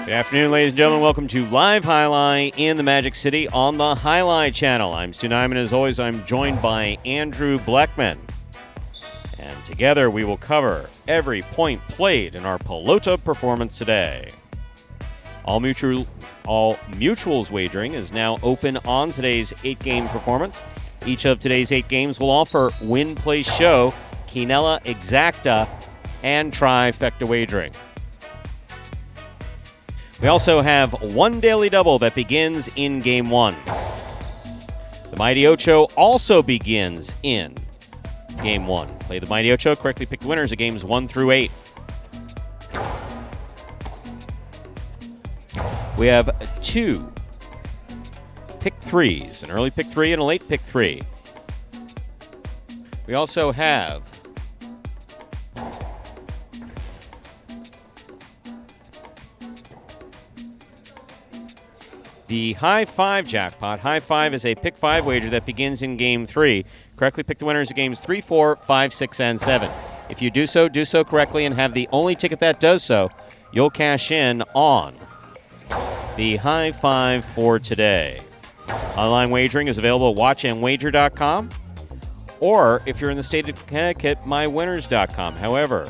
Good afternoon, ladies and gentlemen. Welcome to Live Highlight in the Magic City on the Highlight Channel. I'm Stu Nyman. As always, I'm joined by Andrew Blackman. And together we will cover every point played in our Pelota performance today. All mutuals wagering is now open on today's 8-game performance. Each of today's 8 games will offer win, play, show, quinella, exacta, and trifecta wagering. We also have one daily double that begins in Game 1. The Mighty Ocho also begins in Game 1. Play the Mighty Ocho, correctly pick the winners of Games 1 through 8. We have 2 pick 3s, an early pick 3 and a late pick 3. We also have the High 5 jackpot. High 5 is a pick 5 wager that begins in Game 3. Correctly pick the winners of Games 3, 4, 5, 6, and 7. If you do so correctly and have the only ticket that does so, you'll cash in on the High 5 for today. Online wagering is available at watchandwager.com, or if you're in the state of Connecticut, mywinners.com. However,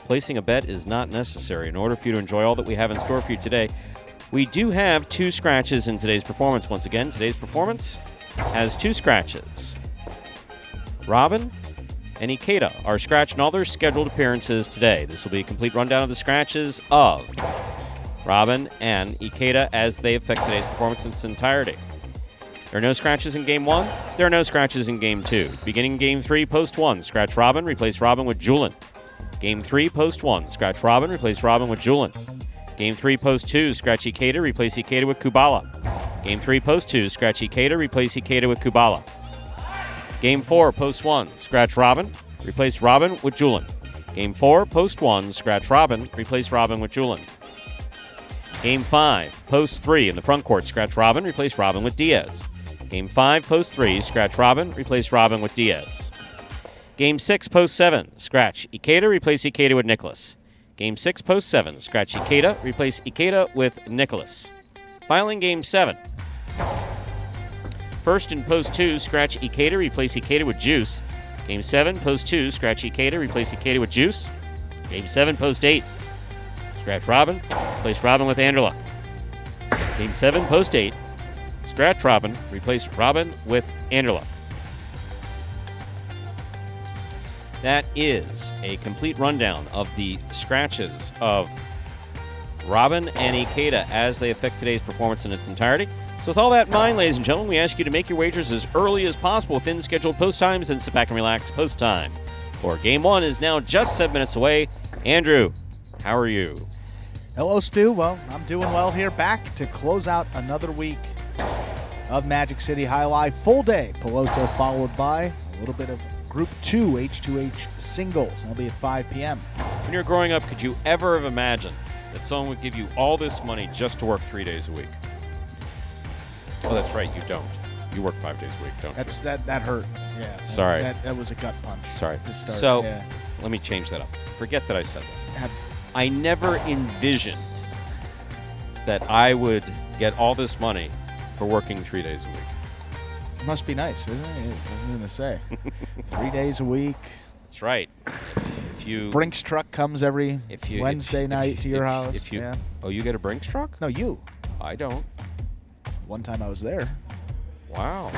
placing a bet is not necessary. In order for you to enjoy all that we have in store for you today, we do have 2 scratches in today's performance. Once again, today's performance has 2 scratches. Robin and Ikeda are scratched in all their scheduled appearances today. This will be a complete rundown of the scratches of Robin and Ikeda as they affect today's performance in its entirety. There are no scratches in Game 1. There are no scratches in Game 2. Beginning Game 3, post 1, scratch Robin, replace Robin with Julin. Game 3, post 1, scratch Robin, replace Robin with Julin. Game 3, post 2, scratch Ikeda, replace Ikeda with Kubala. Game 3, post 2, scratch Ikeda, replace Ikeda with Kubala. Game 4, post 1, scratch Robin, replace Robin with Julin. Game 4, post 1, scratch Robin, replace Robin with Julin. Game 5, post 3, in the front court, scratch Robin, replace Robin with Diaz. Game 5, post 3, scratch Robin, replace Robin with Diaz. Game 6, post 7, scratch Ikeda, replace Ikeda with Nicholas. Game 6, post 7, scratch Ikeda, replace Ikeda with Nicholas. Filing Game 7. First in post 2, scratch Ikeda, replace Ikeda with Juice. Game 7, post 2, scratch Ikeda, replace Ikeda with Juice. Game 7, post 8, scratch Robin, replace Robin with Anderluck. Game 7, post 8, scratch Robin, replace Robin with Anderluck. That is a complete rundown of the scratches of Robin and Ikeda as they affect today's performance in its entirety. So with all that in mind, ladies and gentlemen, we ask you to make your wagers as early as possible within scheduled post times and sit back and relax post time. For Game 1 is now just 7 minutes away. Andrew, how are you? Hello, Stu. Well, I'm doing well here. Back to close out another week of Magic City Highlight. Full day Pelota followed by a little bit of Group 2 H2H singles. That'll be at 5 p.m. When you were growing up, could you ever have imagined that someone would give you all this money just to work 3 days a week? Oh, that's right, you don't. You work 5 days a week, don't you? That hurt. Yeah. Sorry. That was a gut punch. Sorry. So, let me change that up. Forget that I said that. I never envisioned that I would get all this money for working 3 days a week. It must be nice, isn't it? I was going to say. 3 days a week. That's right. If you Brinks truck comes every Wednesday night to your house. Oh, you get a Brinks truck? No, you. I don't. One time I was there. Wow.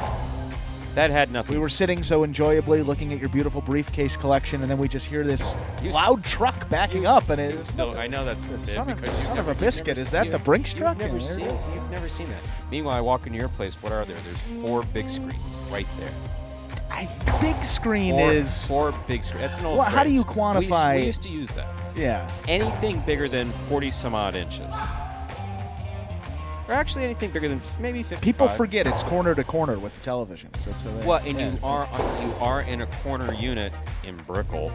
That had nothing. We were sitting so enjoyably looking at your beautiful briefcase collection, and then we just hear this loud truck backing up, and it's I know that's the son of a biscuit. Is that the Brinks truck? You've never seen that. Meanwhile, I walk into your place. What are there? There's 4 big screens right there. Big screen is 4 big screens. That's an old phrase. How do you quantify? We used to use that. Yeah. Anything bigger than 40 some odd inches. Or actually anything bigger than maybe 55. People forget it's corner to corner with the television. So it's you are in a corner unit in Brickell.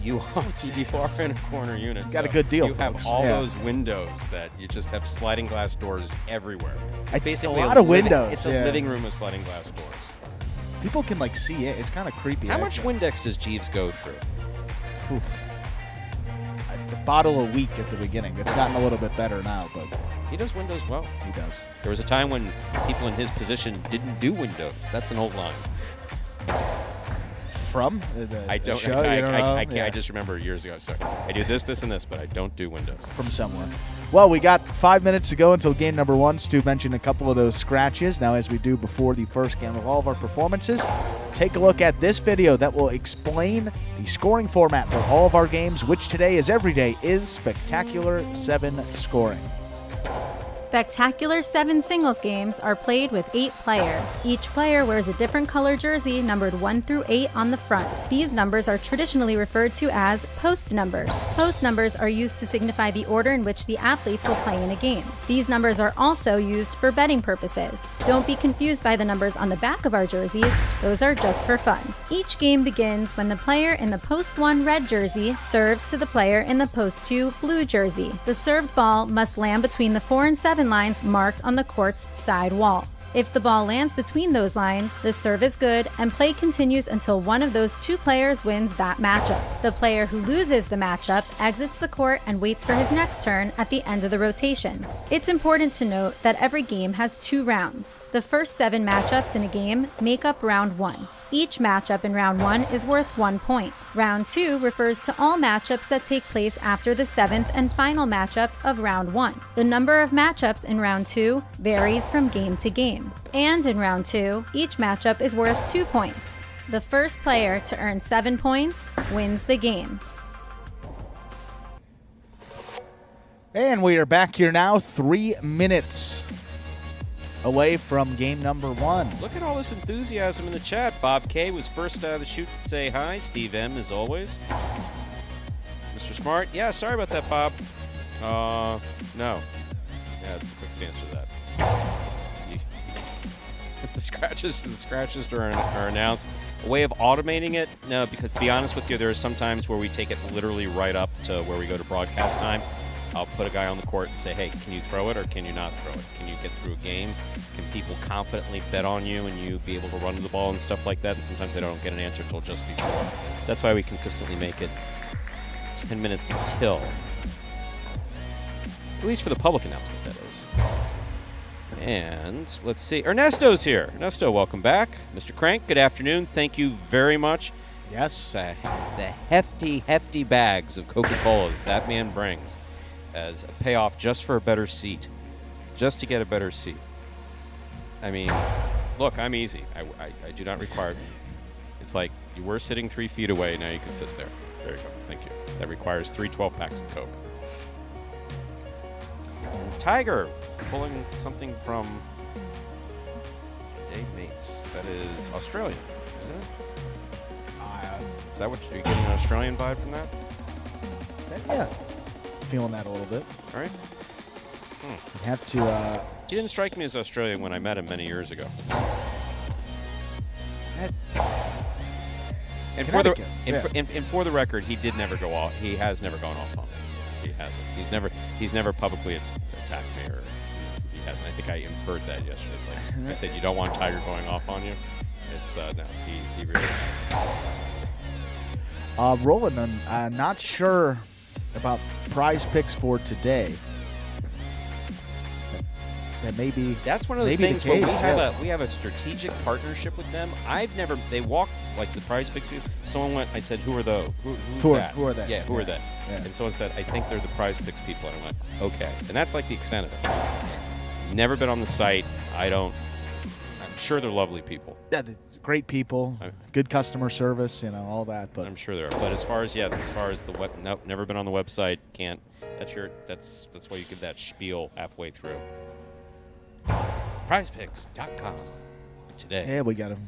You are in a corner unit. You got a good deal, You folks. have all those windows that you just have sliding glass doors everywhere. Basically, a lot of windows. It's a living room with sliding glass doors. People can see it. It's kind of creepy. How much Windex does Jeeves go through? Oof. bottle a week at the beginning. It's gotten a little bit better now, but He does Windows well. he does. There was a time when people in his position didn't do Windows. That's an old line. From the I don't. show? I You don't can't. know? I Yeah. just remember years ago. Sorry, I do this, and this, but I don't do Windows. From somewhere. Well, we got 5 minutes to go until game number 1. Stu mentioned a couple of those scratches. Now, as we do before the first game of all of our performances, take a look at this video that will explain the scoring format for all of our games, which today, as every day, is Spectacular 7 scoring. Spectacular 7 singles games are played with 8 players. Each player wears a different color jersey numbered 1 through 8 on the front. These numbers are traditionally referred to as post numbers. Post numbers are used to signify the order in which the athletes will play in a game. These numbers are also used for betting purposes. Don't be confused by the numbers on the back of our jerseys. Those are just for fun. Each game begins when the player in the post 1 red jersey serves to the player in the post 2 blue jersey. The served ball must land between the 4 and 7 lines marked on the court's side wall. If the ball lands between those lines, the serve is good and play continues until one of those 2 players wins that matchup. The player who loses the matchup exits the court and waits for his next turn at the end of the rotation. It's important to note that every game has 2 rounds. The first 7 matchups in a game make up round 1. Each matchup in round 1 is worth 1 point. Round 2 refers to all matchups that take place after the 7th and final matchup of round 1. The number of matchups in round 2 varies from game to game. And in round 2, each matchup is worth 2 points. The first player to earn 7 points wins the game. And we are back here now, 3 minutes away from game number 1. Look at all this enthusiasm in the chat. Bob K was first out of the chute to say hi. Steve M, as always. Mr. Smart. Yeah, sorry about that, Bob. No. Yeah, that's the quick answer to that. The scratches are announced. A way of automating it? No, because to be honest with you, there are some times where we take it literally right up to where we go to broadcast time. I'll put a guy on the court and say, hey, can you throw it or can you not throw it? Can you get through a game? Can people confidently bet on you and you be able to run to the ball and stuff like that? And sometimes they don't get an answer until just before. That's why we consistently make it 10 minutes till. At least for the public announcement, that is. And let's see. Ernesto's here. Ernesto, welcome back. Mr. Crank, good afternoon. Thank you very much. Yes. The hefty bags of Coca-Cola that man brings as a payoff just for a better seat. Just to get a better seat. I mean, look, I'm easy. I do not require. It's like you were sitting 3 feet away. Now you can sit there. There you go. Thank you. That requires 3 12-packs of Coke. And Tiger pulling something from Dave Mates. That is Australian, isn't it? Is that what you're getting an Australian vibe from that? Yeah. Feeling that a little bit. All right. You have to. He didn't strike me as Australian when I met him many years ago. And for the and for the record, he did never go off. He has never gone off on me. He hasn't. He's never publicly attacked me, or he hasn't. I think I inferred that yesterday. It's like I said, you don't want Tiger going off on you. It's no, he really hasn't. Roland, I'm not sure about prize picks for today. That may be. That's one of those things where we have a strategic partnership with them. They walked like the prize picks people. Someone went. I said, "Who are those? Who are they? Yeah, who are they?" Yeah. And someone said, "I think they're the prize picks people." And I went, "Okay." And that's like the extent of it. Never been on the site. I'm sure they're lovely people. Yeah, great people, good customer service, all that. But I'm sure there are. But as far as the web, nope, never been on the website. Can't. That's why you give that spiel halfway through. PrizePicks.com today. Yeah, we got them.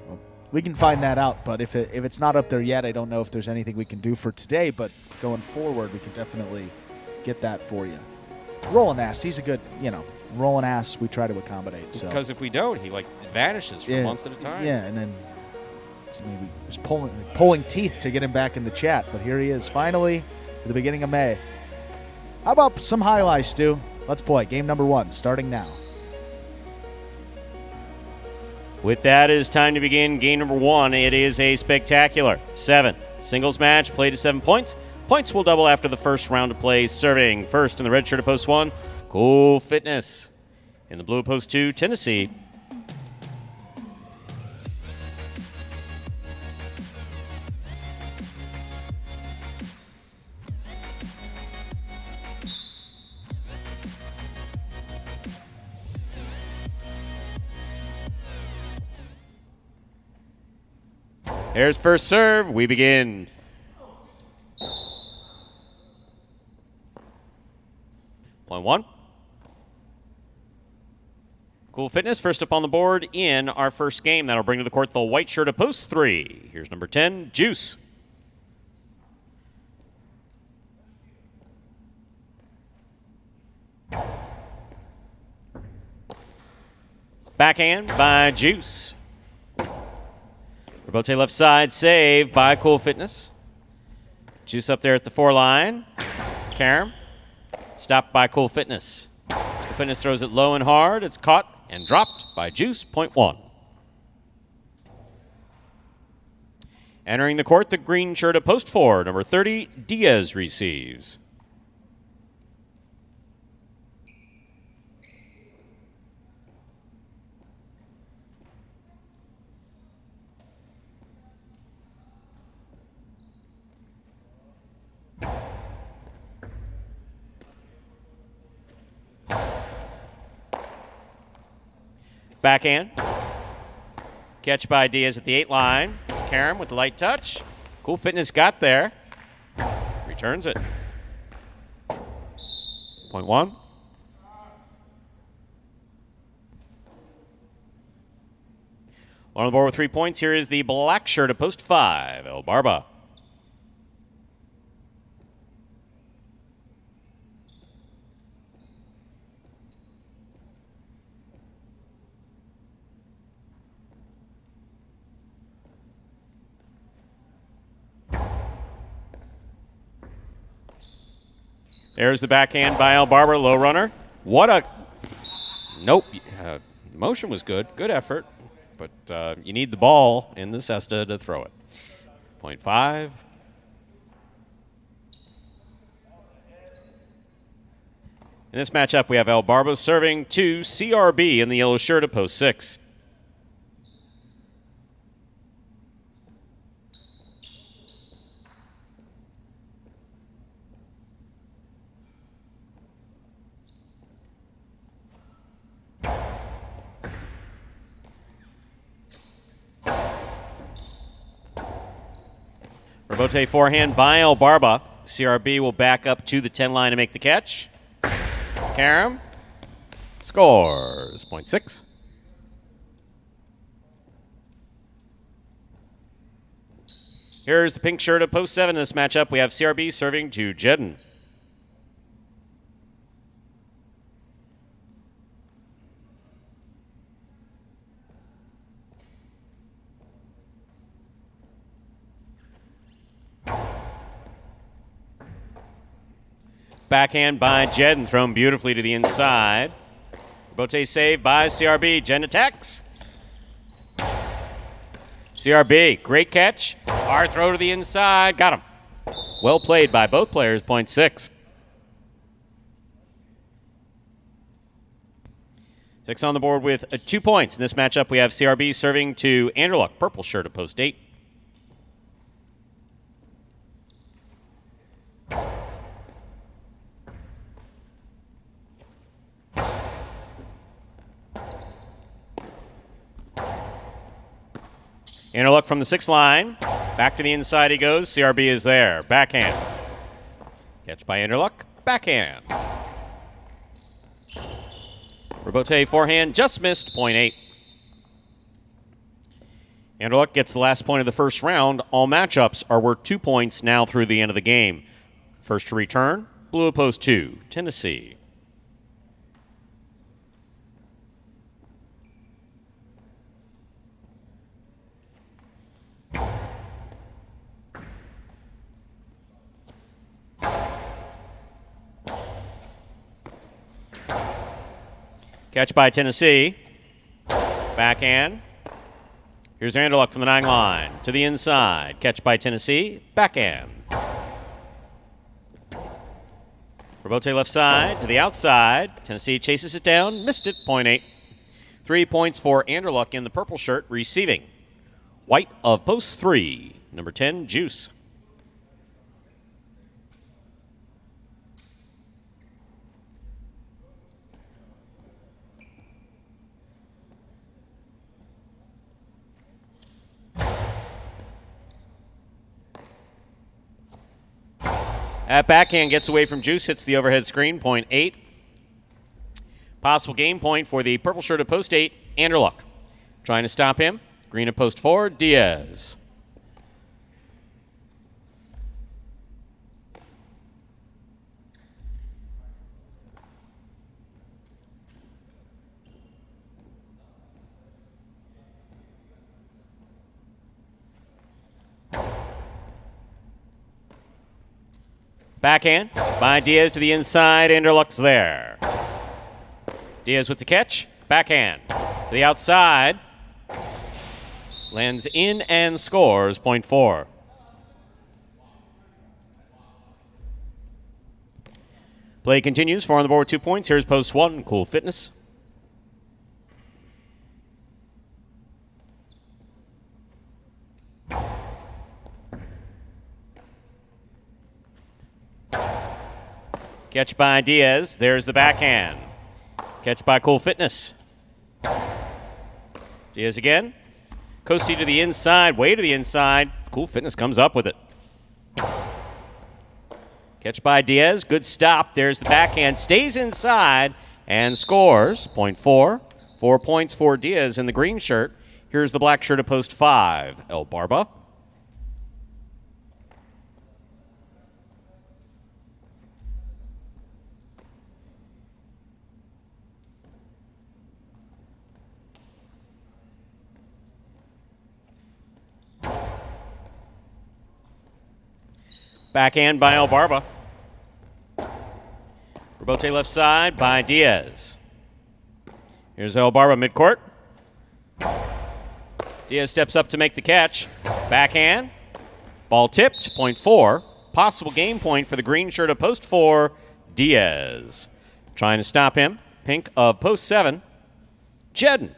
Well, we can find that out, but if it's not up there yet, I don't know if there's anything we can do for today. But going forward, we can definitely get that for you. Roland asked. He's a good, Roland asks. We try to accommodate. So because if we don't, he vanishes for months at a time. Yeah, and then maybe just pulling teeth to get him back in the chat. But here he is, finally, at the beginning of May. How about some highlights, Stu? Let's play game number 1, starting now. With that, it is time to begin game number 1. It is a spectacular 7 singles match played to 7 points. Points will double after the first round of play. Serving first in the red shirt at post 1, Cool Fitness. In the blue at post 2, Tennessee. Here's first serve. We begin. Point 1. Cool Fitness first up on the board in our first game. That'll bring to the court the white shirt of post 3. Here's number 10, Juice. Backhand by Juice. Rebote left side, save by Cool Fitness. Juice up there at the 4 line. Karam, stopped by Cool Fitness. Cool Fitness throws it low and hard. It's caught and dropped by Juice, point 1. Entering the court, the green shirt of post 4, number 30, Diaz receives. Backhand. Catch by Diaz at the 8 line. Karam with the light touch. Cool Fitness got there. Returns it. Point 1. On the board with 3 points, here is the black shirt of post 5, El Barba. There's the backhand by Al Barber, low runner. What a... Nope. Motion was good. Good effort. But you need the ball in the cesta to throw it. Point 5. In this matchup, we have El Barbo serving to CRB in the yellow shirt at post 6. Rebote forehand by El Barba. CRB will back up to the 10 line to make the catch. Karam scores. Point 6. Here's the pink shirt of post 7 in this matchup. We have CRB serving to Jedden. Backhand by Jedden, thrown beautifully to the inside. Bote saved by CRB. Jedden attacks. CRB, great catch. Hard throw to the inside. Got him. Well played by both players. Point 6. 6 on the board with 2 points. In this matchup, we have CRB serving to Anderluck, purple shirt at post 8. Interlook from the 6 line. Back to the inside he goes. CRB is there. Backhand. Catch by Interlook. Backhand. Rebote forehand just missed. Point 8. Interlook gets the last point of the first round. All matchups are worth 2 points now through the end of the game. First to return, blue post 2, Tennessee. Catch by Tennessee. Backhand. Here's Anderluck from the 9 line. To the inside. Catch by Tennessee. Backhand. Robote left side to the outside. Tennessee chases it down, missed it, point 8. 3 points for Anderluck in the purple shirt, receiving. White of post 3, number 10, Juice. That backhand gets away from Juice, hits the overhead screen, point 8. Possible game point for the purple shirt at post 8, Anderluck. Trying to stop him. Green at post 4, Diaz. Backhand by Diaz to the inside. Anderluck's there. Diaz with the catch. Backhand to the outside. Lands in and scores, point 4. Play continues. 4 on the board with 2 points. Here's post 1, Cool Fitness. Catch by Diaz. There's the backhand. Catch by Cool Fitness. Diaz again. Coasty to the inside, way to the inside. Cool Fitness comes up with it. Catch by Diaz. Good stop. There's the backhand. Stays inside and scores. Point 4. 4 points for Diaz in the green shirt. Here's the black shirt at post 5, El Barba. Backhand by El Barba. Robote left side by Diaz. Here's El Barba midcourt. Diaz steps up to make the catch. Backhand. Ball tipped, point 4. Possible game point for the green shirt of post 4, Diaz. Trying to stop him. Pink of post 7, Jedden.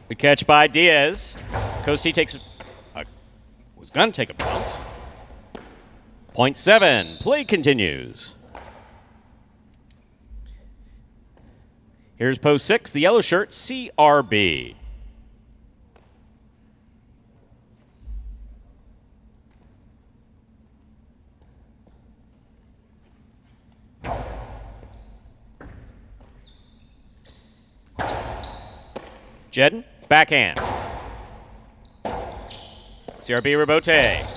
The catch by Diaz. Coasty takes was going to take a bounce. Point 7. Play continues. Here's post 6, the yellow shirt, CRB. Jedden, backhand. CRB Robote.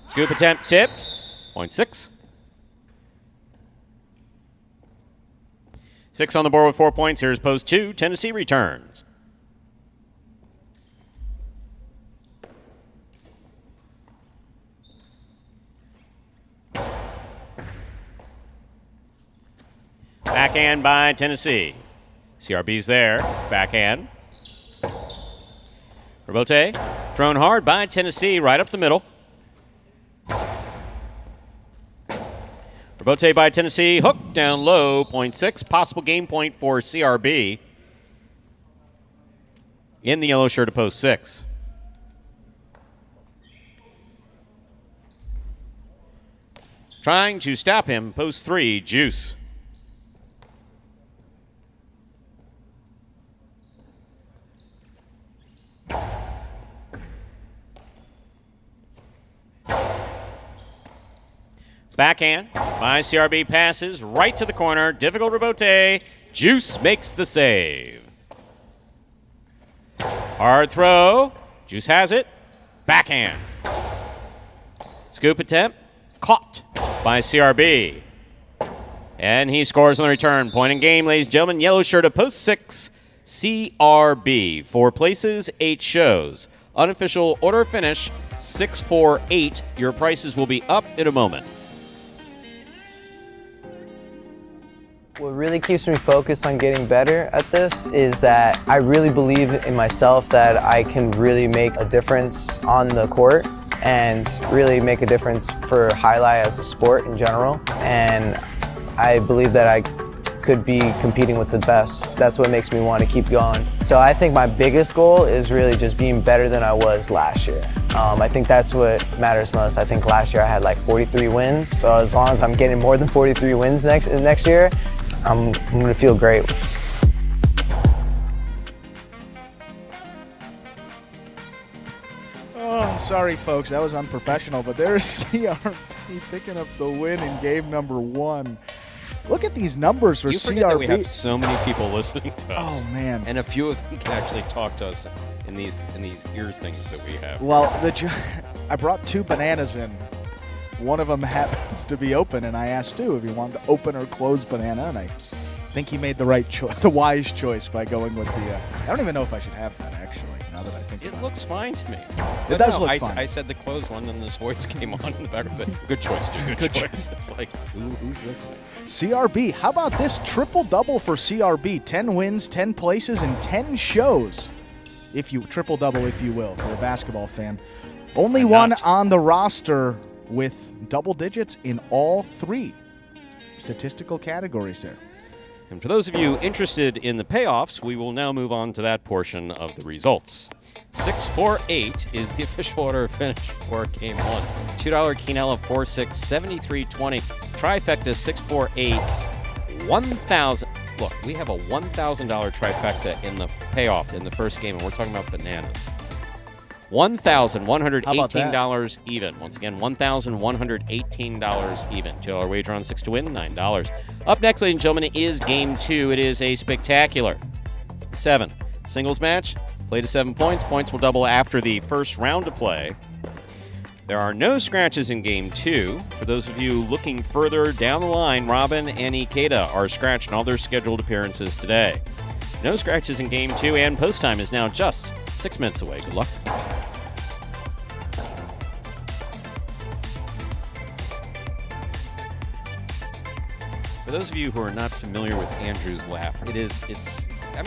Scoop attempt tipped. Point 6. 6 on the board with 4 points. Here's post 2. Tennessee returns. Backhand by Tennessee. CRB's there. Backhand. Robote thrown hard by Tennessee right up the middle. Robote by Tennessee. Hook down low. Point 6. Possible game point for CRB in the yellow shirt of post 6. Trying to stop him. Post 3. Juice. Backhand by CRB passes right to the corner. Difficult Robote. Juice makes the save. Hard throw. Juice has it. Backhand. Scoop attempt. Caught by CRB. And he scores on the return. Point in game, ladies and gentlemen. Yellow shirt of post 6, CRB. 4 places, 8 shows. Unofficial order finish, 648. Your prices will be up in a moment. What really keeps me focused on getting better at this is that I really believe in myself that I can really make a difference on the court and really make a difference for highlight as a sport in general. And I believe that I could be competing with the best. That's what makes me want to keep going. So I think my biggest goal is really just being better than I was last year. I think that's what matters most. I think last year I had like 43 wins. So as long as I'm getting more than 43 wins next year, I'm going to feel great. Oh, sorry, folks. That was unprofessional, but there's CRB picking up the win in game number 1. Look at these numbers for You CRB. forget that we have so many people listening to us. Oh, man. And a few of them can actually talk to us in these ear things that we have. Well, I brought 2 bananas in. One of them happens to be open, and I asked Stu if he wanted to open or close banana, and I think he made the right choice, the wise choice by going with the. I don't even know if I should have that, actually, now that I think It about looks fine to me. It does look fine. I said the closed one, then this voice came on in the background and said, good choice, dude, good choice. It's like, who's listening? CRB, how about this triple-double for CRB? 10 wins, 10 places, and 10 shows. Triple-double, if you will, for a basketball fan. Only one on the roster with double digits in all 3 statistical categories there. And for those of you interested in the payoffs, we will now move on to that portion of the results. 648 is the official order of finish for Game 1. $2 Quinella 4-6, 73-20. Trifecta 648, 1,000. Look, we have a $1,000 trifecta in the payoff in the first game, and we're talking about bananas. $1,118 even. Once again, $1,118 even. $2 wager on 6 to win, $9. Up next, ladies and gentlemen, is Game 2. It is a spectacular 7 singles match. Play to 7 points. Points will double after the first round of play. There are no scratches in Game 2. For those of you looking further down the line, Robin and Ikeda are scratched in all their scheduled appearances today. No scratches in Game 2, and post time is now just 6 minutes away. Good luck. For those of you who are not familiar with Andrew's laugh, I'm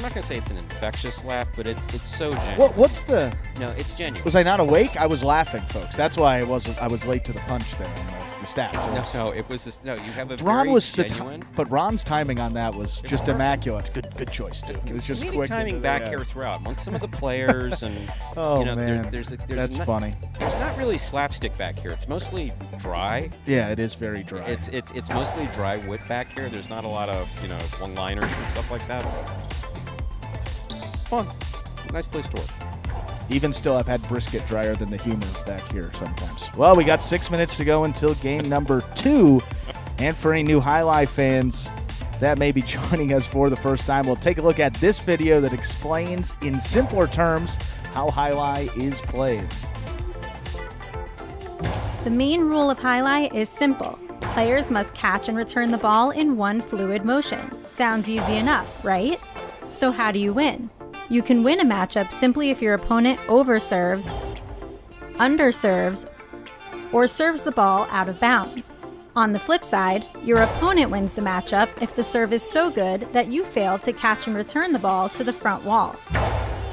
not going to say it's an infectious laugh, but it's so genuine. What's the... No, it's genuine. Was I not awake? I was laughing, folks. That's why I was late to the punch there on the stats. It was this, you have a Ron very was genuine... but Ron's timing on that was just immaculate. Good choice, dude. It was just quick. Timing back here throughout amongst some of the players, and man. There's That's funny. There's not really slapstick back here. It's mostly dry. Yeah, it is very dry. It's mostly dry wit back here. There's not a lot of one-liners and stuff like that. Fun. Nice place to work. Even still, I've had brisket drier than the humor back here sometimes. Well, we got 6 minutes to go until game number 2. And for any new Highlight fans that may be joining us for the first time, we'll take a look at this video that explains in simpler terms how Highlight is played. The main rule of Highlight is simple. Players must catch and return the ball in one fluid motion. Sounds easy enough, right? So how do you win? You can win a matchup simply if your opponent overserves, underserves, or serves the ball out of bounds. On the flip side, your opponent wins the matchup if the serve is so good that you fail to catch and return the ball to the front wall.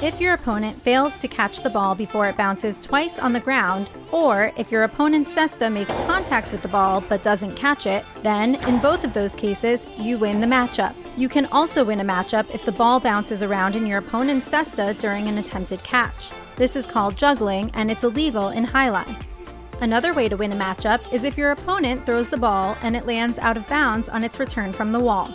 If your opponent fails to catch the ball before it bounces twice on the ground, or if your opponent's cesta makes contact with the ball but doesn't catch it, then in both of those cases, you win the matchup. You can also win a matchup if the ball bounces around in your opponent's cesta during an attempted catch. This is called juggling, and it's illegal in Highlight. Another way to win a matchup is if your opponent throws the ball and it lands out of bounds on its return from the wall.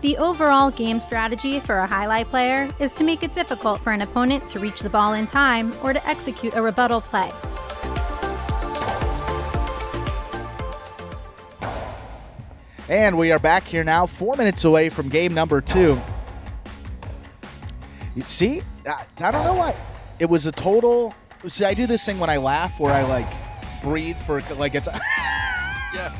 The overall game strategy for a Highlight player is to make it difficult for an opponent to reach the ball in time or to execute a rebuttal play. And we are back here now, 4 minutes away from game number 2. You see, I don't know why. It was a total See, I do this thing when I laugh where I like breathe for like it's Yeah.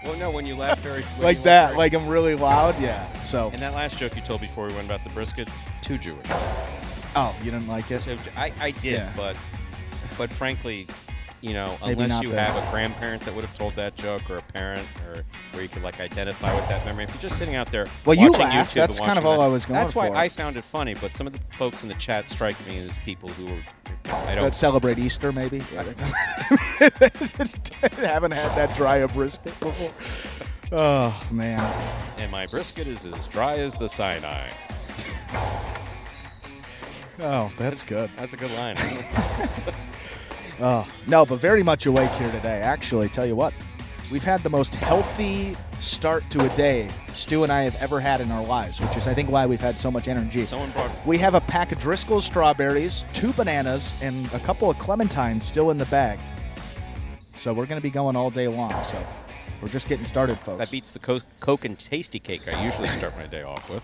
Well, no, when you laugh very like that, like I'm really loud. Yeah. So. And that last joke you told before we went about the brisket, too Jewish. Oh, you didn't like it? So I did, Yeah. but frankly, Maybe unless not you the- have a grandparent that would have told that joke, or a parent, or where you could like identify with that memory. If you're just sitting out there Well, you watching laughed. YouTube That's and kind of watching all that, I was going That's why for. I found it funny. But some of the folks in the chat strike me as people who are That celebrate Easter, maybe. Haven't had that dry a brisket before. Oh man. And my brisket is as dry as the Sinai. Oh, that's good. That's a good line. Oh no, but very much awake here today. Actually, tell you what, we've had the most healthy start to a day Stu and I have ever had in our lives, which is I think why we've had so much energy. Someone brought. We have a pack of Driscoll's strawberries, 2 bananas, and a couple of clementines still in the bag. So we're going to be going all day long. So we're just getting started, folks. That beats the Coke and Tasty Cake I usually start my day off with.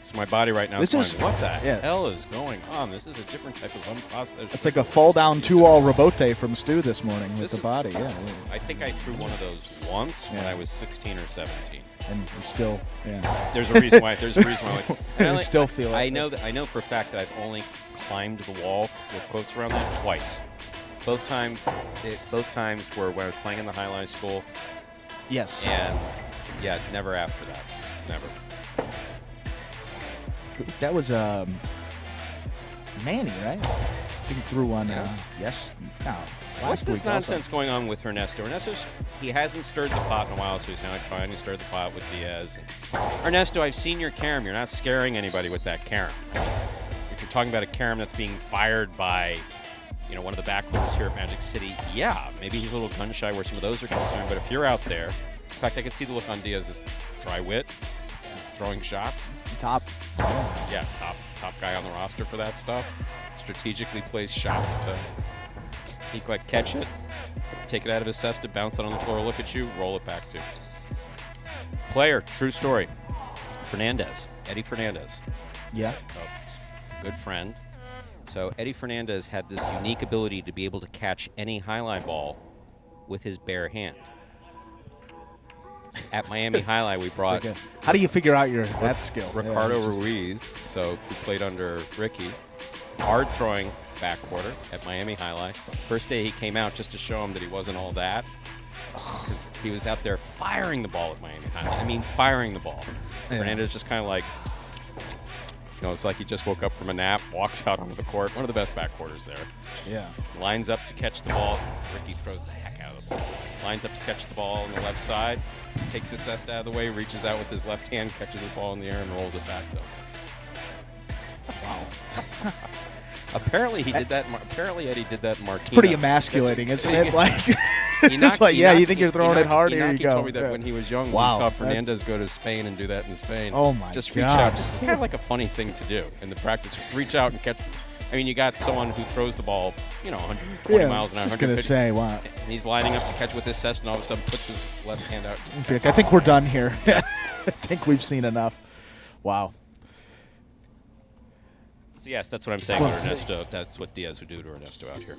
So my body right now This is is- going, what the yeah. hell is going on? This is a different type of unprocessed. It's like a fall down 2-all rebote from Stu this morning with This the is- body. Yeah, I think I threw one of those once when Yeah. I was 16 or 17. and you still, yeah. There's a reason why. There's a reason why. And I you still feel it. I know that. I know for a fact that I've only climbed the wall with quotes around that twice. Both times were when I was playing in the High Line school, Yes. and yeah, never after that. Never. That was Manny, right? I think he threw one. Yes. Yes. No. What's last this week also. nonsense going on with Ernesto? He hasn't stirred the pot in a while, so he's now trying to stir the pot with Diaz. Ernesto, I've seen your carom. You're not scaring anybody with that carom. If you're talking about a carom that's being fired by, one of the backrooms here at Magic City, yeah, maybe he's a little gun shy where some of those are concerned. But if you're out there, in fact, I could see the look on Diaz's dry wit, throwing shots. Top. Yeah, top guy on the roster for that stuff. Strategically placed shots to catch it, take it out of his cesta, bounce it on the floor, look at you, roll it back to. Player, true story. Fernandez, Eddie Fernandez, Yeah. a good friend. So Eddie Fernandez had this unique ability to be able to catch any highlight ball with his bare hand. At Miami Highlight, we brought How do you figure out that skill? Ricardo Yeah, Ruiz, who played under Ricky, hard throwing backquarter at Miami Highlight. First day he came out just to show him that he wasn't all that. He was out there firing the ball at Miami Highlight. I mean, firing the ball. Yeah. Fernandez just kind of like, it's like he just woke up from a nap, walks out onto the court. One of the best backquarters there. Yeah. Lines up to catch the ball. Ricky throws the heck out of the ball. Lines up to catch the ball on the left side. Takes his cesta out of the way, reaches out with his left hand, catches the ball in the air, and rolls it back to him. Wow. Apparently he did that. Apparently Eddie did that in Marquina. Pretty emasculating, isn't it? Like, it's like, you think you're throwing it hard? Here you He go. told me that when he was young, Wow. he saw Fernandez go to Spain and do that in Spain. Oh my Just God. reach out. Just kind of like a funny thing to do in the practice. Reach out and catch. I mean, you got someone who throws the ball, 120 miles an hour. I was just gonna 150, say, wow. and he's lining up to catch with his cesta, and all of a sudden puts his left hand out. And just I think we're done here. I think we've seen enough. Wow. So yes, that's what I'm saying with Ernesto. That's what Diaz would do to Ernesto out here.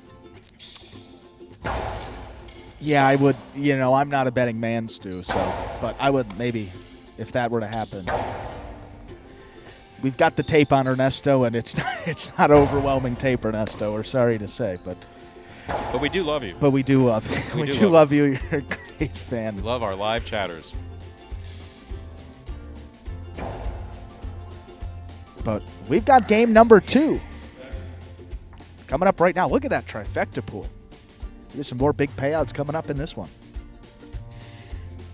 Yeah, I would. I'm not a betting man, Stu. But I would maybe, if that were to happen. We've got the tape on Ernesto, and it's not overwhelming tape, Ernesto. We're sorry to say, but we do love you. we do love you. We do love you. You're a great fan. We love our live chatters. But we've got game number 2 coming up right now. Look at that trifecta pool. There's some more big payouts coming up in this one.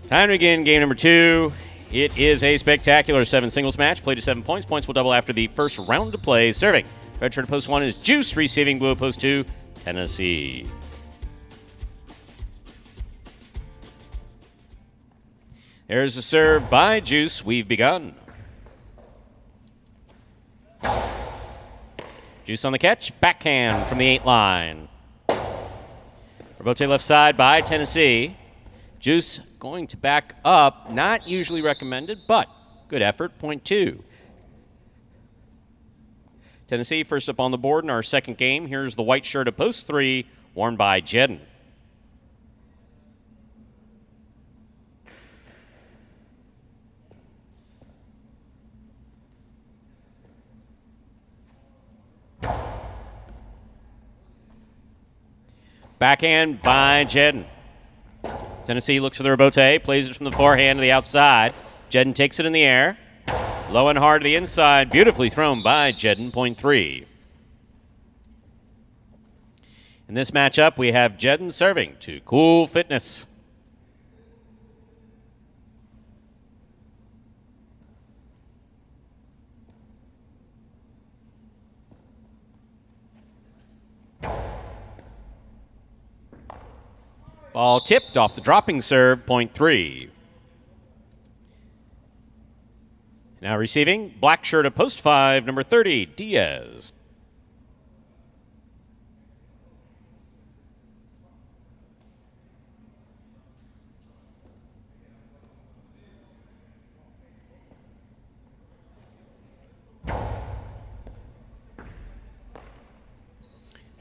Time to begin game number 2. It is a spectacular 7 singles match. Played to 7 points. Points will double after the first round of play. Serving. Red shirt post 1 is Juice. Receiving blue post 2, Tennessee. There's a serve by Juice. We've begun. Juice on the catch. Backhand from the 8 line. Rebote left side by Tennessee. Juice going to back up. Not usually recommended, but good effort. Point 2. Tennessee first up on the board in our second game. Here's the white shirt of post 3, worn by Jedden. Backhand by Jedden. Tennessee looks for the rebote, plays it from the forehand to the outside. Jedden takes it in the air. Low and hard to the inside. Beautifully thrown by Jedden, point 3. In this matchup, we have Jedden serving to Cool Fitness. Ball tipped off the dropping serve, point 3. Now receiving, black shirt of post 5, number 30, Diaz.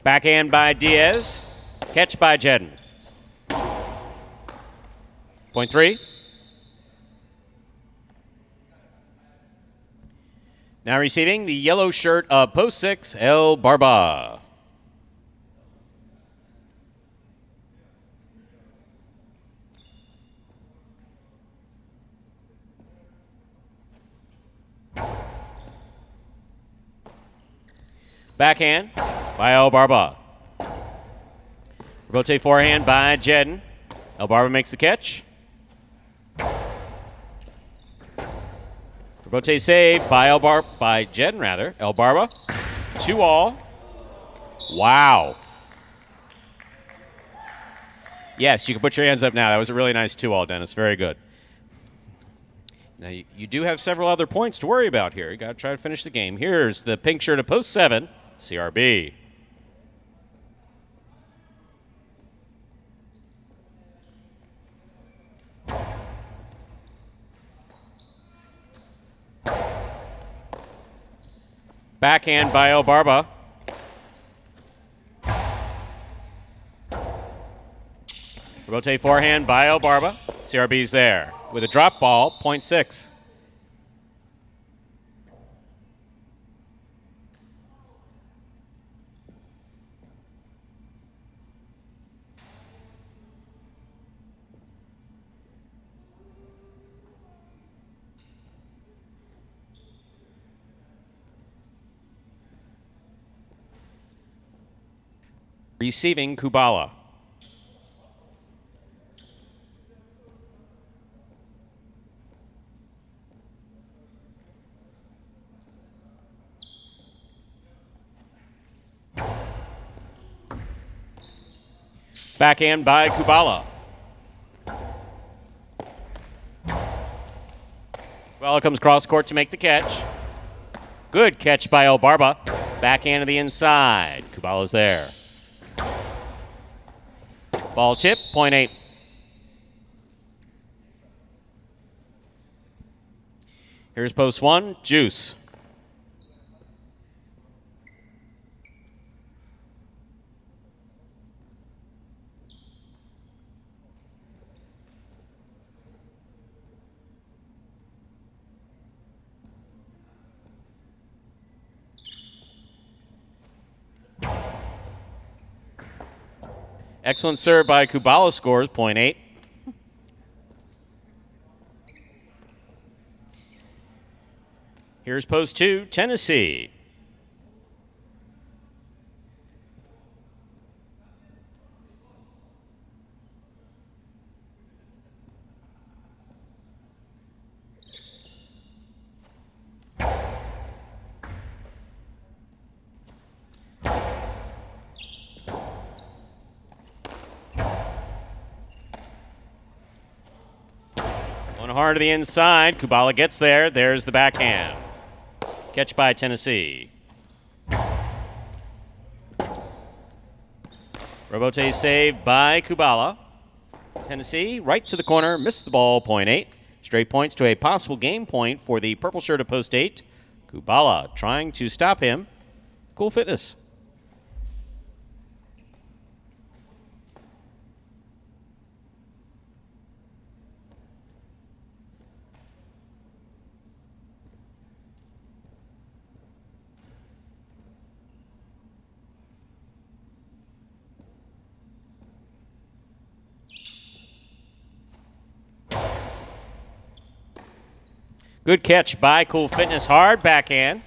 Backhand by Diaz, catch by Jedden. Point 3. Now receiving the yellow shirt of post 6, El Barba. Backhand by El Barba. Rotate forehand by Jedden. El Barba makes the catch. Rebote save by Jedden rather. El Barba. 2-all. Wow. Yes, you can put your hands up now. That was a really nice 2-all, Dennis. Very good. Now you do have several other points to worry about here. You got to try to finish the game. Here's the pink shirt of post 7, CRB. Backhand by El Barba. Rotate forehand by El Barba. CRB's there with a drop ball, point 6. Receiving Kubala. Backhand by Kubala. Kubala comes cross court to make the catch. Good catch by El Barba. Backhand to the inside. Kubala's there. Ball tip, point 8. Here's post 1, Juice. Excellent serve by Kubala, scores, point 8. Here's post 2, Tennessee. Hard to the inside. Kubala gets there. There's the backhand. Catch by Tennessee. Rebote save by Kubala. Tennessee right to the corner. Missed the ball. Point 8. Straight points to a possible game point for the purple shirt of post 8. Kubala trying to stop him. Cool Fitness. Good catch by Cool Fitness. Hard backhand.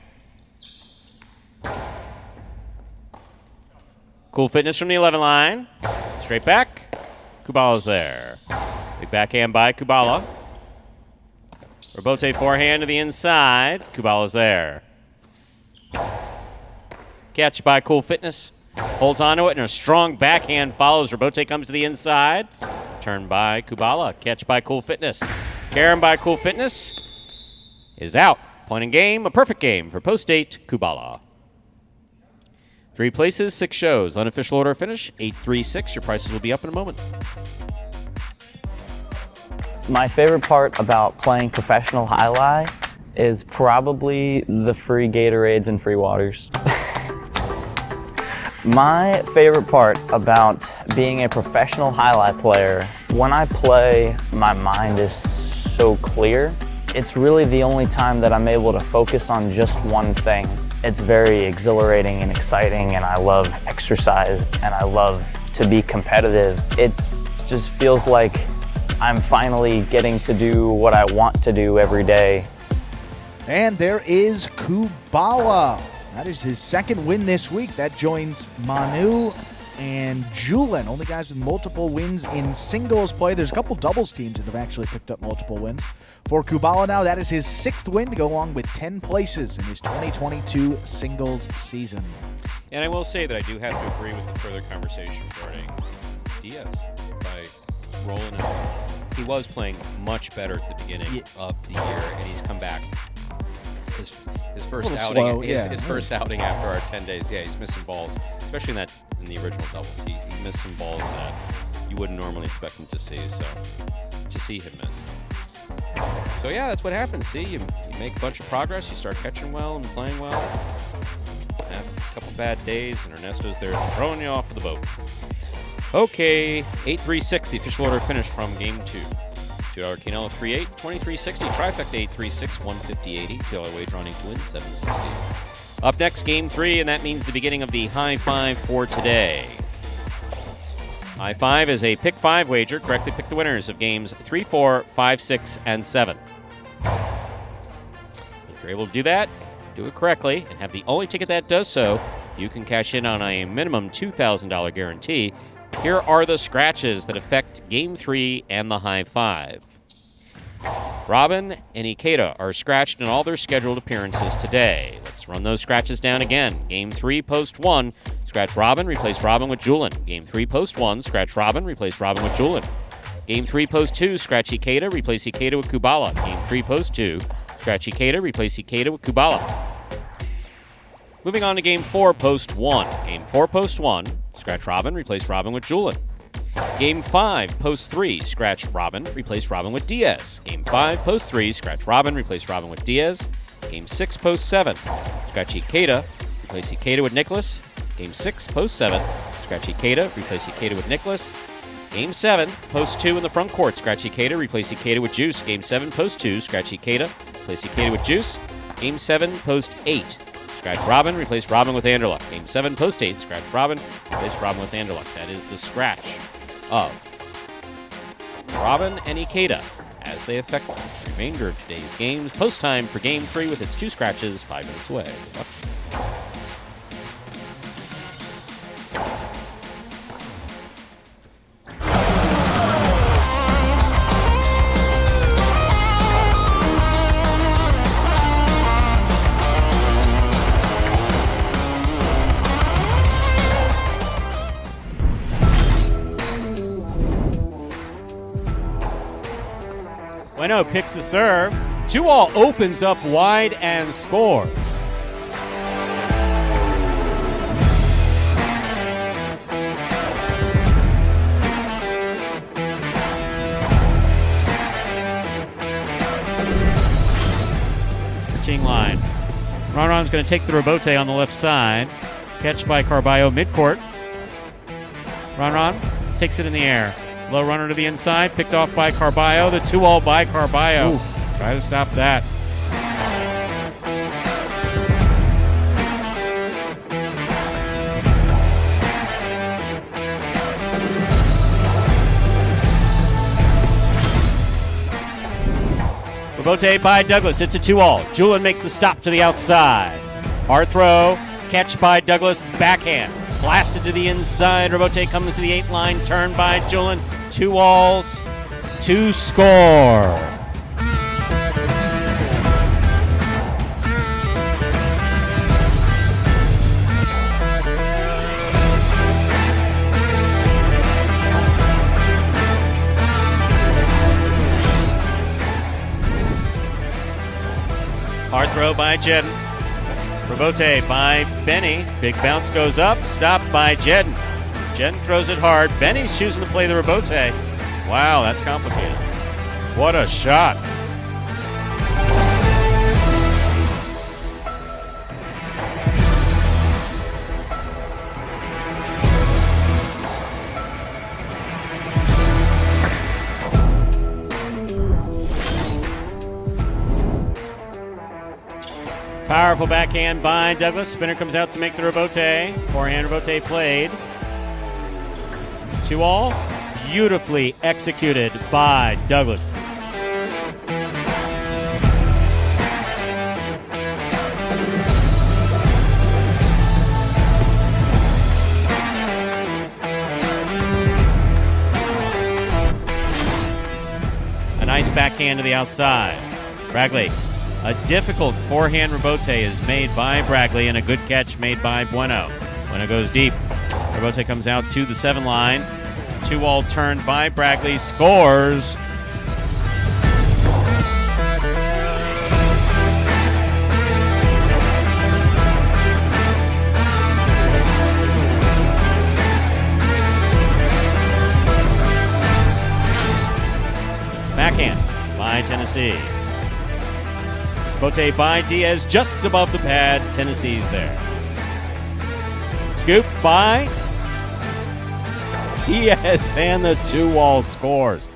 Cool Fitness from the 11 line. Straight back. Kubala's there. Big backhand by Kubala. Robote forehand to the inside. Kubala's there. Catch by Cool Fitness. Holds onto it and a strong backhand follows. Robote comes to the inside. Turn by Kubala. Catch by Cool Fitness. Karen by Cool Fitness is out. Point in game, a perfect game for post-8 Kubala. 3 places, 6 shows. Unofficial order of finish, 836. Your prices will be up in a moment. My favorite part about playing professional highlight is probably the free Gatorades and free waters. My favorite part about being a professional highlight player, when I play, my mind is so clear. It's really the only time that I'm able to focus on just one thing. It's very exhilarating and exciting, and I love exercise, and I love to be competitive. It just feels like I'm finally getting to do what I want to do every day. And there is Kubala. That is his second win this week. That joins Manu and Julian, only guys with multiple wins in singles play. There's a couple doubles teams that have actually picked up multiple wins. For Kubala now, that is his 6th win to go along with 10 places in his 2022 singles season. And I will say that I do have to agree with the further conversation regarding Diaz by rolling out. He was playing much better at the beginning of the year, and he's come back. His first outing, slow, his first outing after our 10 days. Yeah, he's missing balls, especially in the original doubles. He missed some balls that you wouldn't normally expect him to see. So to see him miss. So yeah, that's what happens. See, you make a bunch of progress, you start catching well and playing well. Have a couple bad days, and Ernesto's there throwing you off of the boat. Okay, 836, the official order finish from Game 2. $2 Quinella 3-8, 2360, trifecta 836, 150-80, $2 wager on 8 to win, 760. Up next, Game 3, and that means the beginning of the High Five for today. High Five is a pick 5 wager. Correctly pick the winners of games 3, 4, 5, 6, and 7. If you're able to do that, do it correctly, and have the only ticket that does so, you can cash in on a minimum $2,000 guarantee. Here are the scratches that affect Game 3 and the High Five. Robin and Ikeda are scratched in all their scheduled appearances today. Let's run those scratches down again. Game 3, post 1, scratch Robin, replace Robin with Julian. Game 3, post 1, scratch Robin, replace Robin with Julian. Game 3, post 2, scratch Ikeda, replace Ikeda with Kubala. Game 3, post 2, scratch Ikeda, replace Ikeda with Kubala. Moving on to Game 4, post 1. Game 4, post 1, scratch Robin, replace Robin with Julian. Game 5, post 3, scratch Robin, replace Robin with Diaz. Game 5, post 3, scratch Robin, replace Robin with Diaz. Game 6, post 7, scratch Ikeda, replace Ikeda with Nicholas. Game 6, post 7, scratch Ikeda, replace Ikeda with Nicholas. Game 7, post 2 in the front court, scratch Ikeda, replace Ikeda with Juice. Game 7, post 2, scratch Ikeda, replace Ikeda with Juice. Game 7, post 8, scratch Robin, replace Robin with Anderluck. Game 7, post 8, scratch Robin, replace Robin with Anderluck. That is the scratch of Robin and Ikeda as they affect the remainder of today's games. Post time for Game 3 with its 2 scratches, 5 minutes away. Bueno picks a serve. 2-all opens up wide and scores. Pitching line. Ronron's going to take the rebote on the left side. Catch by Carballo midcourt. Ronron takes it in the air. Low runner to the inside, picked off by Carballo. The 2-all by Carballo. Ooh. Try to stop that. Rebote by Douglas. It's a 2-all. Julin makes the stop to the outside. Hard throw. Catch by Douglas. Backhand. Blasted to the inside. Rebote coming to the 8 line. Turn by Julin. 2-alls to score. Hard throw by Jedden. Rebote by Benny. Big bounce goes up. Stopped by Jedden. Jedden throws it hard. Benny's choosing to play the rebote. Wow, that's complicated. What a shot. Powerful backhand by Douglas. Spinner comes out to make the rebote. Forehand rebote played. 2-all. Beautifully executed by Douglas. A nice backhand to the outside. Bragley. A difficult forehand rebote is made by Bragley and a good catch made by Bueno. Bueno goes deep. Rebote comes out to the 7 line. 2-all turned by Bragley. Scores. Backhand by Tennessee. Rebote by Diaz just above the pad. Tennessee's there. Scoop by Diaz and the 2-all scores.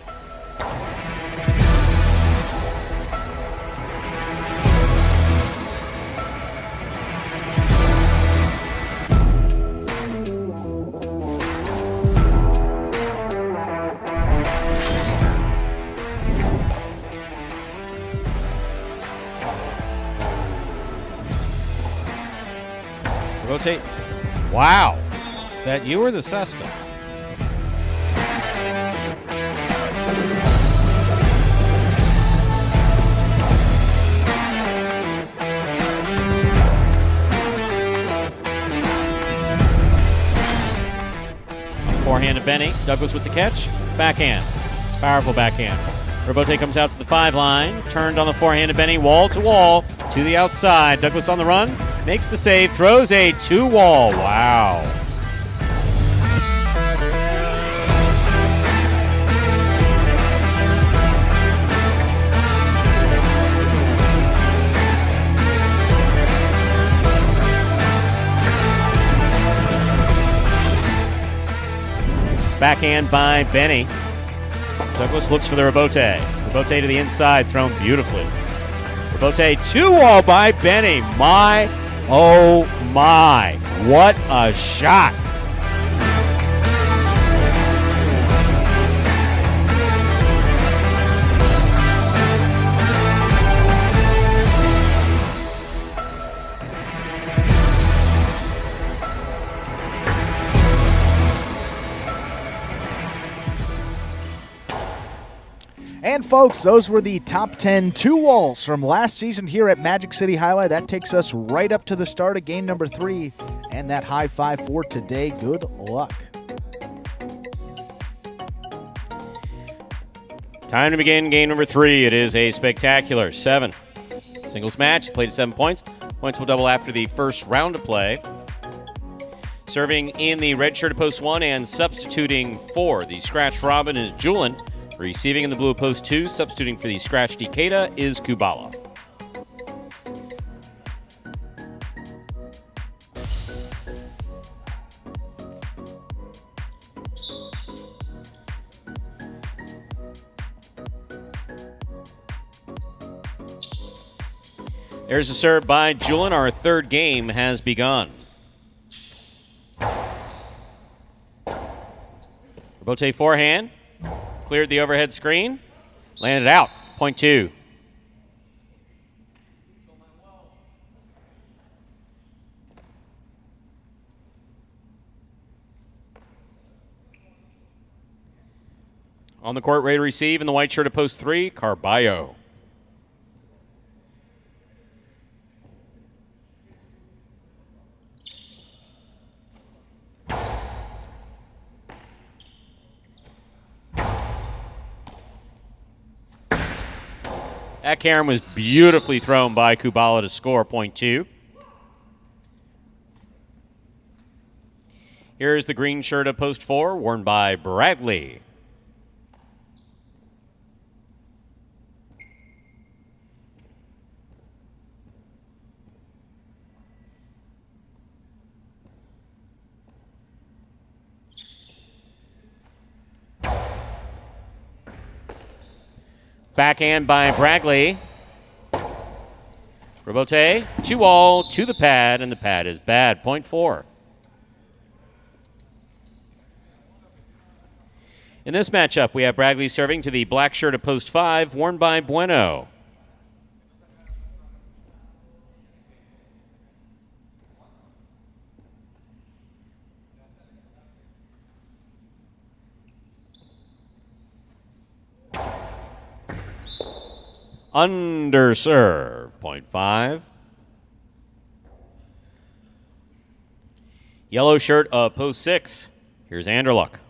Rotate. Wow. Is that you or the Cesta? Forehand to Benny. Douglas with the catch. Backhand. Powerful backhand. Rebote comes out to the 5 line. Turned on the forehand to Benny. Wall to wall. To the outside. Douglas on the run. Makes the save. Throws a 2-wall. Wow. Backhand by Benny. Douglas looks for the rebote. Rebote to the inside, thrown beautifully. Rebote 2-wall by Benny. My, oh my. What a shot. And folks, those were the top 10 2-walls from last season here at Magic City Highlight. That takes us right up to the start of game number 3 and that high five for today. Good luck. Time to begin game number 3. It is a spectacular 7 singles match. Played 7 points. Points will double after the first round of play. Serving in the red shirt of post 1 and substituting for the scratch Robin is Julin. Receiving in the blue post 2, substituting for the scratch Decatur is Kubala. There's a serve by Julian. Our third game has begun. Robote forehand. Cleared the overhead screen. Landed out. Point 2. On the court, ready to receive in the white shirt at post 3, Carballo. That Karen was beautifully thrown by Kubala to score, point 2. Here's the green shirt at post 4, worn by Bradley. Backhand by Bradley. Robote, 2-all to the pad, and the pad is bad. Point 4. In this matchup, we have Bradley serving to the black shirt at post 5, worn by Bueno. Underserve, point 5. Yellow shirt of post 6. Here's Anderluck.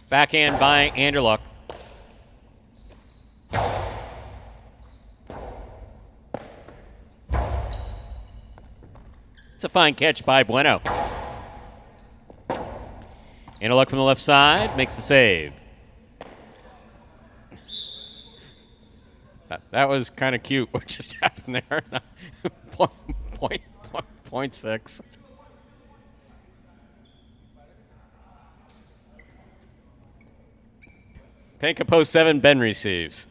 Backhand by Anderluck. It's a fine catch by Bueno. Anderluck from the left side makes the save. That was kind of cute what just happened there. Point 6. Pink at post 7, Ben receives.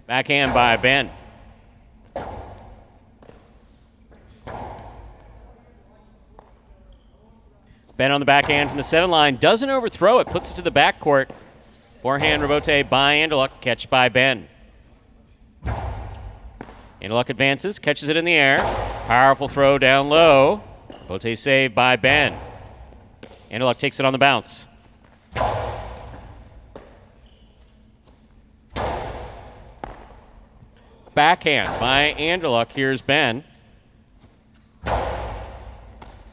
Backhand by Ben. Ben on the backhand from the 7 line. Doesn't overthrow it. Puts it to the backcourt. Forehand rebote by Anderluck. Catch by Ben. Anderluck advances. Catches it in the air. Powerful throw down low. Rebote saved by Ben. Anderluck takes it on the bounce. Backhand by Anderluck. Here's Ben.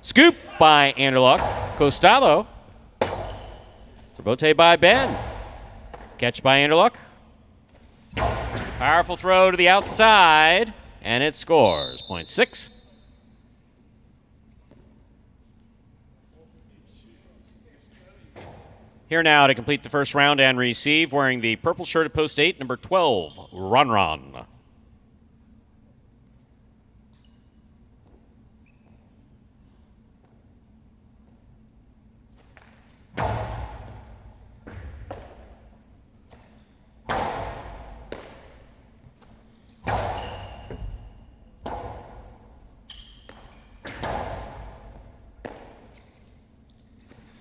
Scoop by Anderluck. Costalo. Rebote by Ben. Catch by Anderluck. Powerful throw to the outside, and it scores. Point 6. Here now to complete the first round and receive, wearing the purple shirt at post 8, number 12, Ron.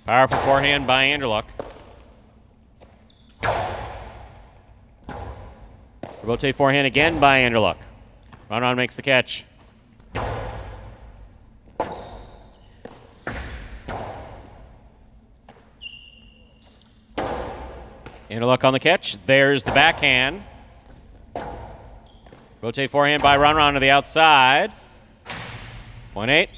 Powerful forehand by Anderluck. Rebote forehand again by Anderluck. Ron makes the catch. Anderluck on the catch. There's the backhand. Rotate forehand by Ron to the outside. Point 8.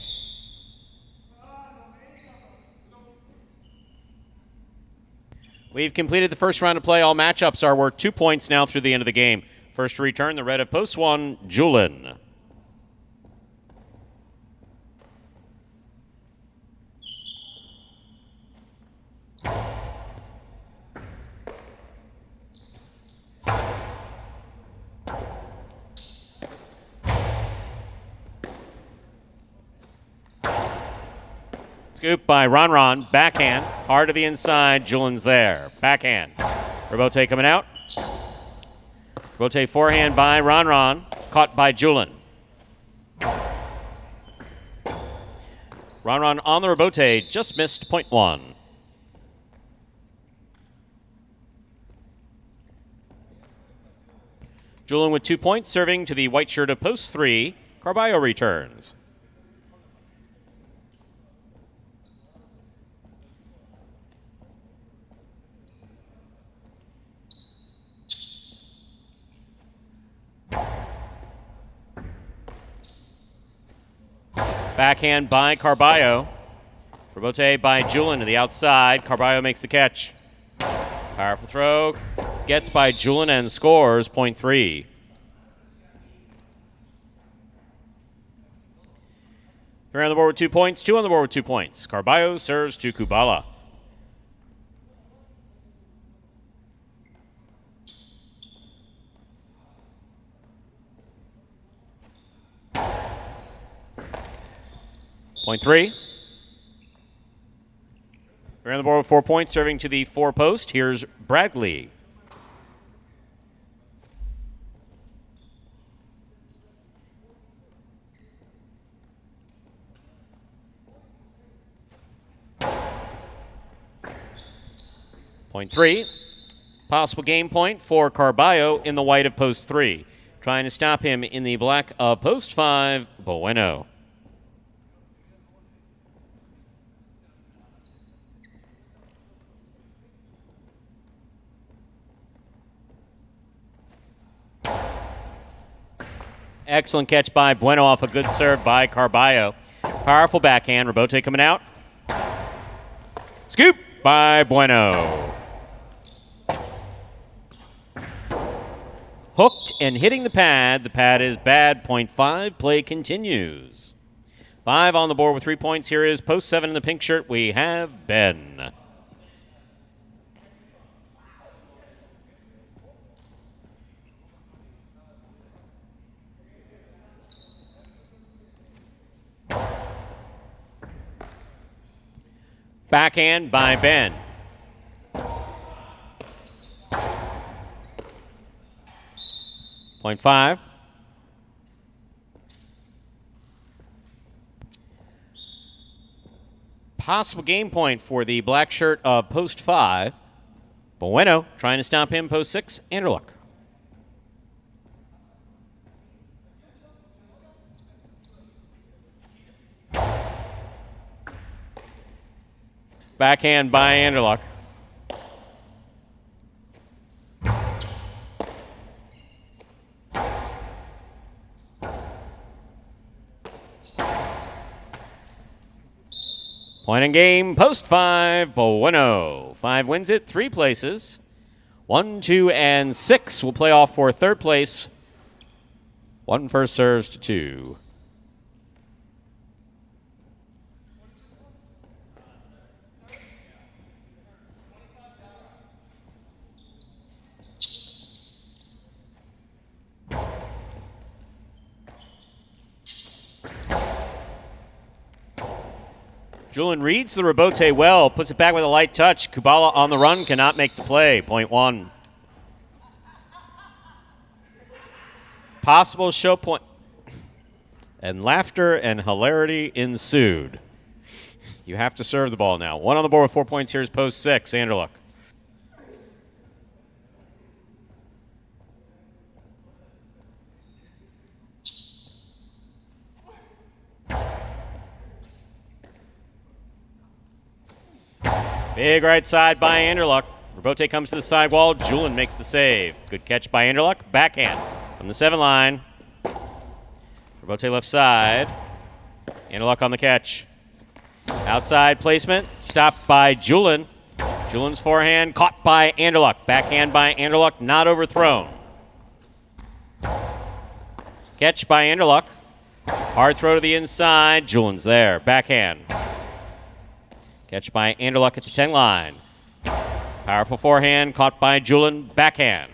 We've completed the first round of play. All matchups are worth 2 points now through the end of the game. First to return, the red of post 1, Julin. Scoop by Ron. Backhand. Hard to the inside. Julin's there. Backhand. Robote coming out. Robote forehand by Ron. Caught by Julin. Ron on the Robote. Just missed point 1. Julin with 2 points, serving to the white shirt of post 3. Carballo returns. Backhand by Carballo. Robote by Julin to the outside. Carballo makes the catch. Powerful throw. Gets by Julin and scores point 3. Three on the board with 2 points. 2 on the board with 2 points. Carballo serves to Kubala. Point 3. We're on the board with 4 points, serving to the 4 post. Here's Bradley. Point 3. Possible game point for Carballo in the white of post 3. Trying to stop him in the black of post 5, Bueno. Excellent catch by Bueno off a good serve by Carballo. Powerful backhand. Robote coming out. Scoop by Bueno. Hooked and hitting the pad. The pad is bad. Point 5. Play continues. 5 on the board with 3 points. Here is post 7 in the pink shirt. We have Ben. Backhand by Ben. Point 5. Possible game point for the black shirt of post 5. Bueno trying to stop him post 6. Anderluck. Backhand by Anderluck. Point in game, post 5, Bueno. 5 wins it, 3 places. 1, 2, and 6 will play off for 3rd place. 1 first serves to 2. Julin reads the Robote well, puts it back with a light touch. Kubala on the run, cannot make the play. Point 1. Possible show point. And laughter and hilarity ensued. You have to serve the ball now. 1 on the board with 4 points. Here's post 6, Anderluck. Big right side by Anderluck. Robote comes to the sidewall. Julin makes the save. Good catch by Anderluck. Backhand from the 7 line. Robote left side. Anderluck on the catch. Outside placement. Stopped by Julin. Julin's forehand caught by Anderluck. Backhand by Anderluck. Not overthrown. Catch by Anderluck. Hard throw to the inside. Julin's there. Backhand. Catch by Anderluck at the 10 line. Powerful forehand caught by Julin. Backhand.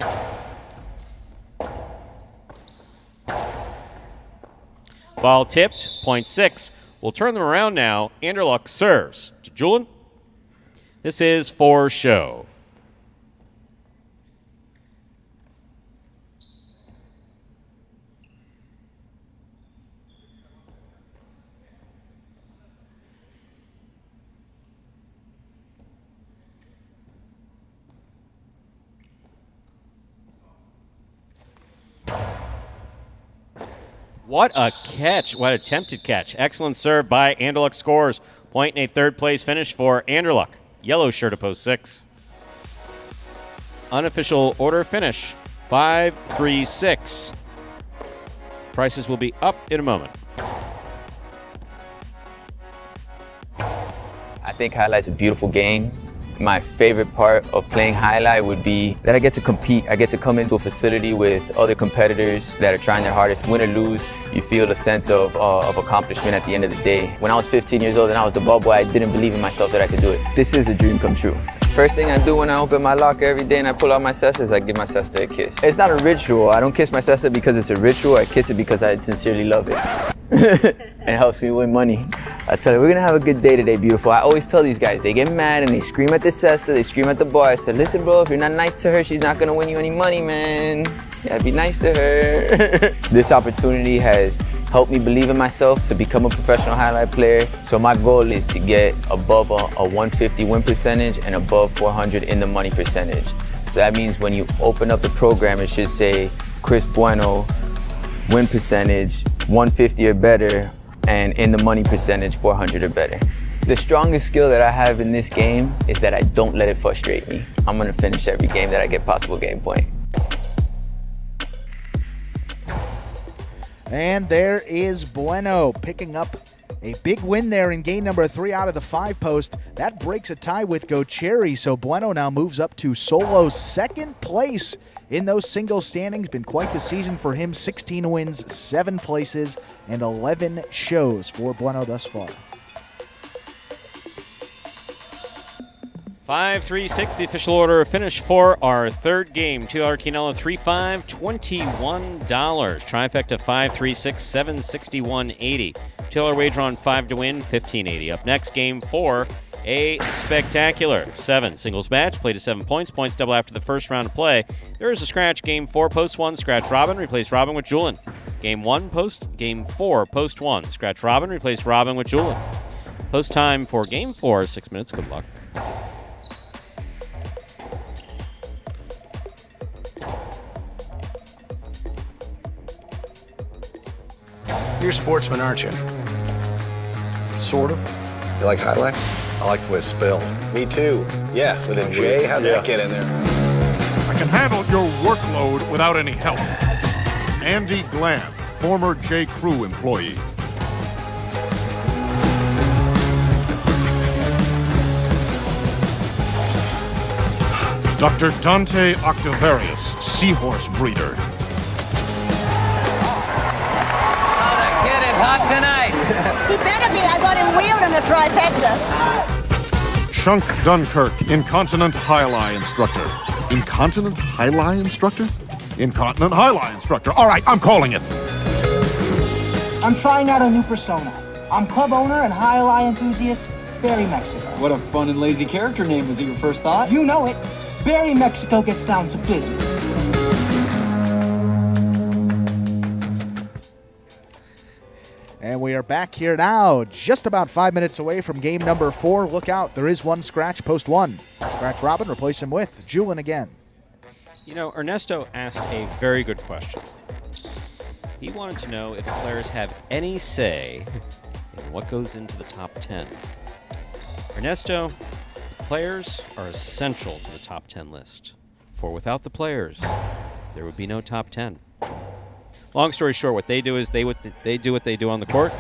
Ball tipped. Point 6 We'll turn them around now. Anderluck serves to Julian. This is for show. What a catch. What attempted catch. Excellent serve by Anderluck scores. Point in a third place finish for Anderluck. Yellow shirt of post 6. Unofficial order finish 5-3-6. Prices will be up in a moment. I think Highlight's a beautiful game. My favorite part of playing Highlight would be that I get to compete. I get to come into a facility with other competitors that are trying their hardest. Win or lose, you feel a sense of accomplishment at the end of the day. When I was 15 years old and I was the ball boy, I didn't believe in myself that I could do it. This is a dream come true. First thing I do when I open my locker every day and I pull out my cesta is I give my cesta a kiss. It's not a ritual. I don't kiss my cesta because it's a ritual. I kiss it because I sincerely love it. It helps me win money. I tell you, we're gonna have a good day today, beautiful. I always tell these guys, they get mad and they scream at the cesta, they scream at the bar. I said, listen, bro, if you're not nice to her, she's not gonna win you any money, man. Yeah, be nice to her. This opportunity has helped me believe in myself to become a professional highlight player. So my goal is to get above a 150 win percentage and above 400 in the money percentage. So that means when you open up the program, it should say Chris Bueno, win percentage 150 or better, and in the money percentage 400 or better. The strongest skill that I have in this game is that I don't let it frustrate me. I'm gonna finish every game that I get possible game point. And there is Bueno picking up a big win there in game number 3 out of the 5 post. That breaks a tie with Gocherry, so Bueno now moves up to solo second place in those single standings. Been quite the season for him. 16 wins, 7 places, and 11 shows for Bueno thus far. 5-3-6, the official order of finish for our third game. $2 Quinella, 3-5, $21. Trifecta 5-3-6, $761.80. $2 wager on 5 to win, $15.80. Up next, game 4, a spectacular 7 singles match. Played to 7 points. Points double after the first round of play. There is a scratch. Game 4, post 1, scratch Robin. Replace Robin with Julian. Game 1, post. Game 4, post 1, scratch Robin. Replace Robin with Julian. Post time for game 4, 6 minutes. Good luck. You're a sportsman, aren't you? Sort of. You like highlight? I like the way it's spelled. Me too. Yes, with a J. How'd that get in there? I can handle your workload without any help. Andy Glam, former J. Crew employee. Dr. Dante Octavarius, seahorse breeder. Hot tonight. He better be. I got him wheeled in the trifecta. Shunk Dunkirk, incontinent highlight instructor. Incontinent highlight instructor? Incontinent highlight instructor. All right, I'm calling it. I'm trying out a new persona. I'm club owner and highlight enthusiast, Barry Mexico. What a fun and lazy character name. Was it your first thought? You know it. Barry Mexico gets down to business. And we are back here now, just about 5 minutes away from game number 4. Look out, there is one scratch, post 1. Scratch Robin, replace him with Julian again. You know, Ernesto asked a very good question. He wanted to know if players have any say in what goes into the top 10. Ernesto, the players are essential to the top 10 list. For without the players, there would be no top 10. Long story short, what they do is they do what they do on the court,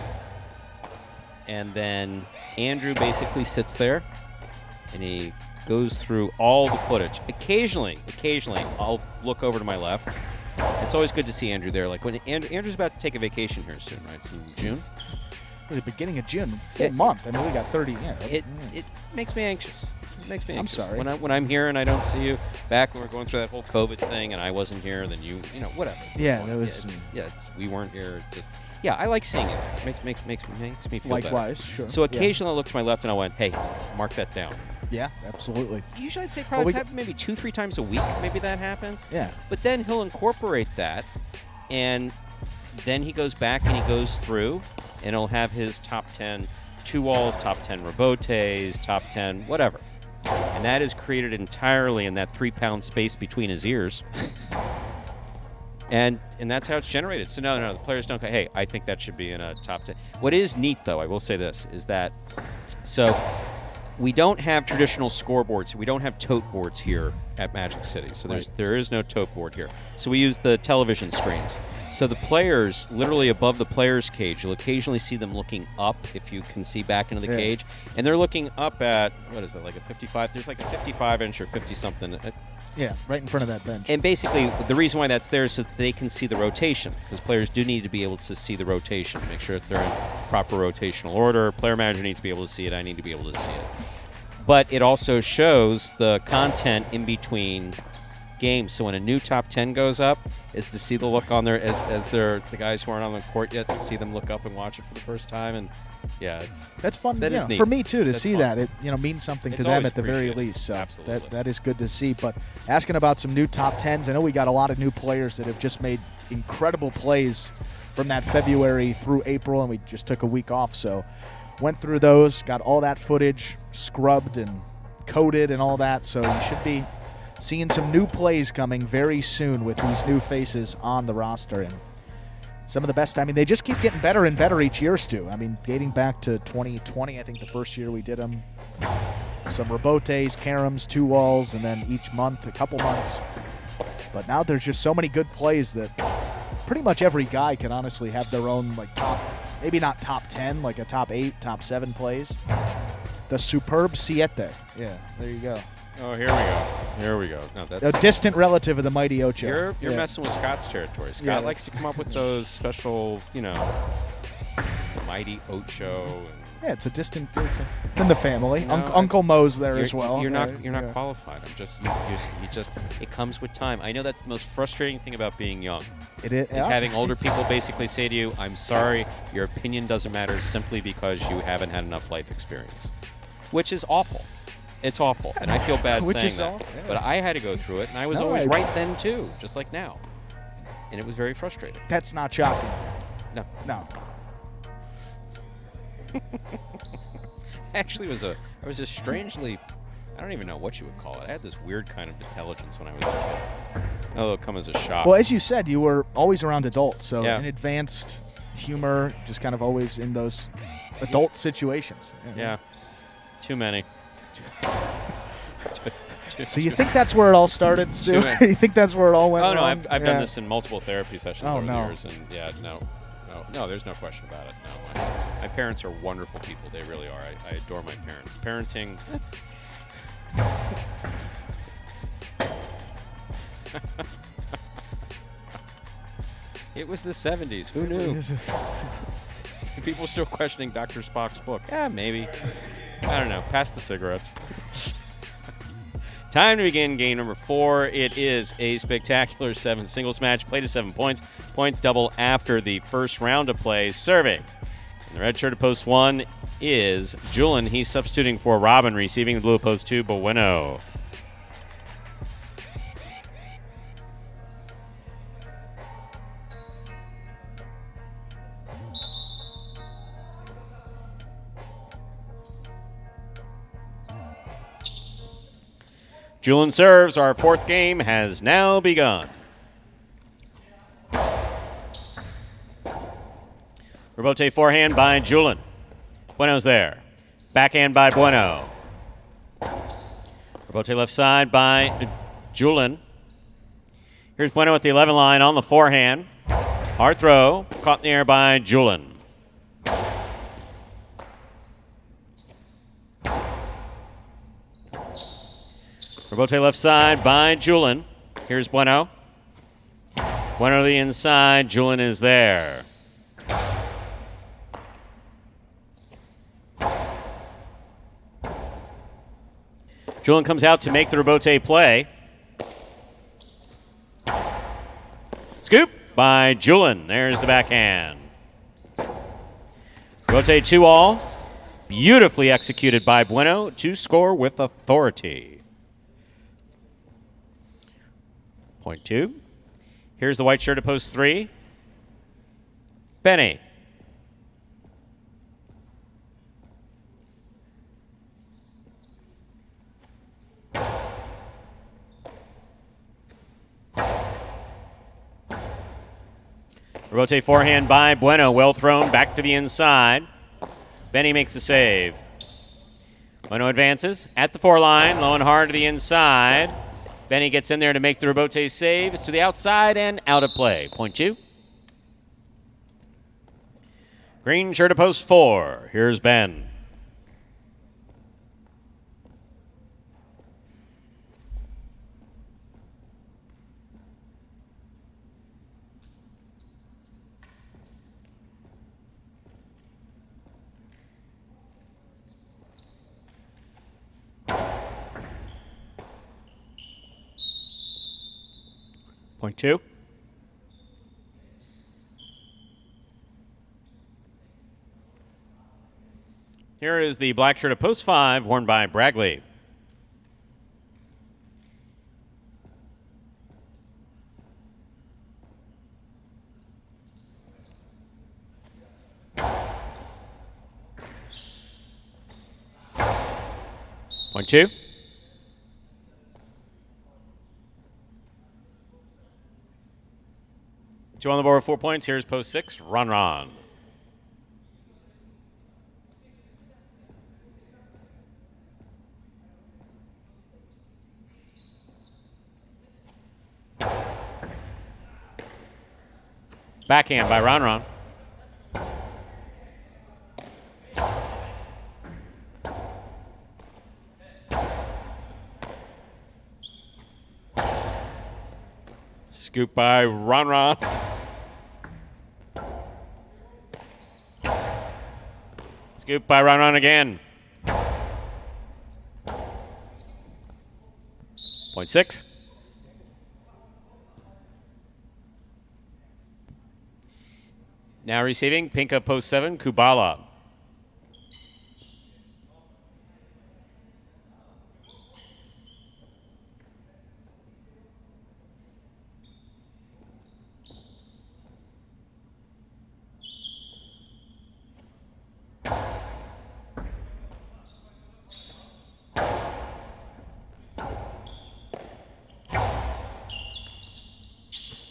and then Andrew basically sits there and he goes through all the footage. Occasionally, I'll look over to my left. It's always good to see Andrew there. Like when Andrew's about to take a vacation here soon, right? It's in June. The beginning of June, full month. I mean, we got 30. Yeah. It makes me anxious. It makes me I'm anxious. sorry. When I'm here and I don't see you, back when we were going through that whole COVID thing and I wasn't here, then you know, whatever. Yeah, there was. We weren't here. Just I like seeing it. Makes me feel Likewise, better. sure. So occasionally I look to my left and I went, hey, mark that down. Yeah, absolutely. Usually I'd say probably maybe 2-3 times a week. Maybe that happens. Yeah. But then he'll incorporate that, and then he goes back and he goes through, and he'll have his top 10 two-walls, top 10 rebotes, top 10 whatever. And that is created entirely in that 3-pound space between his ears. And that's how it's generated. So no, the players don't go, hey, I think that should be in a top 10. What is neat, though, I will say this, is that we don't have traditional scoreboards. We don't have tote boards here at Magic City. So there is no tote board here. So we use the television screens. So the players, literally above the players' cage, you'll occasionally see them looking up if you can see back into the cage. And they're looking up at, what is that, like a 55? There's like a 55-inch or 50-something. Yeah, right in front of that bench. And basically, the reason why that's there is so that they can see the rotation, because players do need to be able to see the rotation, make sure that they're in proper rotational order. Player manager needs to be able to see it. I need to be able to see it. But it also shows the content in between games. So when a new top 10 goes up, is to see the look on there as they're the guys who aren't on the court yet, to see them look up and watch it for the first time. And yeah, that's fun. That is neat. For me too to see fun. that. It means something to them at the very least. So absolutely. that is good to see. But asking about some new top 10s, I know we got a lot of new players that have just made incredible plays from that February through April, and we just took a week off. So went through those, got all that footage scrubbed and coded and all that. So you should be seeing some new plays coming very soon with these new faces on the roster. And some of the best. I mean, they just keep getting better and better each year, Stu. I mean, dating back to 2020, I think the first year we did them. Some rebotes, caroms, two walls, and then each month, a couple months. But now there's just so many good plays that pretty much every guy can honestly have their own, like, top, maybe not top 10, like a top 8, top 7 plays. The superb Siete. Yeah, there you go. Oh, here we go. No, that's a distant relative of the mighty Ocho. You're messing with Scott's territory. Scott likes to come up with those special, mighty Ocho. Yeah, it's a distant. It's in the family. Uncle Mo's there as well. You're not qualified. It comes with time. I know that's the most frustrating thing about being young. It is having older people basically say to you, "I'm sorry, your opinion doesn't matter simply because you haven't had enough life experience," which is awful. It's awful, and I feel bad saying that. Yeah. But I had to go through it, and I was always right then, too, just like now. And it was very frustrating. That's not shocking. No. Actually, I was a strangely, I don't even know what you would call it. I had this weird kind of intelligence when I was a kid. Oh, it'll come as a shock. Well, as you said, you were always around adults, so in advanced humor, just kind of always in those adult situations. Yeah. Too many. So you think that's where it all started, Stu? You think that's where it all went wrong? Oh, no, I've done this in multiple therapy sessions over the years, and no, there's no question about it. No, my parents are wonderful people. They really are. I adore my parents. Parenting. It was the 70s. Who knew? People still questioning Dr. Spock's book. Yeah, maybe. I don't know. Pass the cigarettes. Time to begin game number 4. It is a spectacular 7 singles match. Played to 7 points. Points double after the first round of play. Serving. And the red shirt at post 1 is Julian. He's substituting for Robin. Receiving the blue at post 2, Bueno. Julian serves. Our 4th game has now begun. Rebote forehand by Julian. Bueno's there. Backhand by Bueno. Rebote left side by Julian. Here's Bueno at the 11 line on the forehand. Hard throw. Caught in the air by Julian. Rebote left side by Julian. Here's Bueno. Bueno to the inside. Julian is there. Julin comes out to make the rebote play. Scoop by Julin. There's the backhand. Rebote 2-all. Beautifully executed by Bueno to score with authority. Point 2. Here's the white shirt at post 3. Benny. Rebote forehand by Bueno. Well thrown back to the inside. Benny makes the save. Bueno advances at the 4-line. Low and hard to the inside. Benny gets in there to make the rebote save. It's to the outside and out of play. Point 2. Green shirt to post 4. Here's Ben. Point 2. Here is the black shirt of post 5, worn by Bragley. Point 2. Two on the board with 4 points. Here's post 6, Ron. Backhand by Ron. Scoop by Ron. Scoop by Ron again. Point 6. Now receiving, Pinka post 7, Kubala.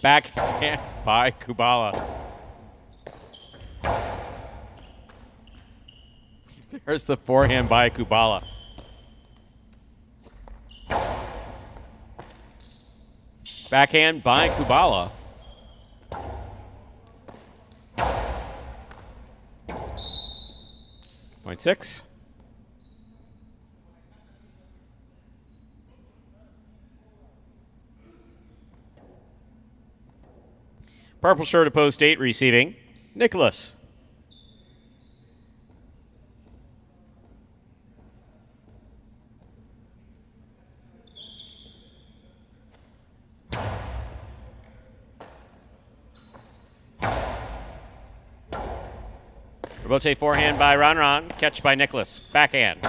Backhand by Kubala. There's the forehand by Kubala. Backhand by Kubala. Point 6. Purple shirt to post 8 receiving, Nicholas. Rebote forehand by Ron. Catch by Nicholas. Backhand.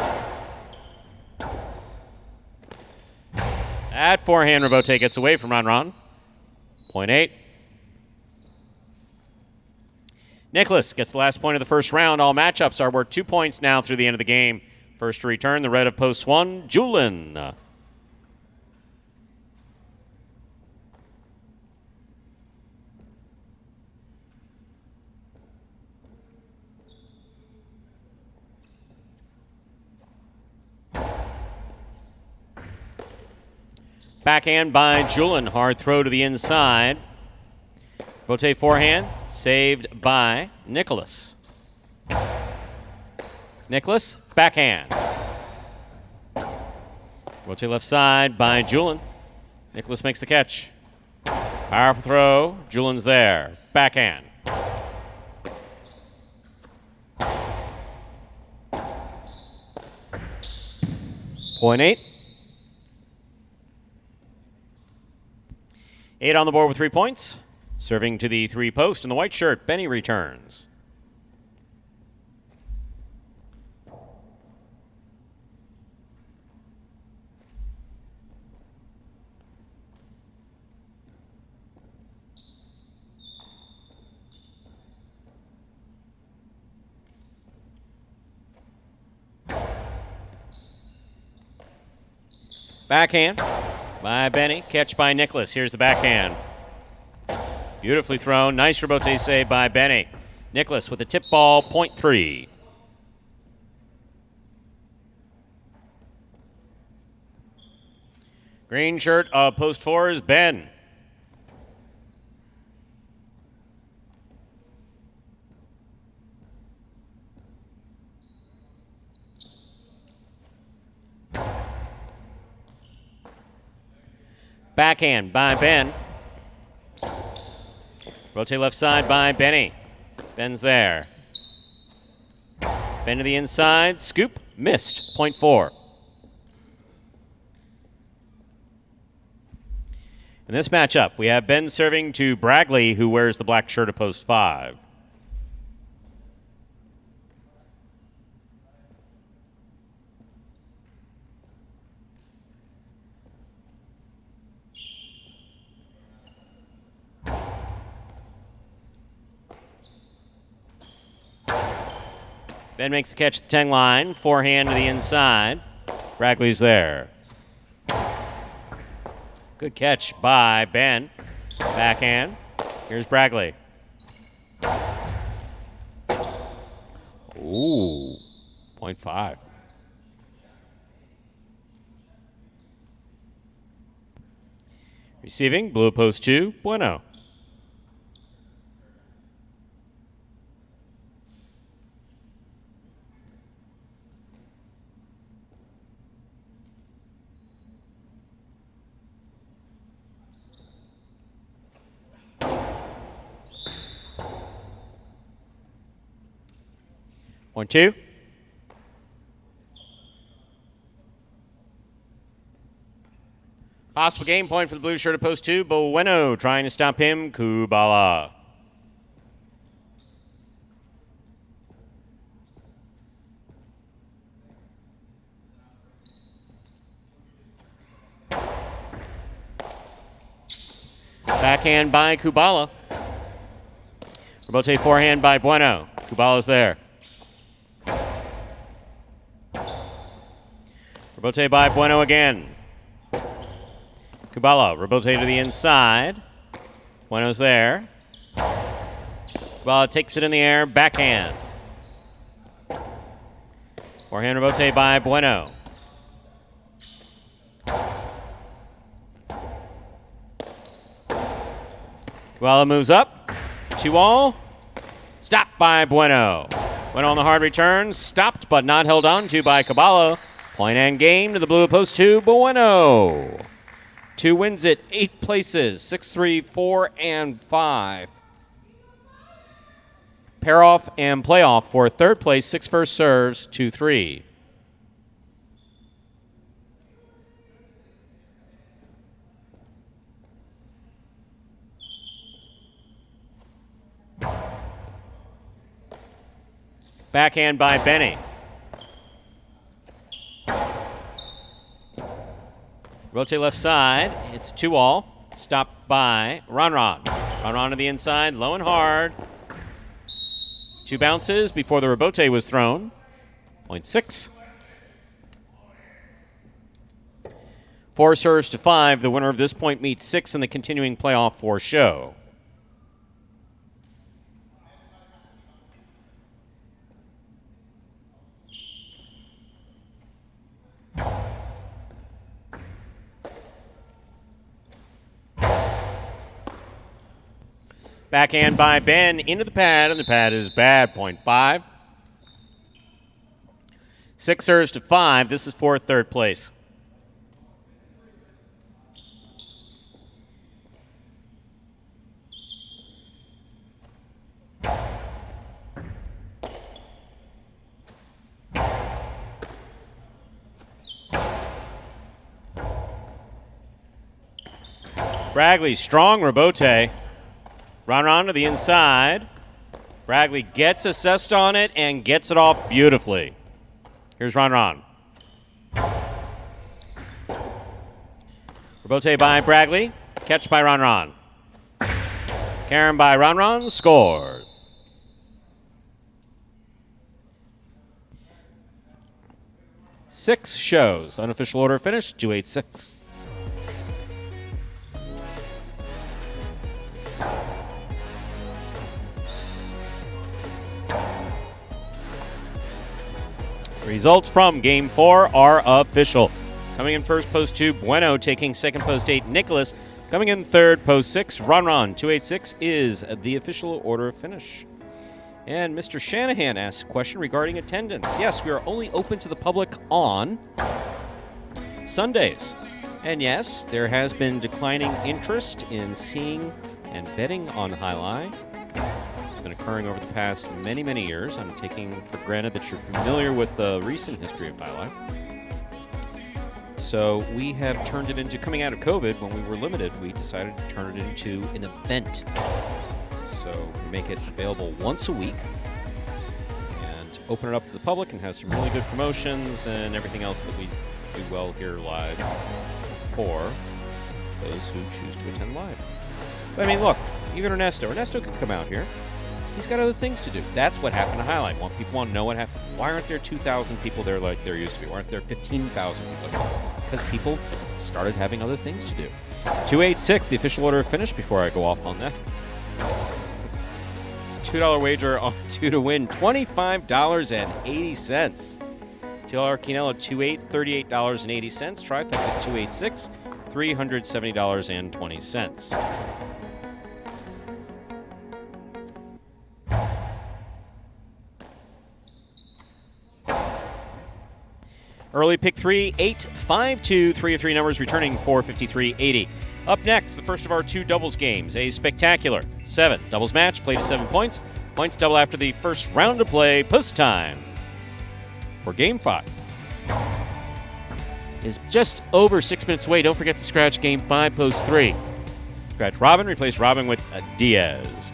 That forehand Rebote gets away from Ron. Point 8. Nicholas gets the last point of the first round. All matchups are worth 2 points now through the end of the game. First to return, the red of post 1, Julin. Backhand by Julin. Hard throw to the inside. Bote forehand, saved by Nicholas. Nicholas, backhand. Bote left side by Julin. Nicholas makes the catch. Powerful throw. Julin's there. Backhand. Point 8. 8 on the board with 3 points. Serving to the 3 post in the white shirt, Benny returns. Backhand by Benny. Catch by Nicholas. Here's the backhand. Beautifully thrown. Nice rebote save by Benny. Nicholas with a tip ball, point 3. Green shirt of post 4 is Ben. Backhand by Ben. Rotate left side by Benny. Ben's there. Ben to the inside. Scoop. Missed. Point 4. In this matchup, we have Ben serving to Bragley, who wears the black shirt of post 5. Ben makes the catch at the 10 line. Forehand to the inside. Bragley's there. Good catch by Ben. Backhand. Here's Bragley. Ooh, point 5. Receiving, blue post 2, Bueno. Point 2. Possible game point for the blue shirt of post 2. Bueno trying to stop him. Kubala. Backhand by Kubala. Rebote forehand by Bueno. Kubala's there. Rebote by Bueno again. Kubala, rebote to the inside. Bueno's there. Kubala takes it in the air, backhand. Forehand rebote by Bueno. Kubala moves up. 2-all. Stopped by Bueno. Bueno on the hard return. Stopped but not held on to by Kubala. Point and game to the blue post 2, Bueno. 2 wins it, 8 places, 6-3, 4, and 5. Pair off and playoff for 3rd place, 6 first serves, 2-3. Backhand by Benny. Rotate left side. It's 2-all. Stopped by Ron. Ron to the inside, low and hard. 2 bounces before the rebote was thrown. Point 6. 4 serves to 5. The winner of this point meets 6 in the continuing playoff for show. Backhand by Ben into the pad, and the pad is bad. Point 5. 6 serves to 5. This is for 3rd place. Bragley, strong Rabote. Ron to the inside. Bragley gets assessed on it and gets it off beautifully. Here's Ron. Rabote by Bragley. Catch by Ron. Karen by Ron. Scored. Six shows. Unofficial order finished, 286. Results from Game 4 are official. Coming in first, post 2, Bueno. Taking second, post 8, Nicholas. Coming in third, post 6, Ron. 286 is the official order of finish. And Mr. Shanahan asks a question regarding attendance. Yes, we are only open to the public on Sundays. And yes, there has been declining interest in seeing and betting on Highlight. It's been occurring over the past many, many years. I'm taking for granted that you're familiar with the recent history of Highlight. So we have turned it into, coming out of COVID, when we were limited, we decided to turn it into an event. So we make it available once a week and open it up to the public and have some really good promotions and everything else that we do well here live for those who choose to attend live. But I mean, look, even Ernesto could come out here. He's got other things to do. That's what happened to Highlight. People want to know what happened. Why aren't there 2,000 people there like there used to be? Why aren't there 15,000 people? Because people started having other things to do. 286, the official order finished before I go off on that. $2 wager on 2 to win, $25.80. $2 Quinella 28, $38.80. Trifecta 286, $370.20. Early pick 3, 8, 5, 2, 3 of 3 numbers returning 453.80. Up next, the first of our 2 doubles games, a spectacular 7 doubles match, played to 7 points. Points double after the first round of play. Post time for Game 5 is just over 6 minutes away. Don't forget to scratch Game 5, Post 3. Scratch Robin, replace Robin with Diaz.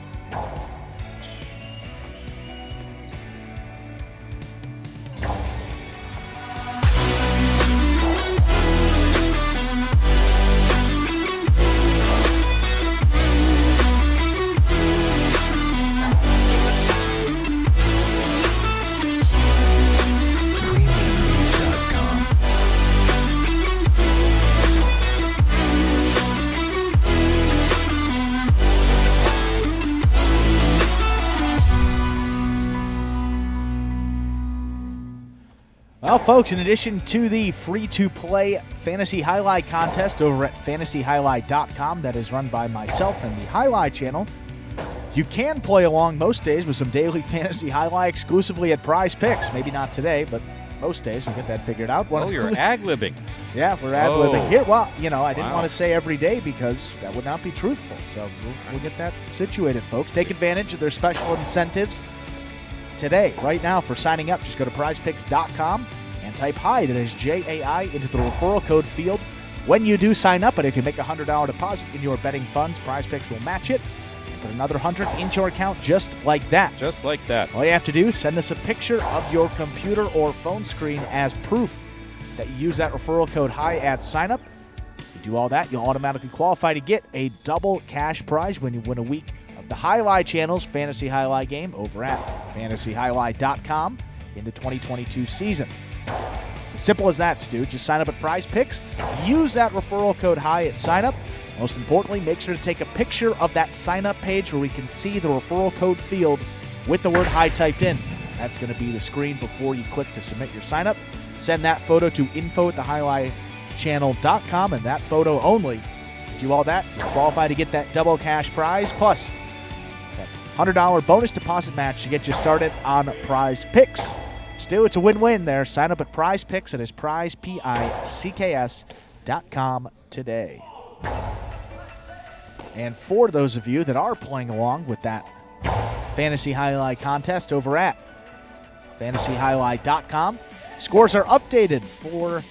Well, folks, in addition to the free-to-play Fantasy Highlight contest over at fantasyhighlight.com that is run by myself and the Highlight channel, you can play along most days with some daily Fantasy Highlight exclusively at Prize Picks. Maybe not today, but most days we'll get that figured out. Oh, you're ad-libbing. Yeah, we're ad-libbing here. Well, I didn't want to say every day because that would not be truthful. So we'll get that situated, folks. Take advantage of their special incentives today. Right now, for signing up, just go to prizepicks.com and type HI, that is Jai, into the referral code field when you do sign up. But if you make a $100 deposit in your betting funds, Prize Picks will match it and put another $100 into your account just like that. Just like that. All you have to do is send us a picture of your computer or phone screen as proof that you use that referral code HI at sign up. If you do all that, you'll automatically qualify to get a double cash prize when you win a week of the Highlight channel's Fantasy Highlight game over at fantasyhighlight.com in the 2022 season. It's as simple as that, Stu. Just sign up at Prize Picks. Use that referral code HI at sign up. Most importantly, make sure to take a picture of that sign up page where we can see the referral code field with the word HI typed in. That's going to be the screen before you click to submit your sign up. Send that photo to info@thehighlightchannel.com and that photo only. Do all that, you'll qualify to get that double cash prize plus that $100 bonus deposit match to get you started on Prize Picks. Still, it's a win-win there. Sign up at Prize Picks. That is prizepicks.com today. And for those of you that are playing along with that Fantasy Highlight contest over at fantasyhighlight.com, scores are updated for,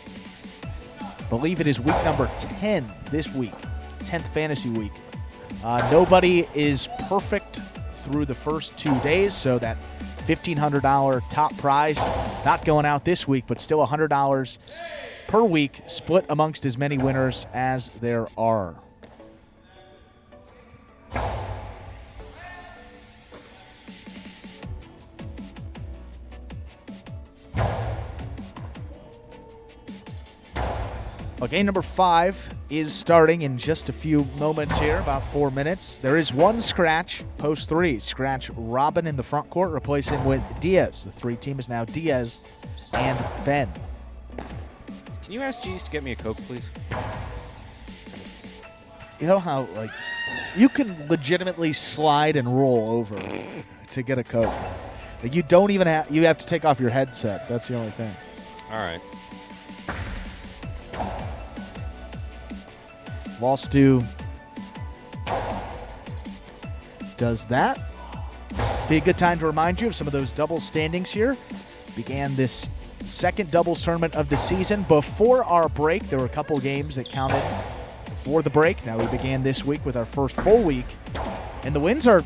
I believe it is week number 10 this week. 10th fantasy week. Nobody is perfect through the first 2 days, so that $1,500 top prize not going out this week, but still $100 per week, split amongst as many winners as there are. Well, game number 5 is starting in just a few moments here, about 4 minutes. There is one scratch, post 3. Scratch Robin in the front court, replacing with Diaz. The 3 team is now Diaz and Ben. Can you ask G's to get me a Coke, please? You know how, like, you can legitimately slide and roll over to get a Coke. Like, you don't even have, you have to take off your headset. That's the only thing. All right. Wallstu does that. Be a good time to remind you of some of those doubles standings here. Began this second doubles tournament of the season. Before our break, there were a couple games that counted before the break. Now we began this week with our first full week. And the wins are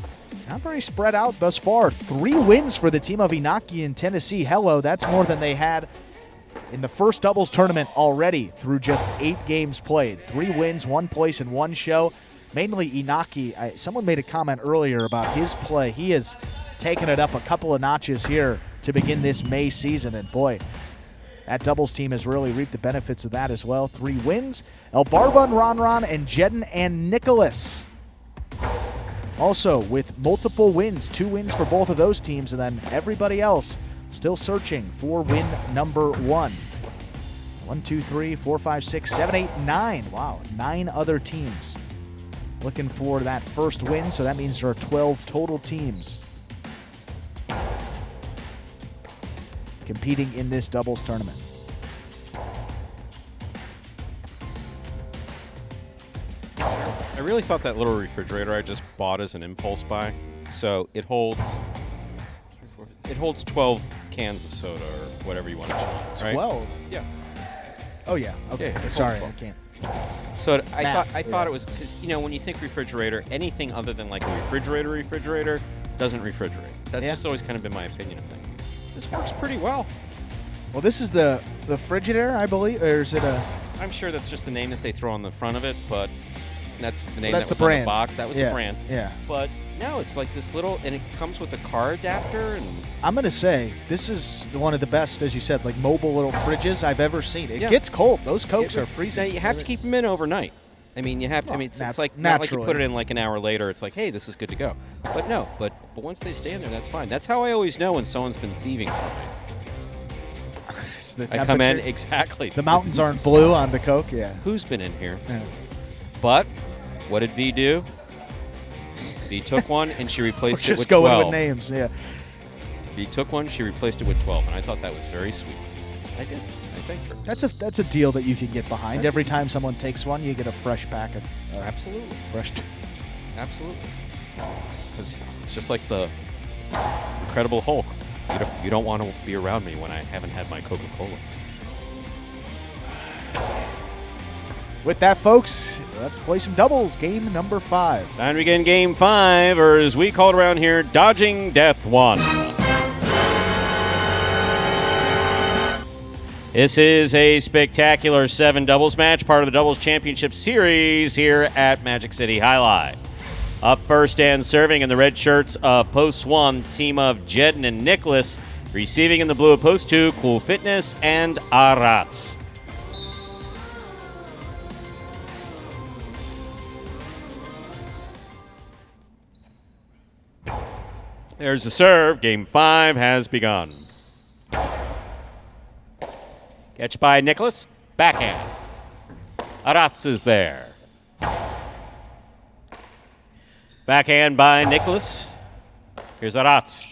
not very spread out thus far. 3 wins for the team of Inaki in Tennessee. Hello, that's more than they had in the first doubles tournament already through just 8 games played. 3 wins, 1 place, and 1 show. Mainly Inaki. Someone made a comment earlier about his play. He has taken it up a couple of notches here to begin this May season. And boy, that doubles team has really reaped the benefits of that as well. 3 wins. El Barba, Ron, and Jedden and Nicholas. Also with multiple wins. 2 wins for both of those teams. And then everybody else still searching for win number 1. 1, 2, 3, 4, 5, 6, 7, 8, 9. Wow, 9 other teams looking for that first win. So that means there are 12 total teams competing in this doubles tournament. I really thought that little refrigerator I just bought as an impulse buy. So it holds 12 cans of soda or whatever you want to call it, right? 12? Yeah. Oh, yeah. Okay. Yeah, Sorry, 12. I can't. So I Math, thought it was because, you know, when you think refrigerator, anything other than like a refrigerator doesn't refrigerate. That's just always kind of been my opinion of things. This works pretty well. Well, this is the Frigidaire, I believe, or is it a? I'm sure that's just the name that they throw on the front of it, but that's the name That's that was the on brand. the box. That was the brand. Yeah. But no, it's like this little, and it comes with a car adapter. And I'm going to say this is one of the best, as you said, like mobile little fridges I've ever seen. It Yeah. gets cold. Those Cokes are freezing. Now, you have to keep them in overnight. I mean, you have. I mean, it's like not like you put it in like an hour later. It's like, hey, this is good to go. But no, but once they stay in there, that's fine. That's how I always know when someone's been thieving from me. I come in exactly. The mountains aren't blue on the Coke. Yeah. Who's been in here? Yeah. But what did V do? V took one and she replaced it with 12. Just going with names. Yeah. V took one, she replaced it with 12, and I thought that was very sweet. I did. I thanked her. That's a deal that you can get behind. Every time someone takes one, you get a fresh packet. Absolutely. Fresh. Absolutely. Because it's just like the Incredible Hulk. You don't want to be around me when I haven't had my Coca-Cola. With that, folks, let's play some doubles. Game number 5. Time to begin game 5, or as we call it around here, Dodging Death 1. This is a spectacular 7 doubles match, part of the Doubles Championship Series here at Magic City Highlight. Up first and serving in the red shirts of Post 1, team of Jedden and Nicholas. Receiving in the blue of Post 2, Cool Fitness and Arats. There's the serve. Game 5 has begun. Catch by Nicholas. Backhand. Arats is there. Backhand by Nicholas. Here's Arats.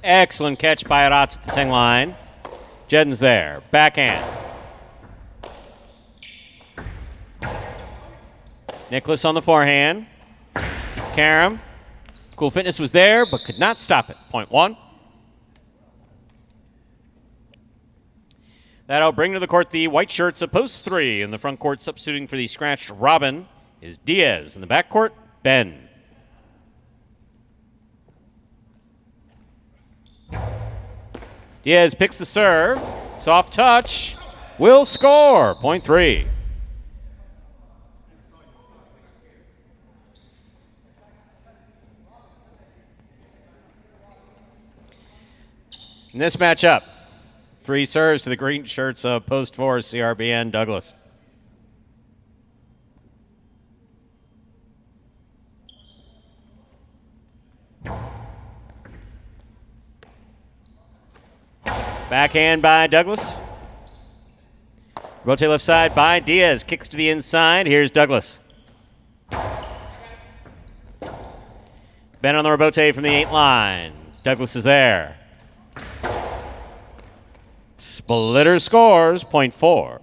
Excellent catch by Arats at the 10 line. Jedden's there. Backhand. Nicholas on the forehand. Karam. Cool Fitness was there, but could not stop it. Point 1. That'll bring to the court the white shirts of post 3. In the front court, substituting for the scratched Robin is Diaz. In the back court, Ben. Diaz picks the serve. Soft touch. Will score. Point 3. In this matchup, 3 serves to the green shirts of post 4, CRB and Douglas. Backhand by Douglas. Rotate left side by Diaz. Kicks to the inside. Here's Douglas. Ben on the rebote from the 8 line. Douglas is there. Splitter scores. Point 4.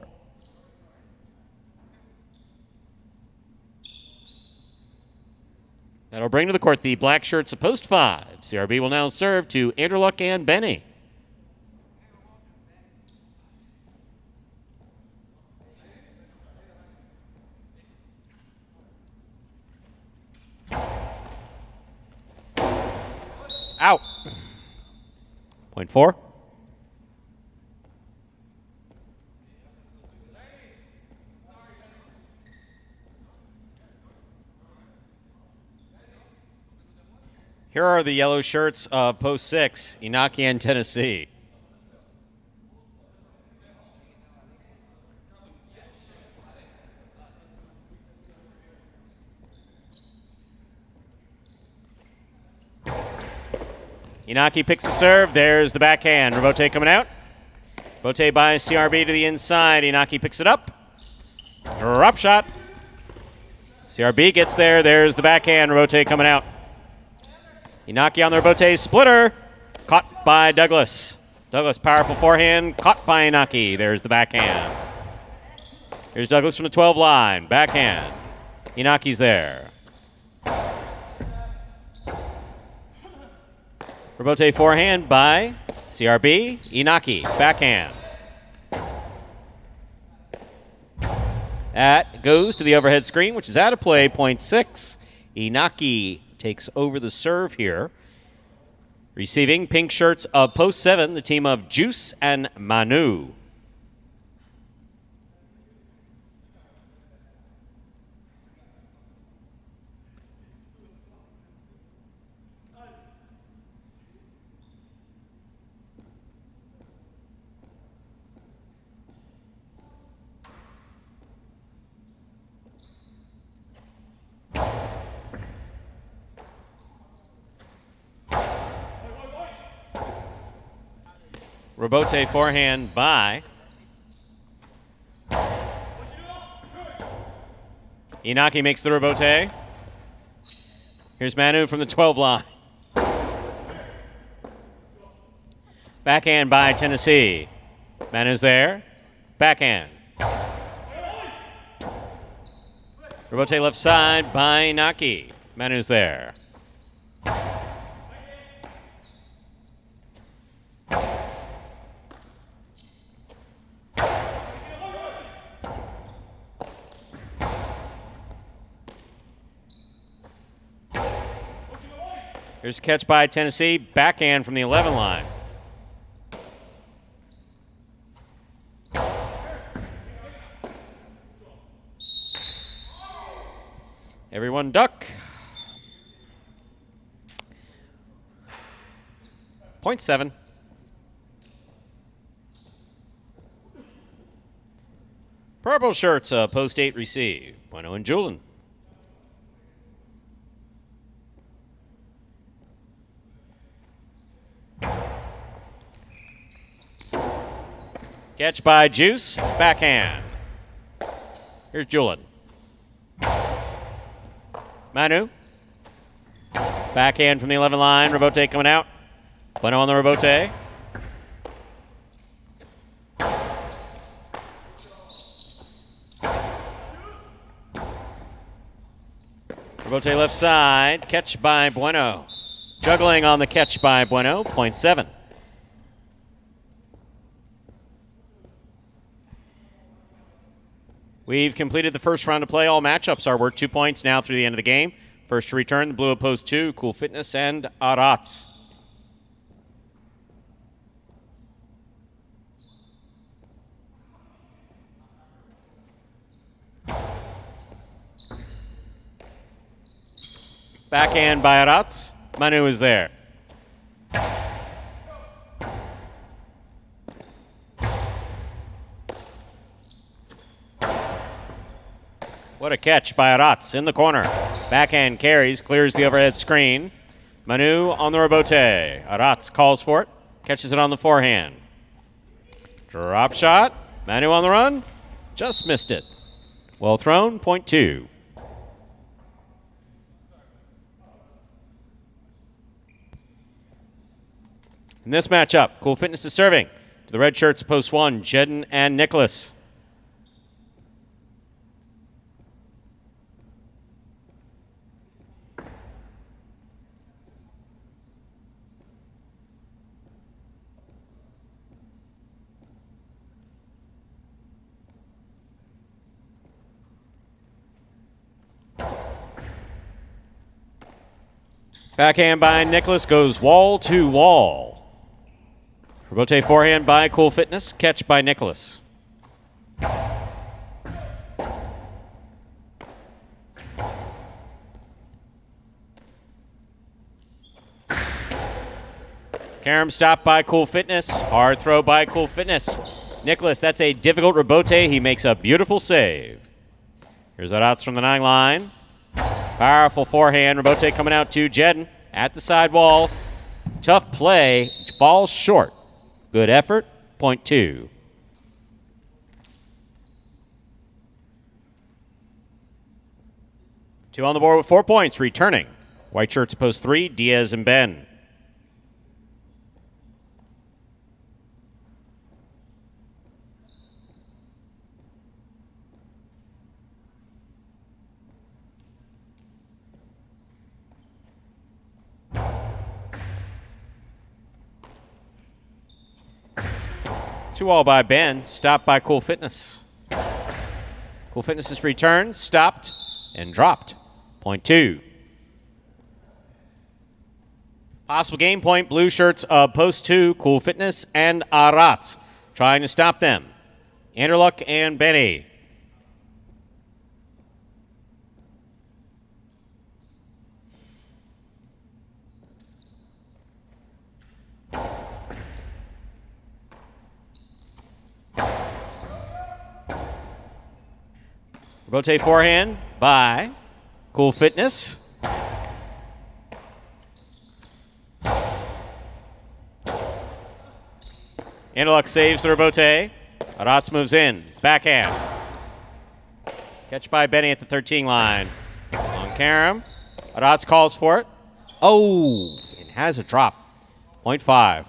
That'll bring to the court the black shirts of post 5. CRB will now serve to Anderluck and Benny. Out. Point 4. Here are the yellow shirts of post 6, Inaki and Tennessee. Inaki picks the serve. There's the backhand. Rebote coming out. Rebote by CRB to the inside. Inaki picks it up. Drop shot. CRB gets there. There's the backhand. Rebote coming out. Inaki on the rebote. Splitter. Caught by Douglas. Douglas, powerful forehand. Caught by Inaki. There's the backhand. Here's Douglas from the 12 line. Backhand. Inaki's there. Rebote forehand by CRB. Inaki, backhand. That goes to the overhead screen, which is out of play, point 6. Inaki takes over the serve here. Receiving pink shirts of post 7, the team of Juice and Manu. Rebote forehand by Inaki makes the rebote. Here's Manu from the 12 line. Backhand by Tennessee. Manu's there. Backhand. Rebote left side by Inaki. Manu's there. Here's a catch by Tennessee. Backhand from the 11 line. Everyone duck. Point 7. Purple shirts, post 8 receive. Bueno and Julian. Catch by Juice. Backhand. Here's Julian. Manu. Backhand from the 11 line. Rebote coming out. Bueno on the rebote. Rebote left side. Catch by Bueno. Juggling on the catch by Bueno. 0.7. We've completed the first round of play. All matchups are worth 2 points now through the end of the game. First to return, the blue opposed 2, Cool Fitness and Arats. Backhand by Arats. Manu is there. What a catch by Arats in the corner. Backhand carries, clears the overhead screen. Manu on the rebote. Arats calls for it, catches it on the forehand. Drop shot. Manu on the run. Just missed it. Well thrown, 0.2. In this matchup, Cool Fitness is serving to the red shirts, post 1, Jedden and Nicholas. Backhand by Nicholas goes wall to wall. Rebote forehand by Cool Fitness, catch by Nicholas. Karam stopped by Cool Fitness, hard throw by Cool Fitness. Nicholas, that's a difficult rebote. He makes a beautiful save. Here's Arats from the 9 line. Powerful forehand. Rebote coming out to Jedden at the side wall. Tough play. Falls short. Good effort. 0.2. Two on the board with 4 points. Returning. White shirts post 3. Diaz and Ben. Two all by Ben, stopped by Cool Fitness. Cool Fitness's return, stopped and dropped. 0.2. Possible game point, blue shirts of post 2, Cool Fitness and Arats. Trying to stop them. Anderluck and Benny. Rotate forehand by Cool Fitness. Anderluck saves the rebote. Arats moves in. Backhand. Catch by Benny at the 13 line. On Karam. Arats calls for it. Oh, it has a drop. 0.5.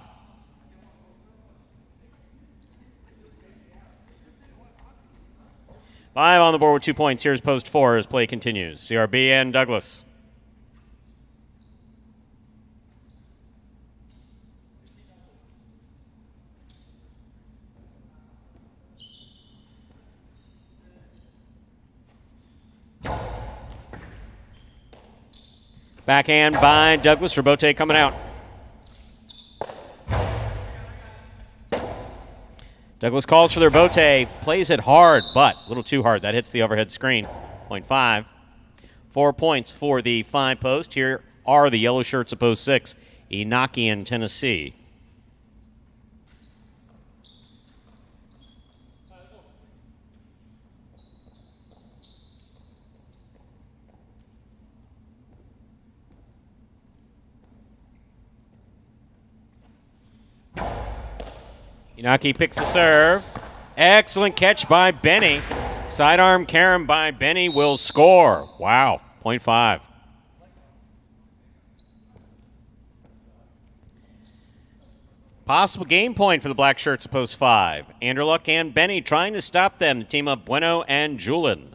Five on the board with 2 points. Here's post 4 as play continues. CRB and Douglas. Backhand by Douglas. Rebote coming out. Douglas calls for their rebote, plays it hard, but a little too hard. That hits the overhead screen. 0.5. 4 points for the 5 post. Here are the yellow shirts of post 6, Inaki and Tennessee. Inaki picks a serve. Excellent catch by Benny. Sidearm Karam by Benny will score. Wow, 0.5. Possible game point for the black shirts post 5. Anderluck and Benny trying to stop them. The team of Bueno and Julin.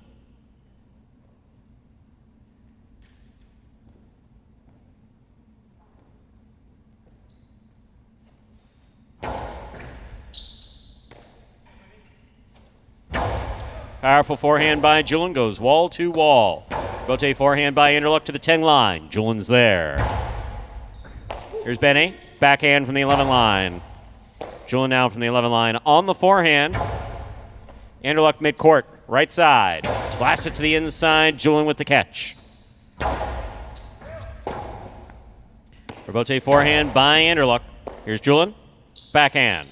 Powerful forehand by Julian, goes wall to wall. Rebote forehand by Anderluck to the 10 line. Julian's there. Here's Benny, backhand from the 11 line. Julian now from the 11 line on the forehand. Anderluck midcourt, right side. Blast it to the inside, Julian with the catch. Rebote forehand by Anderluck. Here's Julian, backhand.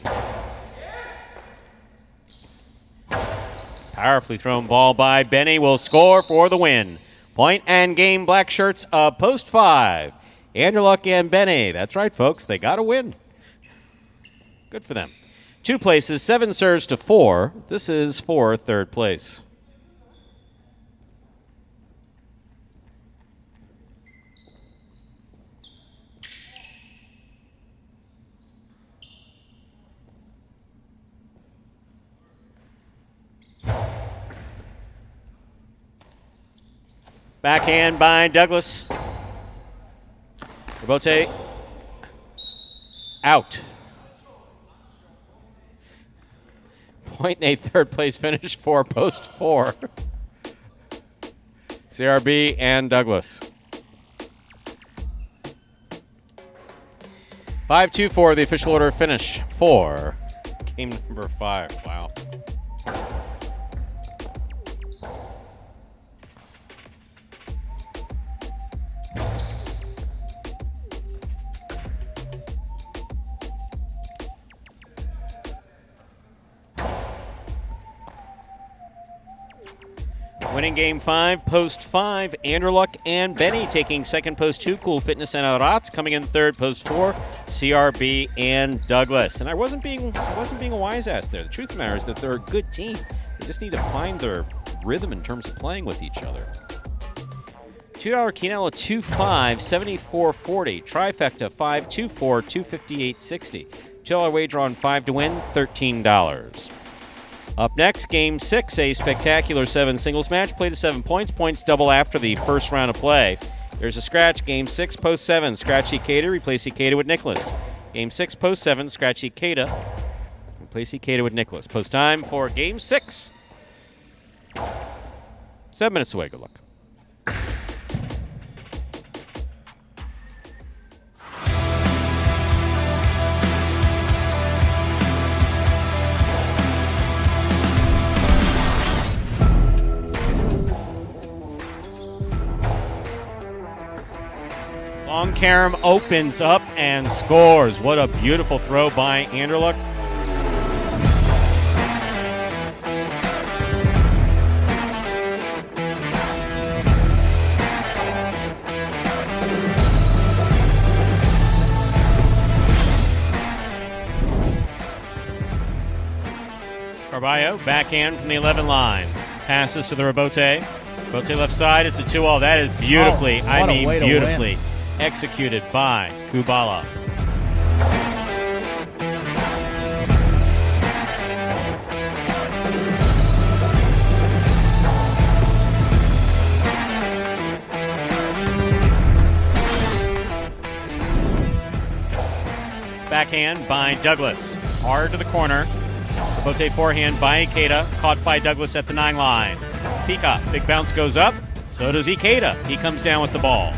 Powerfully thrown ball by Benny will score for the win. Point and game, black shirts of post 5. Anderluck and Benny. That's right, folks. They got to win. Good for them. 2 places, 7 serves to 4. This is for third place. Backhand by Douglas. Rebote out. Point and a third place finish for post 4. CRB and Douglas. 5-2-4, the official order of finish for game number 5. Wow. Winning game 5, post 5, Anderluck and Benny taking second, post 2, Cool Fitness and Arats coming in third, post 4, CRB and Douglas. And I wasn't being a wise ass there. The truth of the matter is that they're a good team. They just need to find their rhythm in terms of playing with each other. $2 Quinella 2-5, 74.40. Trifecta 5-2-4, 258.60. $2 wager on 5 to win, $13. Up next, Game 6, a spectacular 7 singles match. Played to 7 points. Points double after the first round of play. There's a scratch. Game 6, post 7. Scratch Ikeda, replace Ikeda with Nicholas. Game 6, post 7. Scratch Ikeda, replace Ikeda with Nicholas. Post time for Game 6. 7 minutes away. Good luck. Long Karam opens up and scores. What a beautiful throw by Anderluck. Carballo, backhand from the 11 line. Passes to the Rebote. Rebote left side. It's a 2-all. That is beautifully, beautifully executed by Kubala. Backhand by Douglas. Hard to the corner. Rebote forehand by Ikeda. Caught by Douglas at the 9 line. Pika. Big bounce goes up. So does Ikeda. He comes down with the ball.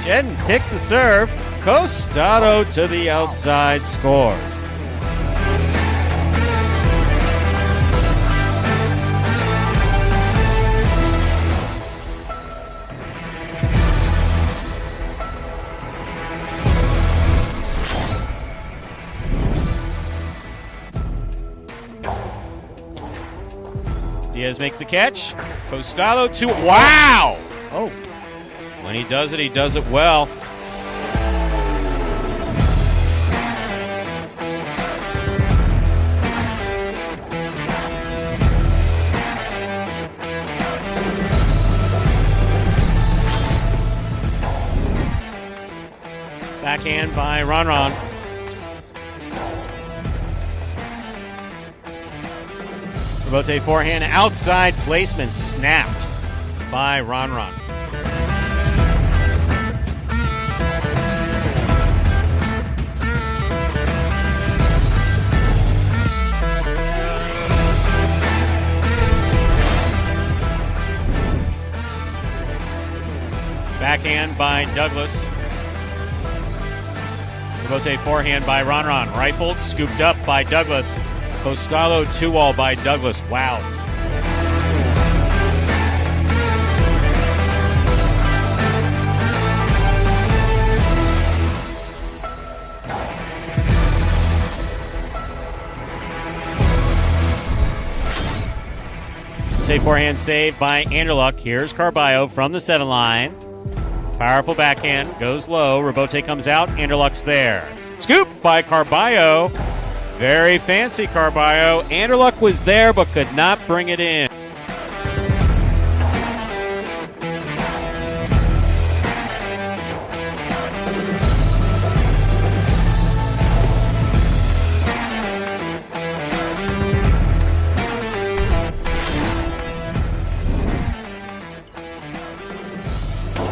Jedden picks the serve. Costado to the outside, scores. Diaz makes the catch. Costado to, wow! Oh. When he does it well. Backhand by Ron. Rebote forehand outside placement snapped by Ron. Backhand by Douglas. Rebote forehand by Ron. Rifled, scooped up by Douglas. Postalo 2-all by Douglas. Wow. Rebote forehand save by Anderluck. Here's Carballo from the 7 line. Powerful backhand, goes low. Rebote comes out, Anderluck's there. Scoop by Carballo. Very fancy Carballo. Anderluck was there but could not bring it in.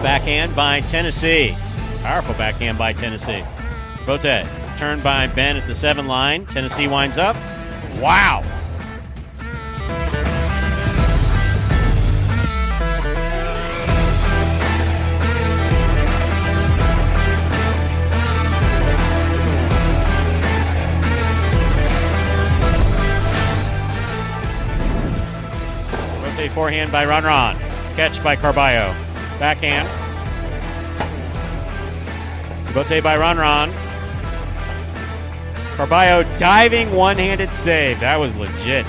Backhand by Tennessee. Powerful backhand by Tennessee. Rebote turned by Ben at the 7 line. Tennessee winds up. Wow. Rebote forehand by Ron. Catch by Carballo. Backhand. Rebote by Ron. Carballo diving one-handed save. That was legit.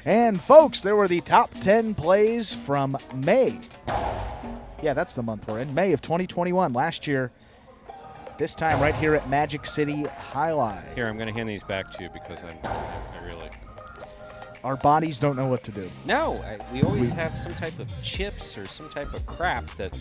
And folks, there were the top 10 plays from May. Yeah, that's the month we're in. May of 2021. Last year, this time right here at Magic City Highlight. Here, I'm going to hand these back to you because I really... Our bodies don't know what to do. No, we always have some type of chips or some type of crap that,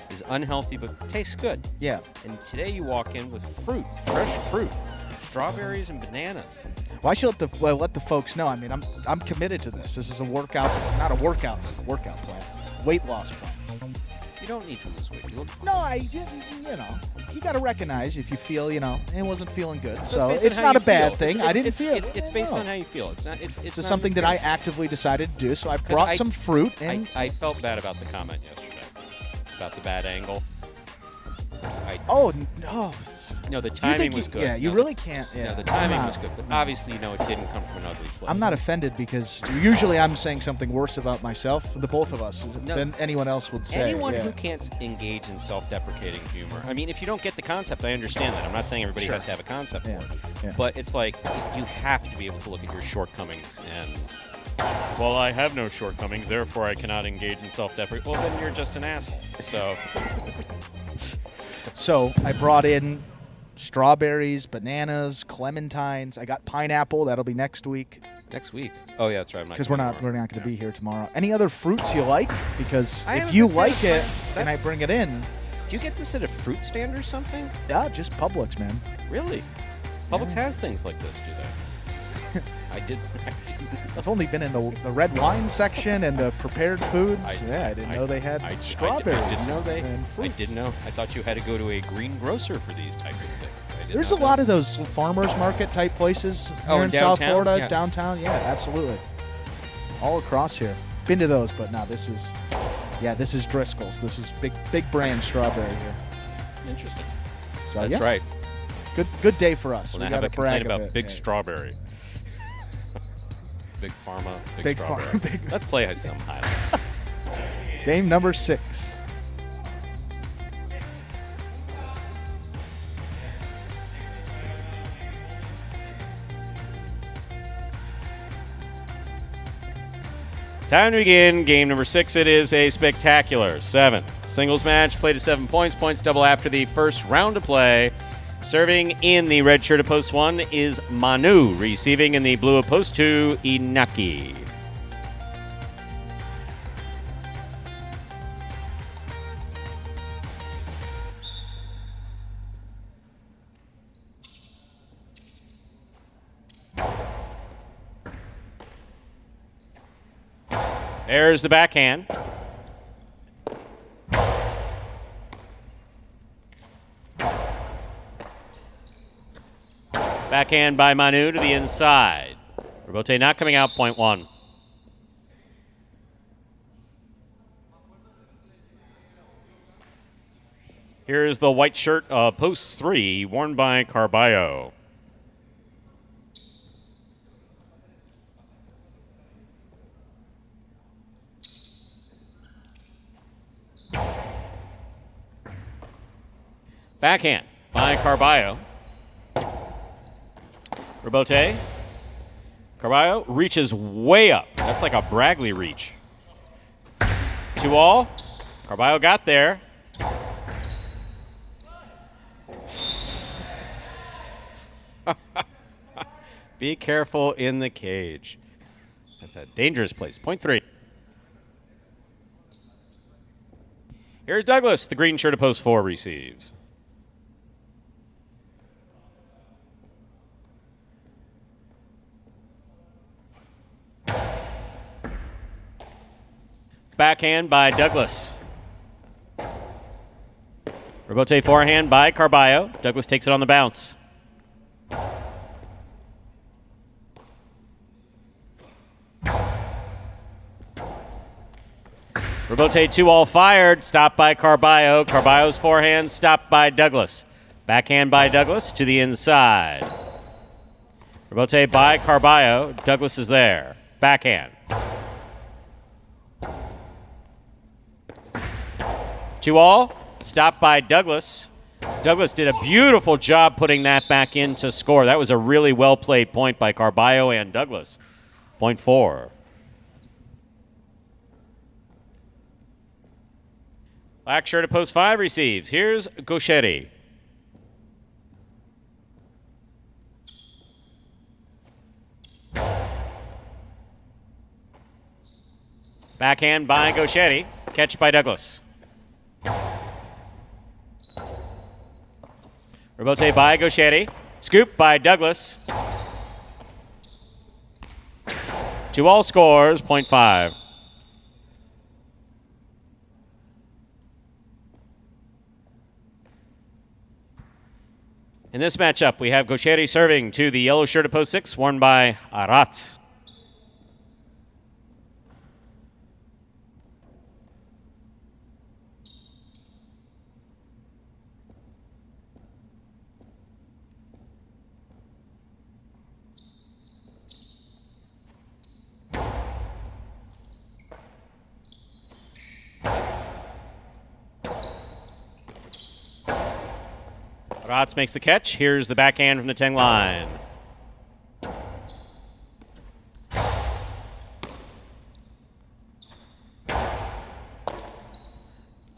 is unhealthy but tastes good. Yeah. And today you walk in with fruit, fresh fruit, strawberries and bananas. Well, I should let the folks know. I mean, I'm committed to this. This is a workout, not a workout plan, weight loss plan. You don't need to lose weight. You look fine. No, you got to recognize if you feel, it wasn't feeling good. So it's it's not a bad thing. I didn't feel. It's based on how you feel. It's not. It's not something that I actively decided to do. So I brought some fruit. And I felt bad about the comment yesterday about the bad angle. No, the timing was good. Yeah, you really can't. Yeah, no, the timing was good. But obviously, it didn't come from an ugly place. I'm not offended because usually I'm saying something worse about myself, the both of us, than anyone else would say. Anyone who can't engage in self-deprecating humor. I mean, if you don't get the concept, I understand that. I'm not saying everybody has to have a concept for it. Yeah. But it's like you have to be able to look at your shortcomings and... Well, I have no shortcomings, therefore I cannot engage in self-deprecation. Well, then you're just an asshole. So I brought in strawberries, bananas, clementines. I got pineapple. That'll be next week. Next week? Oh yeah, that's right. Because we're not going to be here tomorrow. Any other fruits you like? Because if you like it and I bring it in. Do you get this at a fruit stand or something? Yeah, just Publix, man. Really? Publix has things like this, do they? I didn't. I've only been in the red wine section and the prepared foods. I didn't know they had strawberries. I didn't know and fruits. I didn't know. I thought you had to go to a green grocer for these type of things. There's a lot of those farmers market type places here in South Florida, downtown. Yeah, absolutely. All across here. Been to those, but no, this is Driscoll's. This is big brand strawberry here. Interesting. So that's right. Good day for us. Well, we got to brag about big strawberry. Big Pharma, big strawberry. Let's play some highlight. Game number 6. Time to begin. Game number 6. It is a spectacular 7 singles match. Played to 7 points. Points double after the first round of play. Serving in the red shirt of post 1 is Manu. Receiving in the blue of post 2, Inaki. There's the backhand. Backhand by Manu to the inside. Robote not coming out, point 1. Here's the white shirt of post 3, worn by Carballo. Backhand by Carballo. Robote. Carballo reaches way up. That's like a Bragley reach. 2-all. Carballo got there. Be careful in the cage. That's a dangerous place. Point 3. Here's Douglas. The green shirt of post 4 receives. Backhand by Douglas. Robote forehand by Carballo. Douglas takes it on the bounce. Robote 2-all fired. Stopped by Carballo. Carballo's forehand stopped by Douglas. Backhand by Douglas to the inside. Robote by Carballo. Douglas is there. Backhand. 2-all. Stopped by Douglas. Douglas did a beautiful job putting that back in to score. That was a really well-played point by Carballo and Douglas. Point 4. Black shirt at post 5 receives. Here's Gauchetti. Backhand by Gauchetti. Catch by Douglas. Robote by Gauchetti. Scoop by Douglas. 2-all scores, point 5. In this matchup, we have Gauchetti serving to the yellow shirt of post 6, worn by Aratz. Aratz makes the catch. Here's the backhand from the 10 line.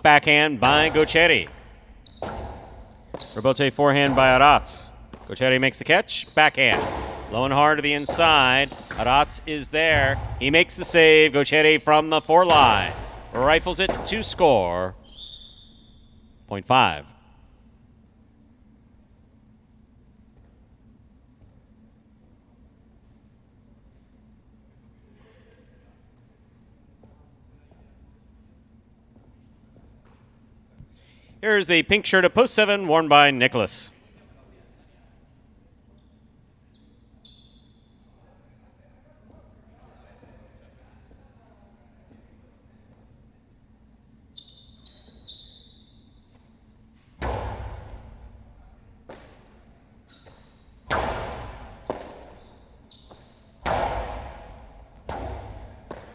Backhand by Gauchetti. Robote forehand by Aratz. Gauchetti makes the catch. Backhand. Low and hard to the inside. Aratz is there. He makes the save. Gauchetti from the 4 line. Rifles it to score. Point 5. Here's the pink shirt of post 7, worn by Nicholas.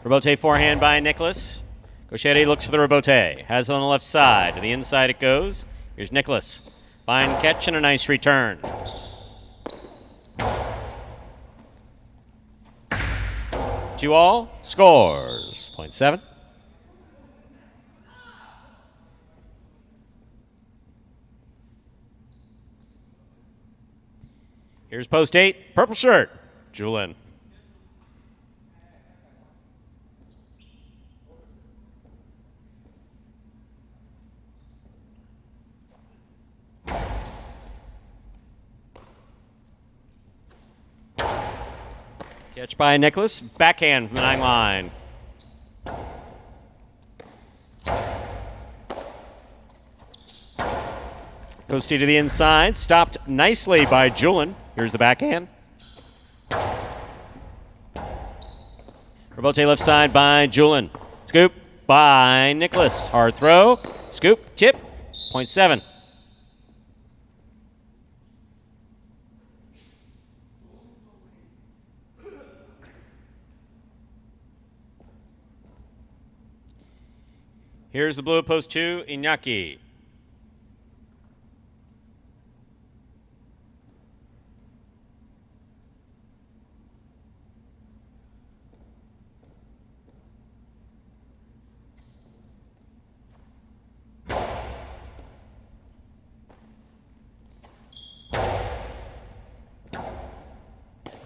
Robote forehand by Nicholas. Gauchetti looks for the Robote. Has it on the left side. To the inside it goes. Here's Nicholas. Fine catch and a nice return. Two all. Scores. Point 7. Here's post 8, purple shirt, Julin. Catch by Nicholas, backhand from the 9 line. Coastie to the inside, stopped nicely by Julin. Here's the backhand. Rebote left side by Julin. Scoop by Nicholas. Hard throw. Scoop, tip, 0.7. Here's the blue post 2, Iñaki.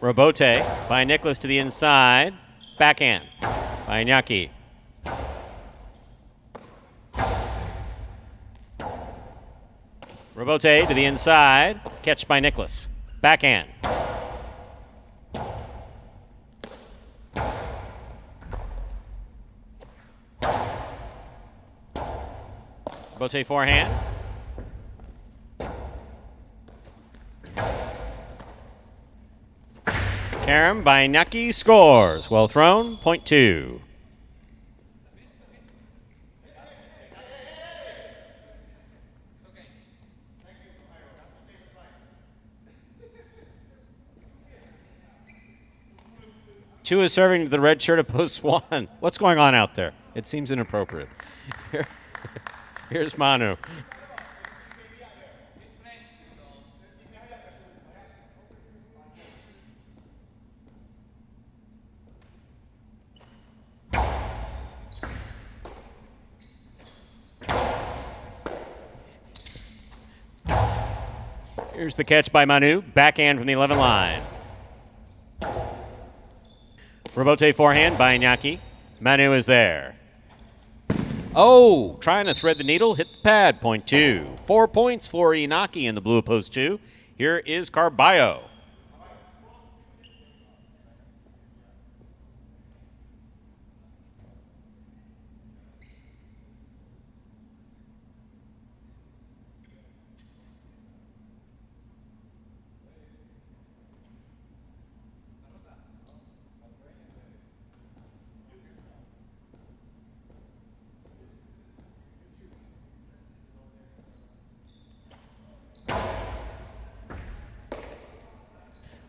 Rebote by Nicholas to the inside. Backhand by Iñaki. Rebote to the inside. Catch by Nicholas. Backhand. Rebote forehand. Karam by Iñaki scores. Well thrown, 0.2. Two is serving to the red shirt of post 1. What's going on out there? It seems inappropriate. Here's Manu. Here's the catch by Manu. Backhand from the 11 line. Rebote forehand by Iñaki. Manu is there. Oh, trying to thread the needle, hit the pad, 0.2. 4 points for Iñaki in the blue post 2. Here is Carballo.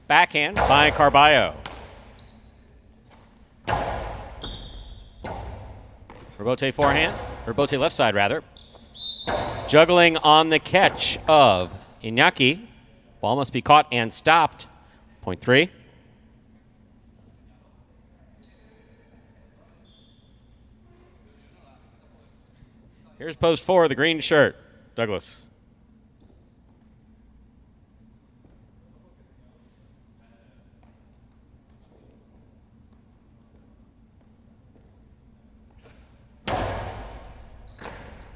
Backhand by Carballo. Rebote forehand. Rebote left side, rather. Juggling on the catch of Iñaki. Ball must be caught and stopped. 0.3. Here's post 4, the green shirt. Douglas.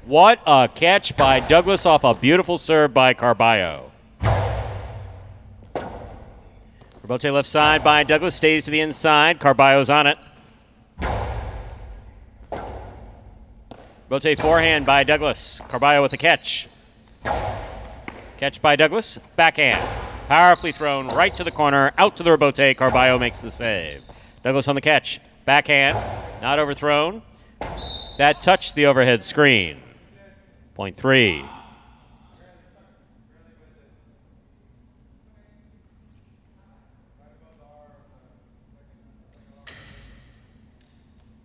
What a catch by Douglas off a beautiful serve by Carballo. Rebote left side by Douglas, stays to the inside. Carballo's on it. Rebote forehand by Douglas. Carballo with the catch. Catch by Douglas, backhand. Powerfully thrown right to the corner, out to the rebote. Carballo makes the save. Douglas on the catch. Backhand, not overthrown. That touched the overhead screen. 0.3.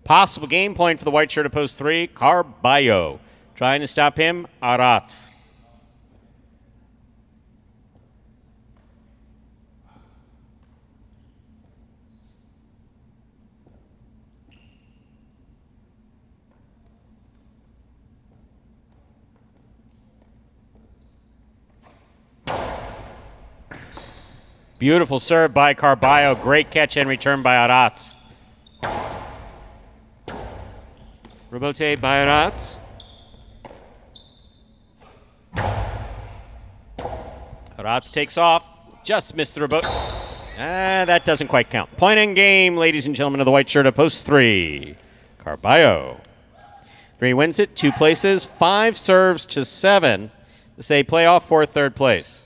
Possible game point for the white shirt of post 3, Carballo. Trying to stop him, Aratz. Beautiful serve by Carballo. Great catch and return by Aratz. Rebote by Aratz. Aratz takes off. Just missed the rebote. That doesn't quite count. Point in game, ladies and gentlemen of the white shirt of post 3. Carballo. 3 wins it, 2 places, 5 serves to 7 to say playoff for third place.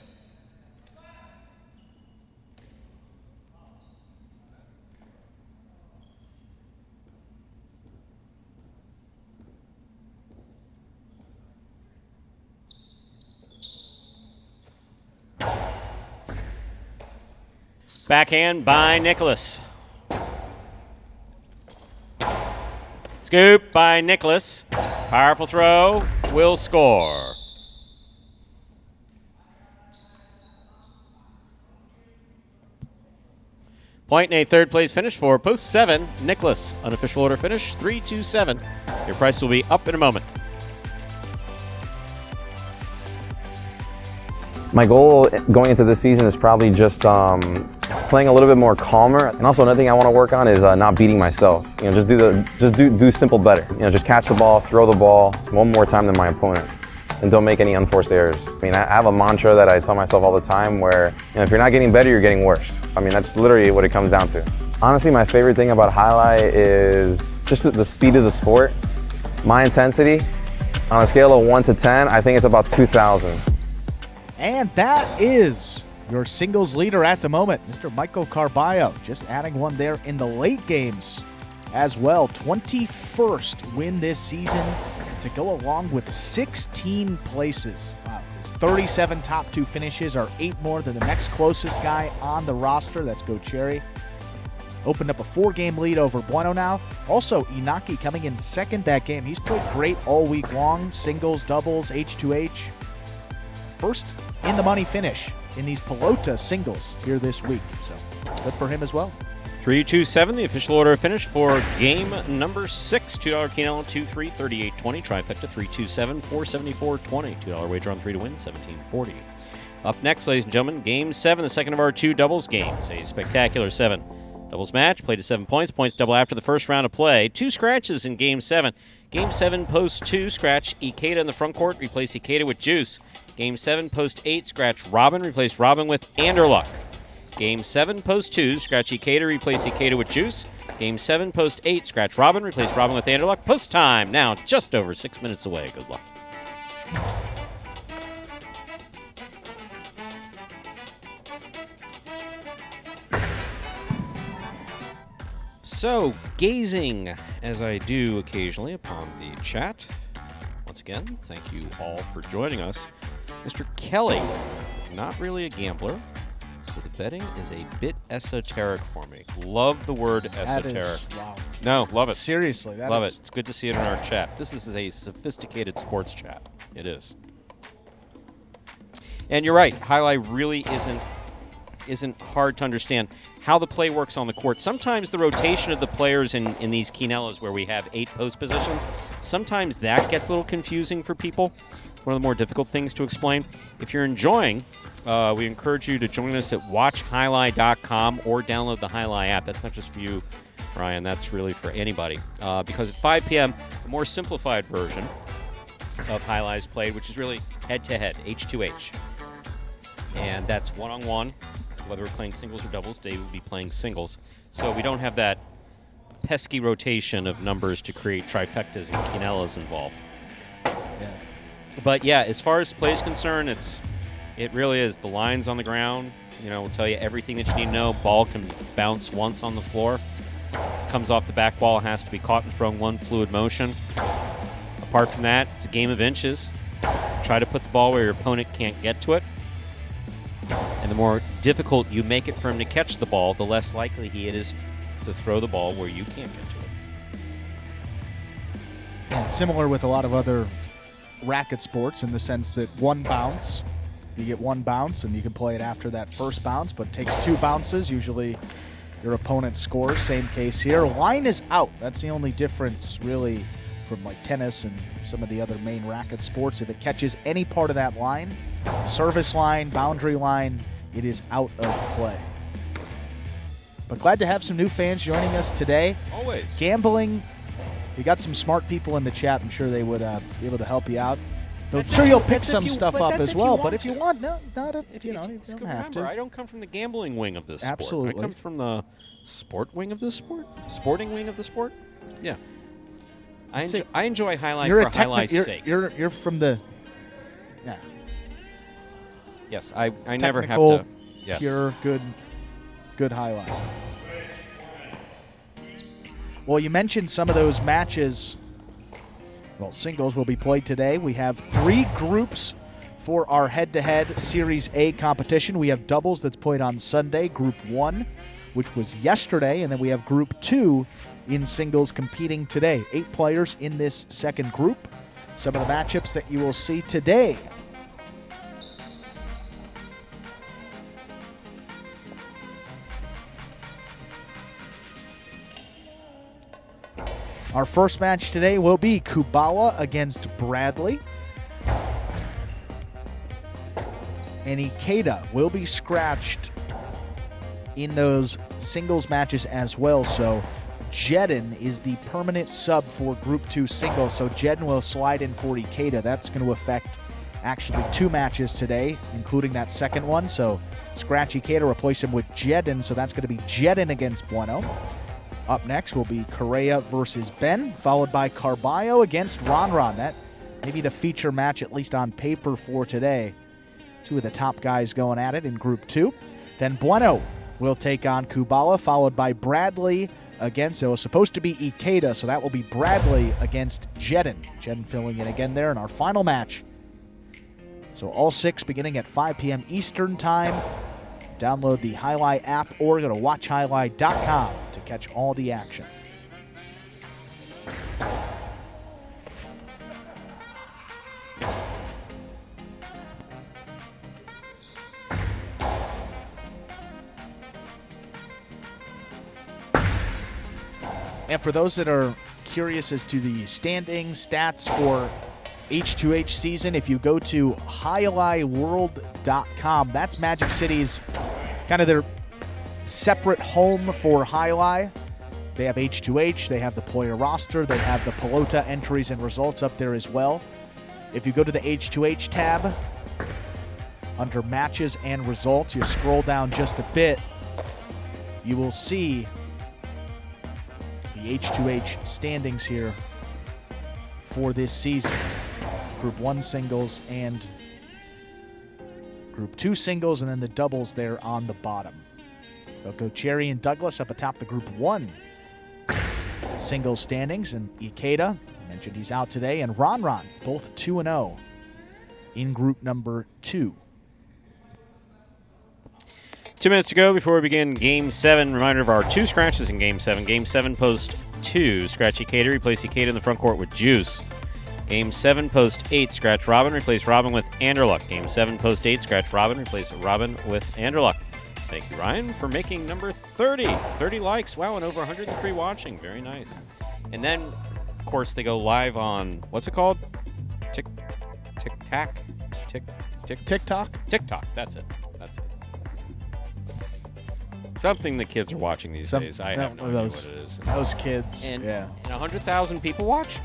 Backhand by Nicholas. Scoop by Nicholas. Powerful throw. Will score. Point in a third place finish for post 7. Nicholas. Unofficial order finish 3-2-7. Your price will be up in a moment. My goal going into this season is probably just playing a little bit more calmer, and also another thing I want to work on is not beating myself. You know, just do simple better. You know, just catch the ball, throw the ball one more time than my opponent, and don't make any unforced errors. I mean, I have a mantra that I tell myself all the time where, you know, if you're not getting better, you're getting worse. I mean, that's literally what it comes down to. Honestly, my favorite thing about highlight is just the speed of the sport. My intensity, on a scale of 1 to 10, I think it's about 2,000. And that is your singles leader at the moment, Mr. Michael Carballo. Just adding one there in the late games as well. 21st win this season to go along with 16 places. Wow. His 37 top 2 finishes are 8 more than the next closest guy on the roster. That's Go Cherry. Opened up a 4-game lead over Bueno now. Also, Inaki coming in second that game. He's played great all week long. Singles, doubles, H2H. First in the money finish in these Pelota singles here this week. So good for him as well. 3-2-7, the official order of finish for game number 6. $2 Quinella, 2-3, 38-20. Trifecta 3-2-7, 474-20. $2 wager on 3 to win, $17.40. Up next, ladies and gentlemen, game 7, the second of our 2 doubles games. A spectacular 7 doubles match, played to 7 points. Points double after the first round of play. 2 scratches in game 7. Game 7, post 2, scratch Ikeda in the front court, replace Ikeda with Juice. Game 7, post 8, scratch Robin, replace Robin with Anderluck. Game 7, post 2, scratch Ikeda, replace Ikeda with Juice. Game 7, post 8, scratch Robin, replace Robin with Anderluck. Post time, now just over 6 minutes away. Good luck. So, gazing, as I do occasionally, upon the chat, once again, thank you all for joining us. Mr. Kelly, not really a gambler, so the betting is a bit esoteric for me. Love the word esoteric. That is, wow. No, love it. Seriously. Love it. It's good to see it in our chat. This is a sophisticated sports chat. It is. And you're right, highlight really isn't hard to understand how the play works on the court. Sometimes the rotation of the players in these Quinellas where we have 8 post positions, sometimes that gets a little confusing for people. One of the more difficult things to explain. If you're enjoying, we encourage you to join us at watchhighlight.com or download the Highlight app. That's not just for you, Ryan. That's really for anybody. Because at 5 p.m., a more simplified version of Highlight is played, which is really head-to-head, H2H. And that's one-on-one. Whether we're playing singles or doubles, Dave will be playing singles. So we don't have that pesky rotation of numbers to create trifectas and quinellas involved. Yeah. But yeah, as far as play is concerned, it really is. The lines on the ground, will tell you everything that you need to know. Ball can bounce once on the floor. Comes off the back wall, has to be caught and thrown one fluid motion. Apart from that, it's a game of inches. Try to put the ball where your opponent can't get to it. And the more difficult you make it for him to catch the ball, the less likely he is to throw the ball where you can't get to it. And similar with a lot of other racket sports in the sense that one bounce, you get one bounce and you can play it after that first bounce, but it takes 2 bounces. Usually your opponent scores. Same case here. Line is out. That's the only difference really from like tennis and some of the other main racket sports. If it catches any part of that line, service line, boundary line, it is out of play. But glad to have some new fans joining us today. Always. Gambling, we got some smart people in the chat. I'm sure they would be able to help you out. I'm sure you'll pick some stuff up as well. But if you want, no, not if you don't have to. I don't come from the gambling wing of this sport. Absolutely. I come from the sport wing of the sport? Sporting wing of the sport? Yeah. I enjoy highlight for highlight's sake. You're from the... Yeah. Yes, I never have Technical, to... Yes. Pure, good highlight. Well, you mentioned some of those matches. Well, singles will be played today. We have 3 groups for our head-to-head Series A competition. We have doubles that's played on Sunday, Group 1, which was yesterday, and then we have Group 2 in singles competing today. 8 players in this second group. Some of the matchups that you will see today. Our first match today will be Kubala against Bradley. And Ikeda will be scratched in those singles matches as well. So Jedin is the permanent sub for Group 2 singles. So Jedin will slide in for Ikeda. That's going to affect actually 2 matches today, including that second one. So scratch Ikeda, replace him with Jedin. So that's going to be Jedin against Bueno. Up next will be Correa versus Ben, followed by Carballo against Ron. That may be the feature match, at least on paper, for today. 2 of the top guys going at it in Group 2. Then Bueno will take on Kubala, followed by Bradley against, it was supposed to be Ikeda, so that will be Bradley against Jedin. Jedin filling in again there in our final match. So all 6 beginning at 5 p.m. Eastern Time. Download the Highlight app or go to watchhighlight.com to catch all the action. And for those that are curious as to the standings, stats for H2H season, if you go to highlightworld.com, that's Magic City's kind of their separate home for Highlight. They have H2H, they have the player roster, they have the Pelota entries and results up there as well. If you go to the H2H tab, under matches and results, you scroll down just a bit, you will see the H2H standings here for this season. Group 1 singles and Group 2 singles, and then the doubles there on the bottom. They'll go Cherry and Douglas up atop the Group 1 singles standings, and Ikeda, I mentioned he's out today, and Ron, both 2-0 in Group number 2. 2 minutes to go before we begin Game 7. Reminder of our 2 scratches in Game 7. Game 7, post 2, scratch Ikeda, replace Ikeda in the front court with Juice. Game 7, post 8, scratch Robin, replace Robin with Anderluck. Game 7, post 8, scratch Robin, replace Robin with Anderluck. Thank you, Ryan, for making number 30. 30 likes. Wow, and over 103 watching. Very nice. And then, of course, they go live on, what's it called? TikTok. TikTok. That's it. Something the kids are watching these days. I have no idea what it is. Those kids. And, yeah. And 100,000 people watch?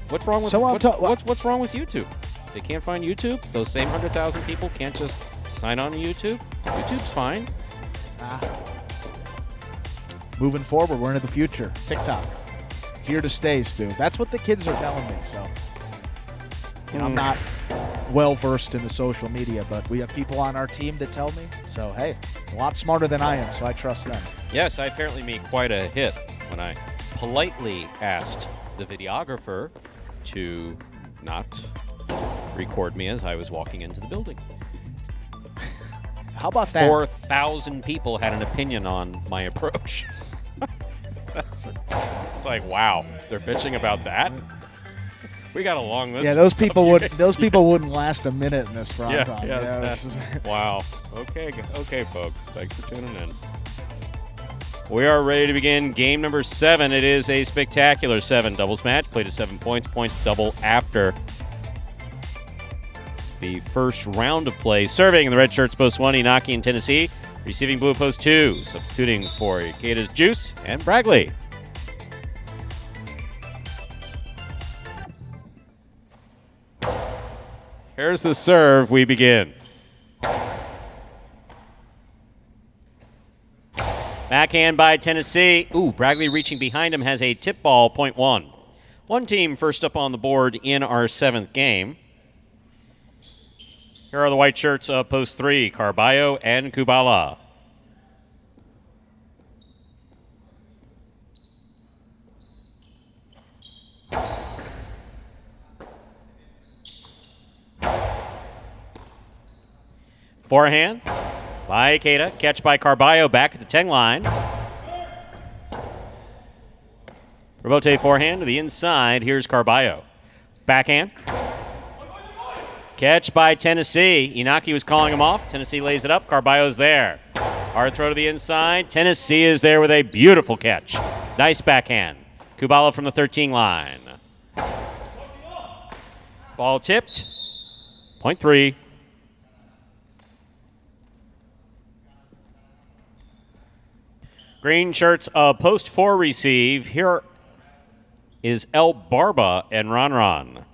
What's wrong with what's wrong with YouTube? They can't find YouTube? Those same 100,000 people can't just sign on to YouTube? YouTube's fine. Moving forward, we're into the future. TikTok. Here to stay, Stu. That's what the kids are telling me, so. I'm not well-versed in the social media, but we have people on our team that tell me. So, hey, a lot smarter than I am, so I trust them. Yes, I apparently made quite a hit when I politely asked the videographer to not record me as I was walking into the building. How about that? 4,000 people had an opinion on my approach. Like, wow, they're bitching about that? We got a long list. Yeah, those people wouldn't last a minute in this front time. Wow. Okay, folks. Thanks for tuning in. We are ready to begin game number 7. It is a spectacular 7 doubles match. Played to 7 points. Points double after the first round of play. Serving in the red shirts, post 1, Inaki in Tennessee. Receiving blue, post 2. Substituting for Ikeda's Juice and Bragley. Here's the serve. We begin. Backhand by Tennessee. Ooh, Bragley reaching behind him has a tip ball, point 1. One team first up on the board in our 7th game. Here are the white shirts of post 3, Carballo and Kubala. Forehand by Ikeda. Catch by Carballo back at the 10 line. Rebote forehand to the inside. Here's Carballo. Backhand. Catch by Tennessee. Inaki was calling him off. Tennessee lays it up. Carballo's there. Hard throw to the inside. Tennessee is there with a beautiful catch. Nice backhand. Kubala from the 13 line. Ball tipped. Point 3. Green shirts of post 4 receive. Here is El Barba and Ron.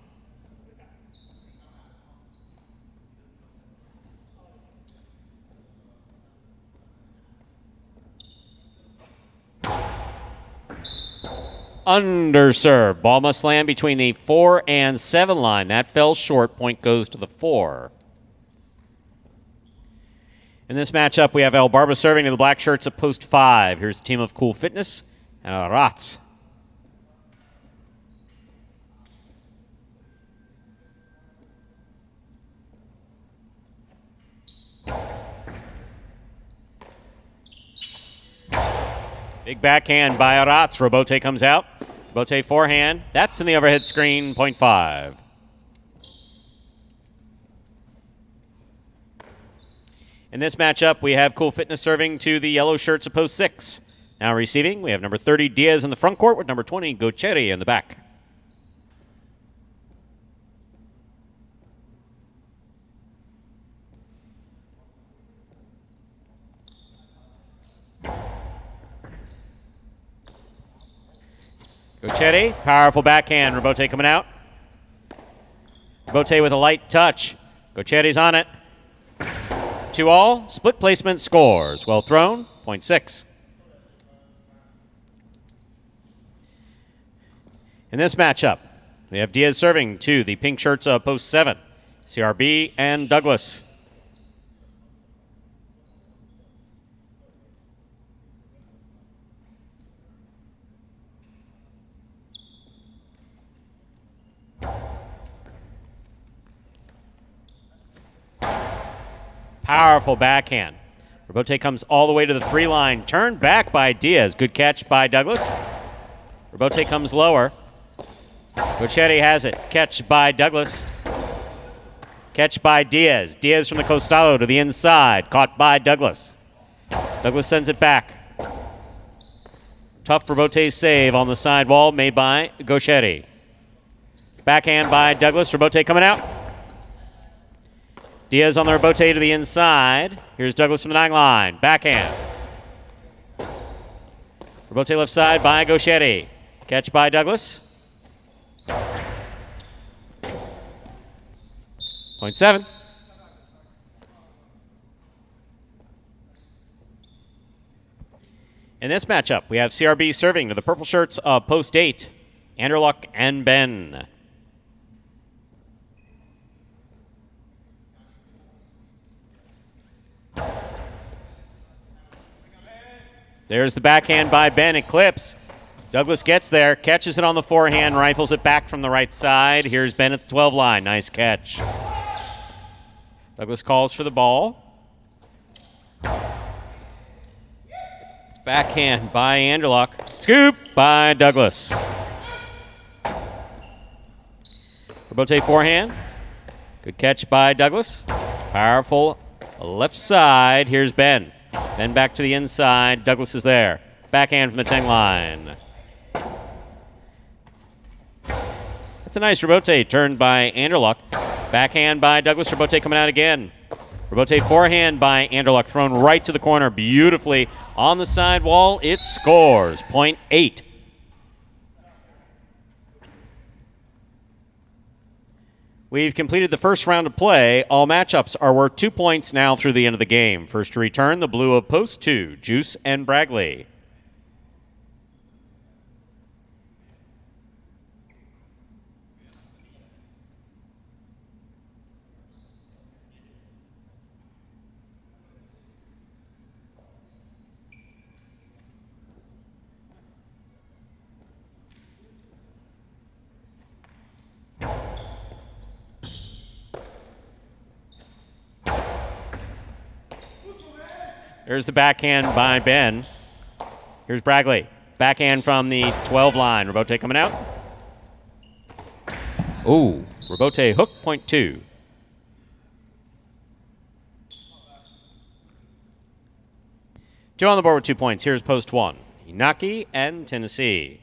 Underserve. Ball must land between the 4 and 7 line. That fell short. Point goes to the 4. In this matchup, we have El Barba serving to the black shirts at post 5. Here's the team of Cool Fitness and Rats. Big backhand by Arats. Robote comes out. Robote forehand. That's in the overhead screen, point 5. In this matchup, we have Cool Fitness serving to the yellow shirts of post 6. Now receiving, we have number 30, Diaz in the front court with number 20, Gocheri in the back. Gocheri, powerful backhand. Robote coming out. Robote with a light touch. Gocheri's on it. 2-all, split placement scores. Well thrown, point 6. In this matchup, we have Diaz serving to the pink shirts of post 7, CRB and Douglas. Powerful backhand. Robote comes all the way to the 3 line. Turned back by Diaz. Good catch by Douglas. Robote comes lower. Gochetti has it. Catch by Douglas. Catch by Diaz. Diaz from the Costalo to the inside. Caught by Douglas. Douglas sends it back. Tough Robote's save on the sidewall made by Gochetti. Backhand by Douglas. Robote coming out. Diaz on the Robote to the inside. Here's Douglas from the 9 line. Backhand. Robote left side by Gochetti. Catch by Douglas. Point 7. In this matchup, we have CRB serving to the purple shirts of post 8, Anderluck and Ben. There's the backhand by Ben. It clips. Douglas gets there, catches it on the forehand, rifles it back from the right side. Here's Ben at the 12 line. Nice catch. Douglas calls for the ball. Backhand by Anderluck. Scoop by Douglas. Robote forehand. Good catch by Douglas. Powerful left side. Here's Ben. Then back to the inside. Douglas is there. Backhand from the 10 line. That's a nice rebote turned by Anderluck. Backhand by Douglas. Rebote coming out again. Rebote forehand by Anderluck, thrown right to the corner beautifully on the side wall. It scores. Point 8. We've completed the first round of play. All matchups are worth 2 points now through the end of the game. First to return, the blue of post 2, Juice and Bragley. Here's the backhand by Ben. Here's Bragley. Backhand from the 12 line. Rebote coming out. Ooh, Rebote hook, point 2. Two on the board with 2 points. Here's post 1. Inaki and Tennessee.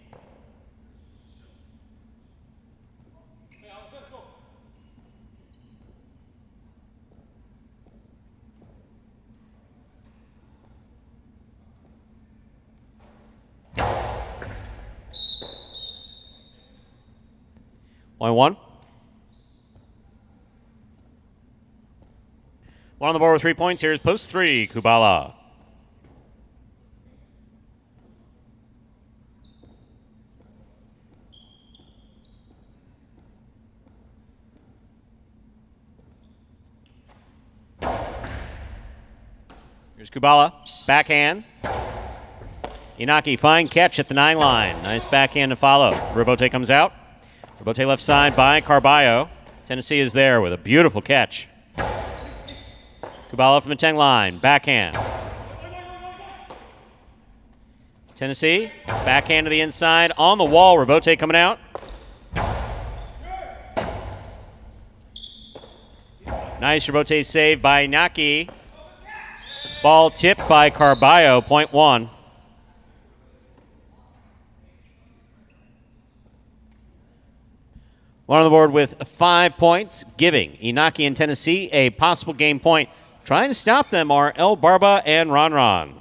One. One on the board with 3 points. Here's post 3, Kubala. Here's Kubala. Backhand. Inaki, fine catch at the 9 line. Nice backhand to follow. Rebote comes out. Rebote left side by Carballo. Tennessee is there with a beautiful catch. Kubala from the 10 line. Backhand. Tennessee. Backhand to the inside. On the wall. Rebote coming out. Nice Rebote save by Inaki. Ball tipped by Carballo. Point 1. One on the board with 5 points, giving Inaki and Tennessee a possible game point. Trying to stop them are El Barba and Ron Ron.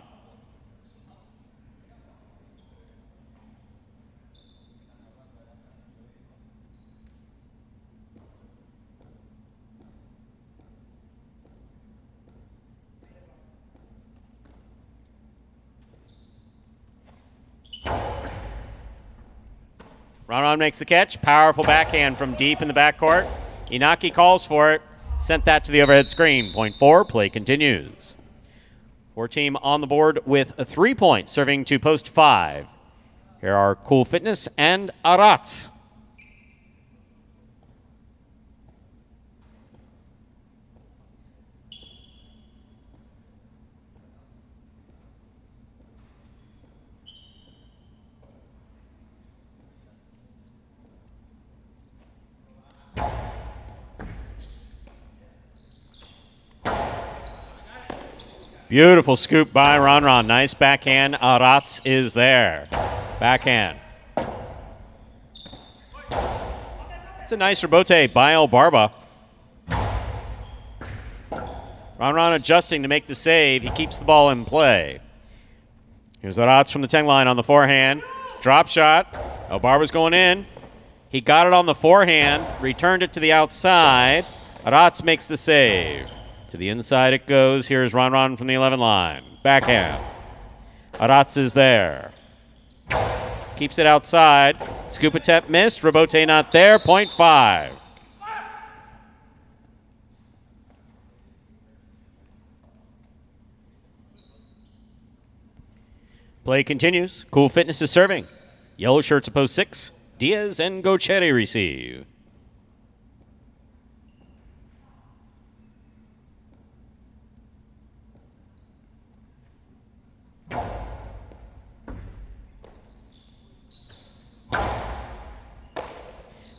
Ron makes the catch. Powerful backhand from deep in the backcourt. Inaki calls for it. Sent that to the overhead screen. Point 4. Play continues. 4 team on the board with 3 points, serving to post 5. Here are Cool Fitness and Aratz. Beautiful scoop by Ron Ron. Nice backhand. Aratz is there. Backhand. It's a nice rebote by El Barba. Ron Ron adjusting to make the save. He keeps the ball in play. Here's Aratz from the 10 line on the forehand. Drop shot. El Barba's going in. He got it on the forehand. Returned it to the outside. Aratz makes the save. To the inside it goes. Here's Ron Ron from the 11 line. Backhand. Aratz is there. Keeps it outside. Scoop attempt missed. Rebote not there. Point 5. Play continues. Cool Fitness is serving. Yellow shirts opposed 6. Diaz and Gochetti receive.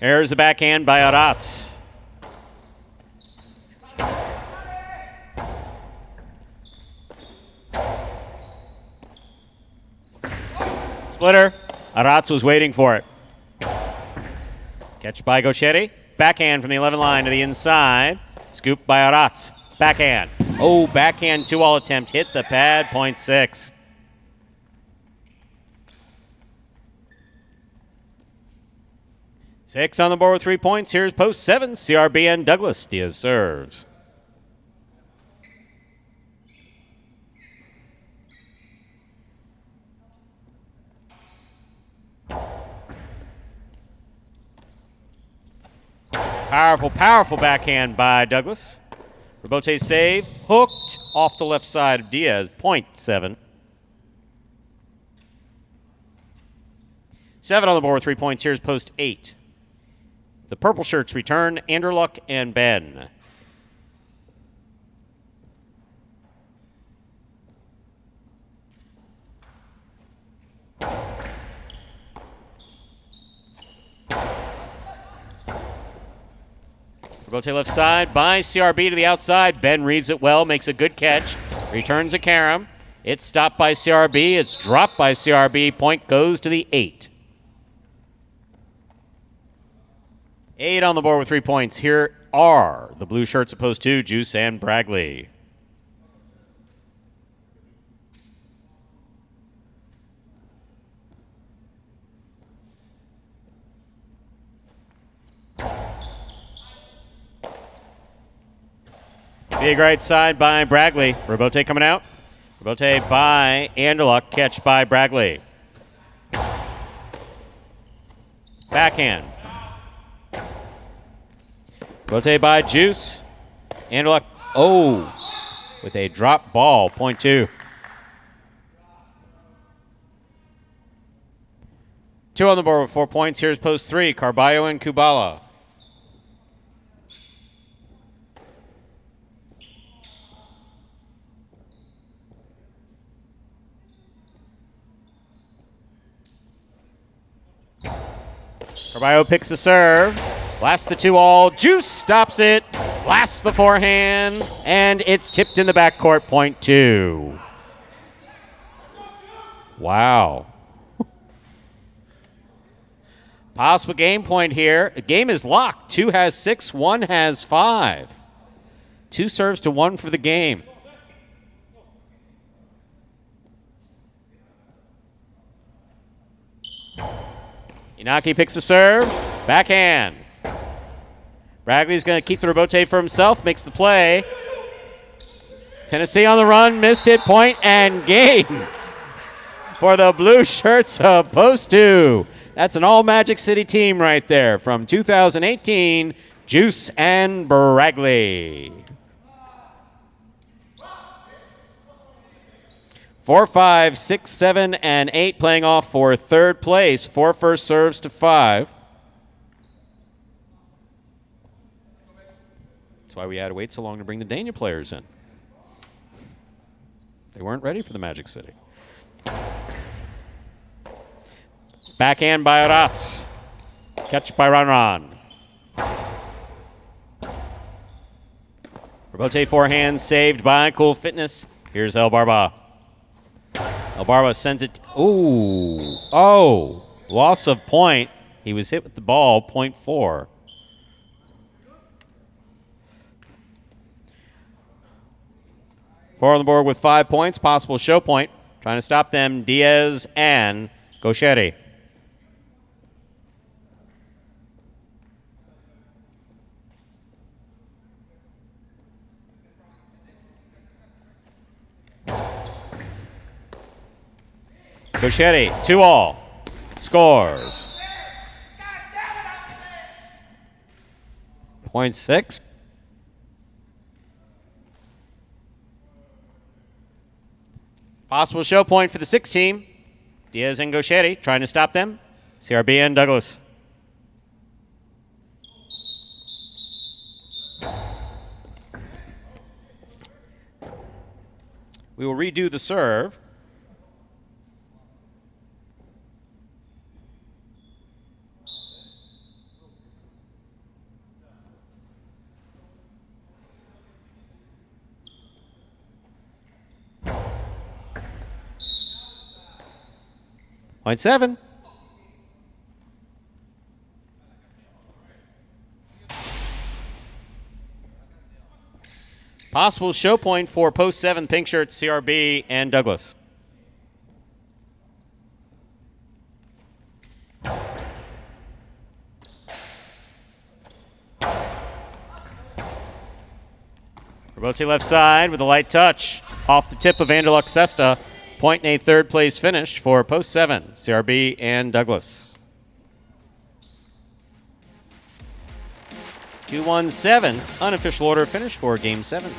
There's the backhand by Aratz. Splitter. Aratz was waiting for it. Catch by Gauchetti. Backhand from the 11 line to the inside. Scoop by Aratz. Backhand. Oh, backhand 2-all attempt. Hit the pad, point 6. Six on the board with 3 points. Here's post 7. CRB and Douglas. Diaz serves. Powerful, powerful backhand by Douglas. Rebote save. Hooked off the left side of Diaz. Point 7. 7 on the board with 3 points. Here's post 8. The purple shirts return. Anderluck and Ben. Rebote left side by CRB to the outside. Ben reads it well, makes a good catch. Returns a carom. It's stopped by CRB. It's dropped by CRB. Point goes to the 8. 8 on the board with 3 points. Here are the blue shirts opposed to Juice and Bragley. Big right side by Bragley. Rebote coming out. Rebote by Anderluck. Catch by Bragley. Backhand. Rebote by Juice. Anderluck, with a drop ball, point 2. 2 on the board with 4 points. Here's post 3, Carballo and Kubala. Carballo picks the serve. Blasts the 2-all. Juice stops it. Blasts the forehand. And it's tipped in the backcourt. Point 2. Wow. Possible game point here. The game is locked. 2 has 6. 1 has 5. 2 serves to 1 for the game. Inaki picks the serve. Backhand. Bragley's going to keep the rebote for himself. Makes the play. Tennessee on the run. Missed it. Point and game for the blue shirts opposed to. That's an all Magic City team right there from 2018. Juice and Bragley. 4, 5, 6, 7, and 8 playing off for third place. 4 first serves to 5. That's why we had to wait so long to bring the Dania players in. They weren't ready for the Magic City. Backhand by Aratz. Catch by Ranran. Rebote forehand saved by Cool Fitness. Here's El Barba. El Barba sends it. Loss of point. He was hit with the ball, point 4. Four on the board with 5 points. Possible show point. Trying to stop them, Diaz and Gauchetti. Gauchetti, 2-all. Scores. Point 6. Possible show point for the 6 team. Diaz and Gauchetti trying to stop them. CRB and Douglas. We will redo the serve. Point 7. Possible show point for post 7 pink shirts, CRB and Douglas. Robote left side with a light touch. Off the tip of Vanderluck Sesta. Point and a third place finish for post 7, CRB and Douglas. 2-1-7, unofficial order finish for Game 7.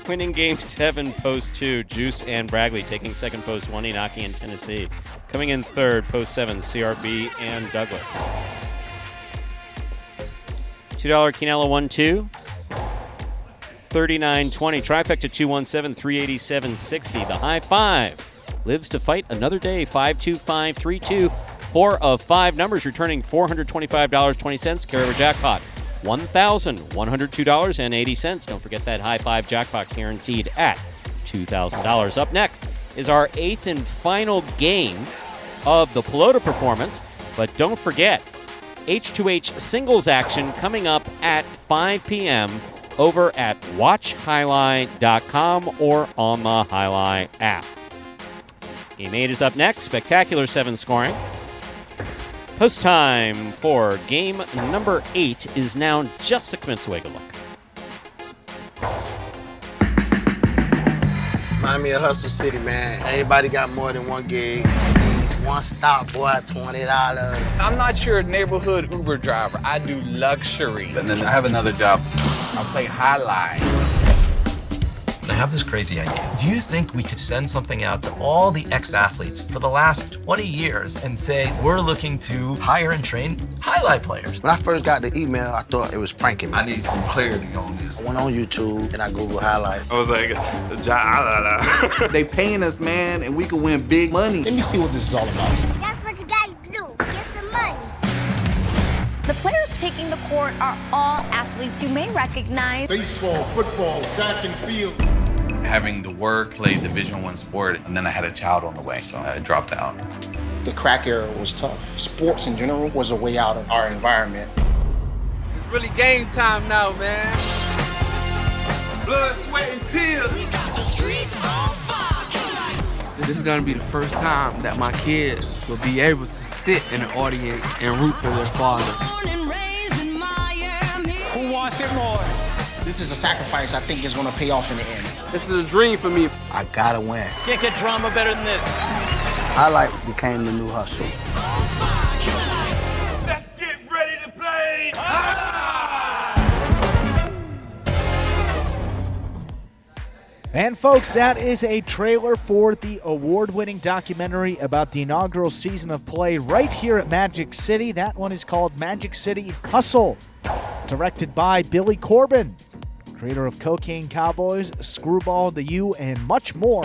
Winning Game 7, post 2, Juice and Bragley taking second, post 1, Inaki and Tennessee. Coming in third, post 7, CRB and Douglas. $2 Quinella 1-2. 39.20. Trifecta 217, 387.60. The high five lives to fight another day. 525, 32. 4 of 5 numbers returning $425.20. Carry over jackpot. $1,102.80. Don't forget that high five jackpot guaranteed at $2,000. Up next is our 8th and final game of the Pelota performance. But don't forget, H2H singles action coming up at 5 p.m. over at watchhighlight.com or on the Highlight app. Game 8 is up next. Spectacular 7 scoring. Post time for game number 8 is now just a commence away. Good luck. Remind me of Hustle City, man. Everybody got more than one gig. One stop, boy, $20. I'm not your neighborhood Uber driver. I do luxury. And then I have another job. I play highlight. I have this crazy idea. Do you think we could send something out to all the ex-athletes for the last 20 years and say, we're looking to hire and train highlight players? When I first got the email, I thought it was pranking me. I need some clarity on this. I went on YouTube and I Googled highlight. I was like, Jai Alai. They paying us, man, and we can win big money. Let me see what this is all about. That's what you gotta do. Get some money. The players taking the court are all athletes you may recognize. Baseball, football, track and field. Having the work, play Division I sport, and then I had a child on the way, so I dropped out. The crack era was tough. Sports in general was a way out of our environment. It's really game time now, man. Blood, sweat, and tears. We got the streets on fire. This is gonna be the first time that my kids will be able to sit in the audience and root for their father. Who wants it more? This is a sacrifice I think is going to pay off in the end. This is a dream for me. I gotta win. Can't get drama better than this. Highlight became the new hustle. Let's get ready to play. And folks, that is a trailer for the award-winning documentary about the inaugural season of play right here at Magic City. That one is called Magic City Hustle, directed by Billy Corbin, creator of Cocaine Cowboys, Screwball, The U, and much more.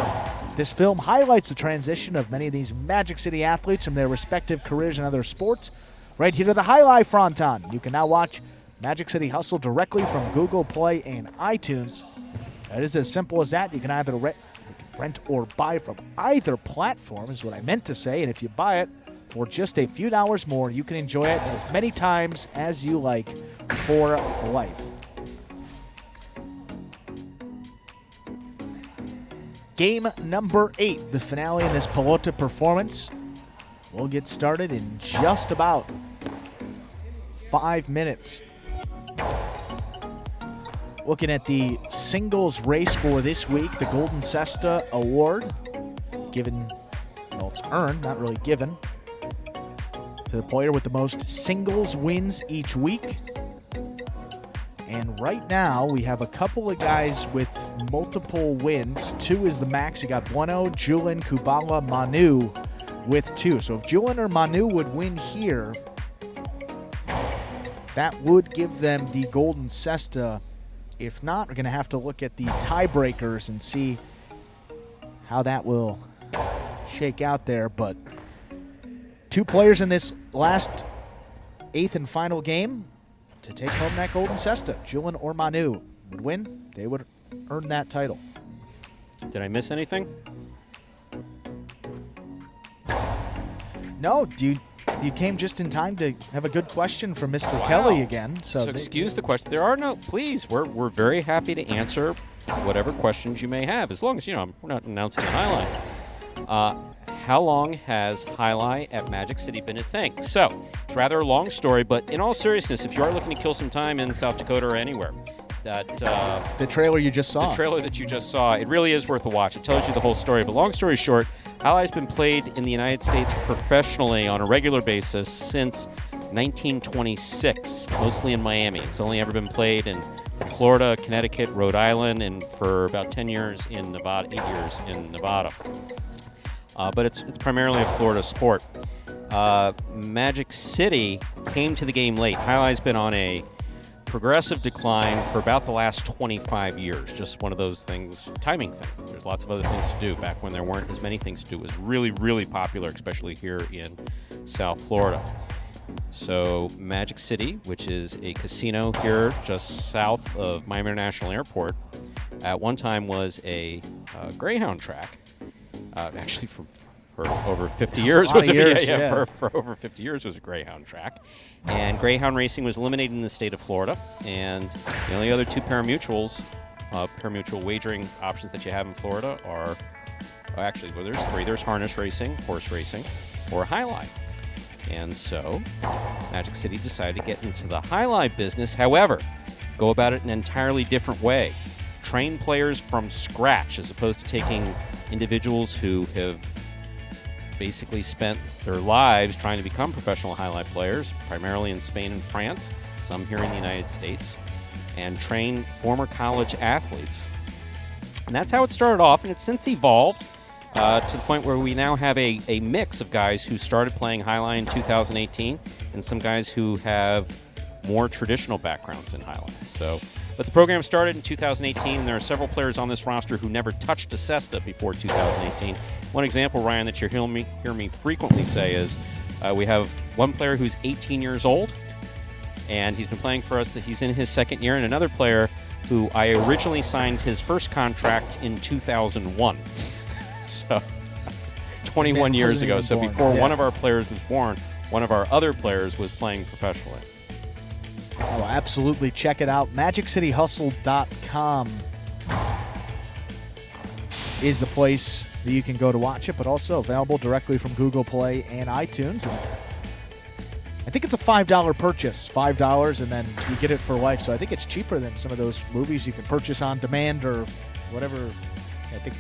This film highlights the transition of many of these Magic City athletes from their respective careers in other sports right here to the Highlight Fronton. You can now watch Magic City Hustle directly from Google Play and iTunes. It is as simple as that. You can either rent or buy from either platform, is what I meant to say. And if you buy it for just a few dollars more, you can enjoy it as many times as you like for life. Game number 8, the finale in this Pelota performance. We'll get started in just about 5 minutes. Looking at the singles race for this week, the Golden Cesta Award, given, well, it's earned, not really given, to the player with the most singles wins each week. And right now, we have a couple of guys with multiple wins. 2 is the max. You got Bueno, Julin, Kubala, Manu. with 2. So if Julian or Manu would win here, that would give them the golden cesta. If not, we're going to have to look at the tiebreakers and see how that will shake out there. But 2 players in this last 8th and final game to take home that golden cesta. Julian or Manu would win. They would earn that title. Did I miss anything? No, dude. You came just in time to have a good question from Mr. Kelly again. So excuse the question. There are no, please, we're very happy to answer whatever questions you may have, as long as, we're not announcing the highlight. How long has highlight at Magic City been a thing? So, it's rather a long story, but in all seriousness, if you are looking to kill some time in South Dakota or anywhere, the trailer you just saw. The trailer that you just saw, it really is worth a watch. It tells you the whole story. But long story short, Alai's been played in the United States professionally on a regular basis since 1926, mostly in Miami. It's only ever been played in Florida, Connecticut, Rhode Island, and for about 10 years in Nevada, 8 years in Nevada. But it's primarily a Florida sport. Magic City came to the game late. Highlight's been on a progressive decline for about the last 25 years. Just one of those things, timing thing. There's lots of other things to do. Back when there weren't as many things to do, it was really, really popular, especially here in South Florida. So Magic City, which is a casino here just south of Miami International Airport, at one time was a Greyhound track. Actually, for over 50 years was for over 50 years was a Greyhound track, and Greyhound racing was eliminated in the state of Florida. And the only other 2 pari-mutuel wagering options that you have in Florida are there's 3. There's harness racing, horse racing, or highlight. And so Magic City decided to get into the highlight business. However, go about it in an entirely different way. Train players from scratch, as opposed to taking individuals who have basically spent their lives trying to become professional highlight players, primarily in Spain and France, some here in the United States, and train former college athletes. And that's how it started off, and it's since evolved to the point where we now have a mix of guys who started playing highlight in 2018 and some guys who have more traditional backgrounds in highlight. But the program started in 2018, and there are several players on this roster who never touched a cesta before 2018. One example, Ryan, that you hear me frequently say is we have one player who's 18 years old, and he's been playing for us. He's in his 2nd year, and another player who I originally signed his first contract in 2001. So 21 years ago. So before one of our players was born, one of our other players was playing professionally. Oh, absolutely. Check it out. MagicCityHustle.com is the place that you can go to watch it, but also available directly from Google Play and iTunes. And I think it's a $5 purchase, $5, and then you get it for life. So I think it's cheaper than some of those movies you can purchase on demand or whatever. I think,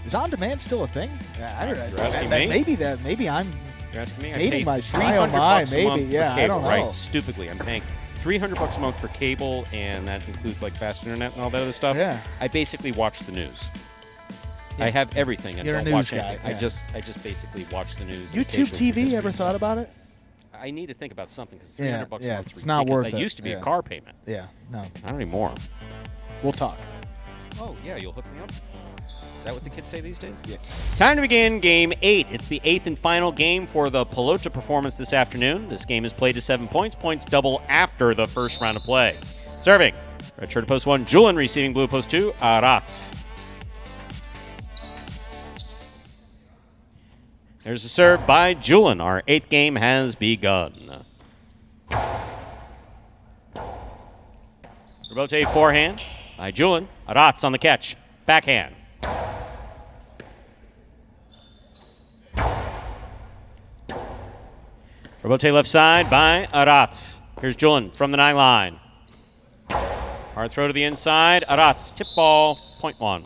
is on demand still a thing? I don't know. You're asking me? Maybe I'm You're asking me? dating I pay myself. $300 Yeah, for cable, I don't know. right? Stupidly, I'm paying $300 a month for cable, and that includes like fast internet and all that other stuff. Yeah. I basically watch the news. Yeah. I have everything and You're a don't news watch guy, anything. yeah. I just basically watch the news. YouTube TV, ever thought about it? I need to think about something because $300 a month is it's not worth it. That used to be Yeah. a car payment. Yeah, no. Not anymore. We'll talk. Oh, yeah, you'll hook me up? Is that what the kids say these days? Yeah. Time to begin Game 8. It's the 8th and final game for the Pelota performance this afternoon. This game is played to 7 points. Points double after the first round of play. Serving, red shirt post 1, Julian. Receiving blue post 2, Arats. There's a serve by Julian. Our 8th game has begun. Rebote forehand by Julian. Arats on the catch. Backhand. Rebote left side by Arats. Here's Julian from the 9 line. Hard throw to the inside. Arats, tip ball, point 1.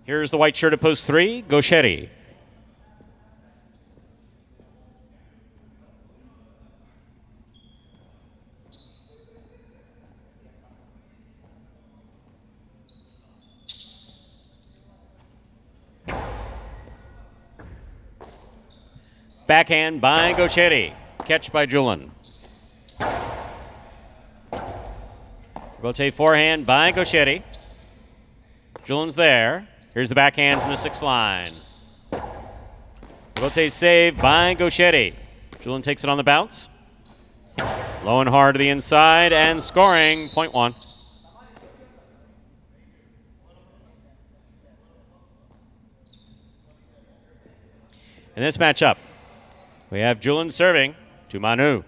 Here's the white shirt at post 3, Gaucheri. Backhand by Gaucheri. Catch by Julian. Rebote forehand by Gaucheri. Julian's there. Here's the backhand from the 6th line. Rebote save by Gaucheri. Julian takes it on the bounce. Low and hard to the inside and scoring, point 1. In this matchup, we have Julian serving to Manu.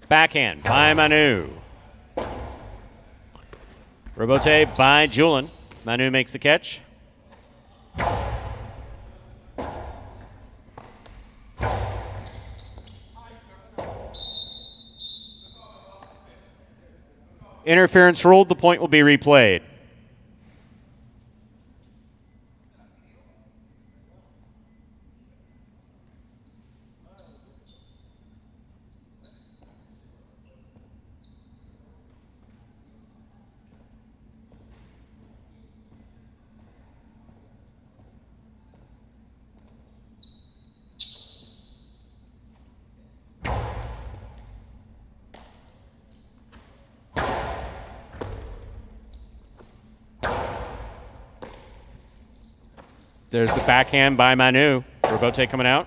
Backhand by Manu. Rebote by Julian. Manu makes the catch. Interference ruled. The point will be replayed. There's the backhand by Manu. Rebote coming out.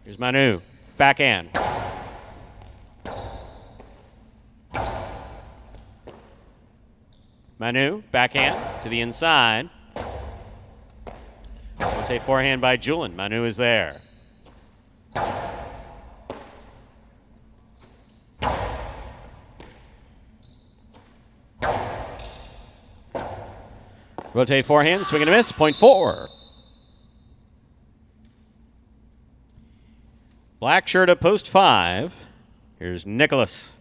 Here's Manu. Backhand. Manu, backhand to the inside. Rebote forehand by Julian. Manu is there. Rotate forehand, swing and a miss, point 4. Black shirt at post 5. Here's Nicholas.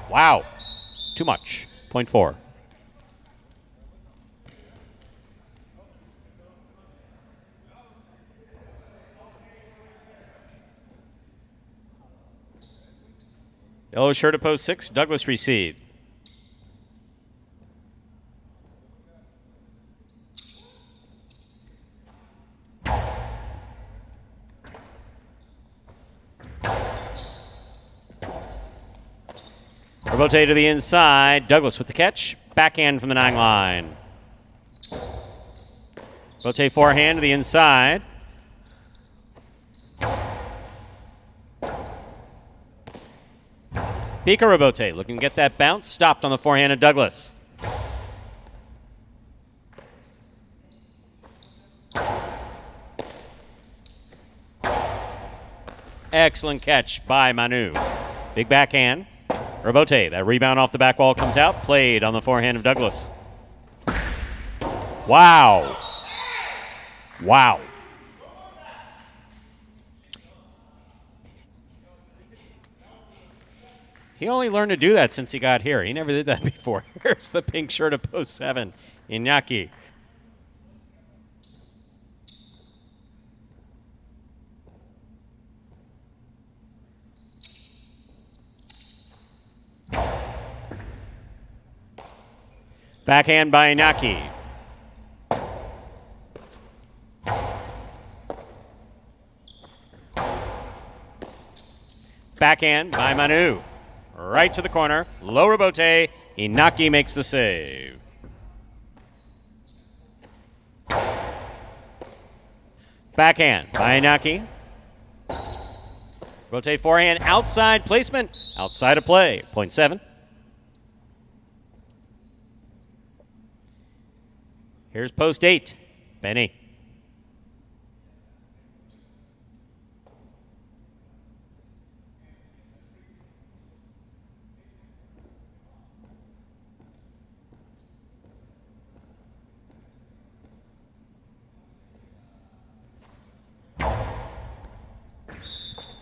Wow, too much. Point 4. Yellow shirt at post 6. Douglas received. Rebote to the inside. Douglas with the catch. Backhand from the 9 line. Rebote forehand to the inside. Pika Rebote looking to get that bounce. Stopped on the forehand of Douglas. Excellent catch by Manu. Big backhand. Rebote, that rebound off the back wall comes out. Played on the forehand of Douglas. Wow. Wow. He only learned to do that since he got here. He never did that before. Here's the pink shirt of post 7, Iñaki. Backhand by Iñaki. Backhand by Manu. Right to the corner. Low Rebote. Iñaki makes the save. Backhand by Iñaki. Rotate forehand. Outside placement. Outside of play. Point 7. Here's post 8. Benny.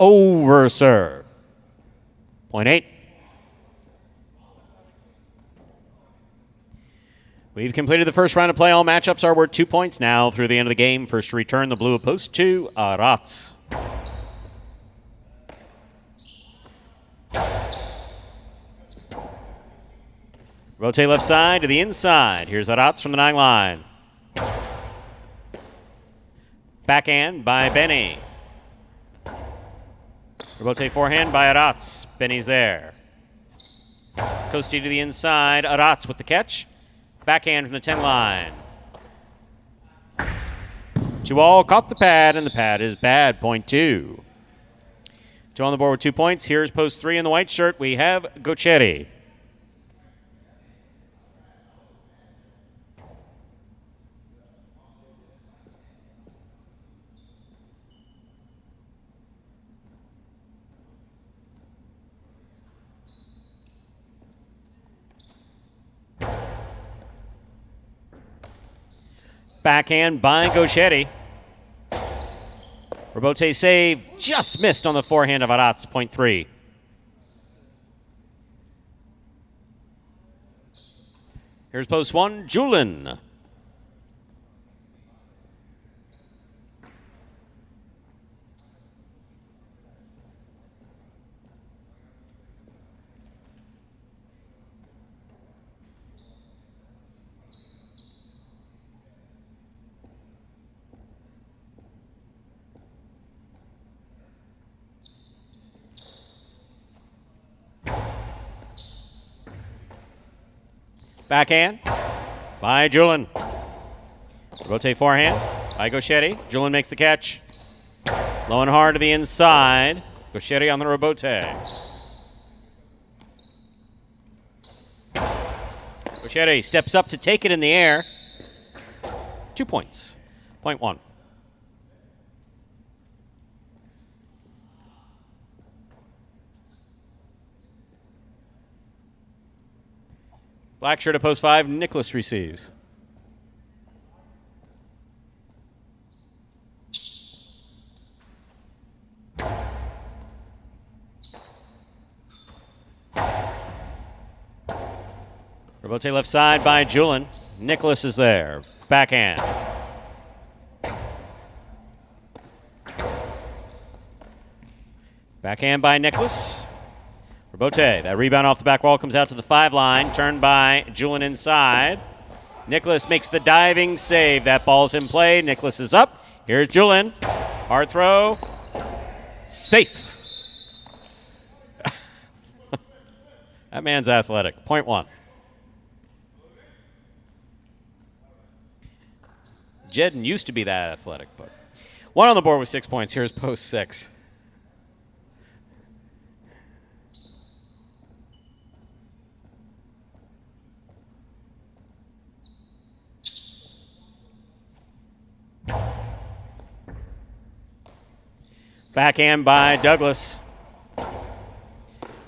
over serve. Point 8. We've completed the first round of play. All matchups are worth 2 points now through the end of the game. First to return the blue post 2, Arats. Rotate left side to the inside. Here's Arats from the 9 line. Backhand by Benny. Rotate forehand by Arats. Benny's there. Costi to the inside. Arats with the catch. Backhand from the 10 line. 2-all caught the pad, and the pad is bad. Point 2. 2 on the board with 2 points. Here's post 3 in the white shirt. We have Gocheri. Backhand by Gochetti. Robote save just missed on the forehand of Arats. Point 3. Here's post 1, Julin. Backhand by Julin. Rotate forehand by Gochetti. Julin makes the catch. Low and hard to the inside. Gochetti on the Robote. Gochetti steps up to take it in the air. 2 points. Point 1. Black shirt at post 5, Nicholas receives. Robote left side by Julin. Nicholas is there. Backhand. Backhand by Nicholas. Robote, that rebound off the back wall comes out to the 5 line. Turned by Julin inside. Nicholas makes the diving save. That ball's in play. Nicholas is up. Here's Julin. Hard throw. Safe. That man's athletic. Point 1. Jedden used to be that athletic, but 1 on the board with 6 points. Here's post 6. Backhand by Douglas.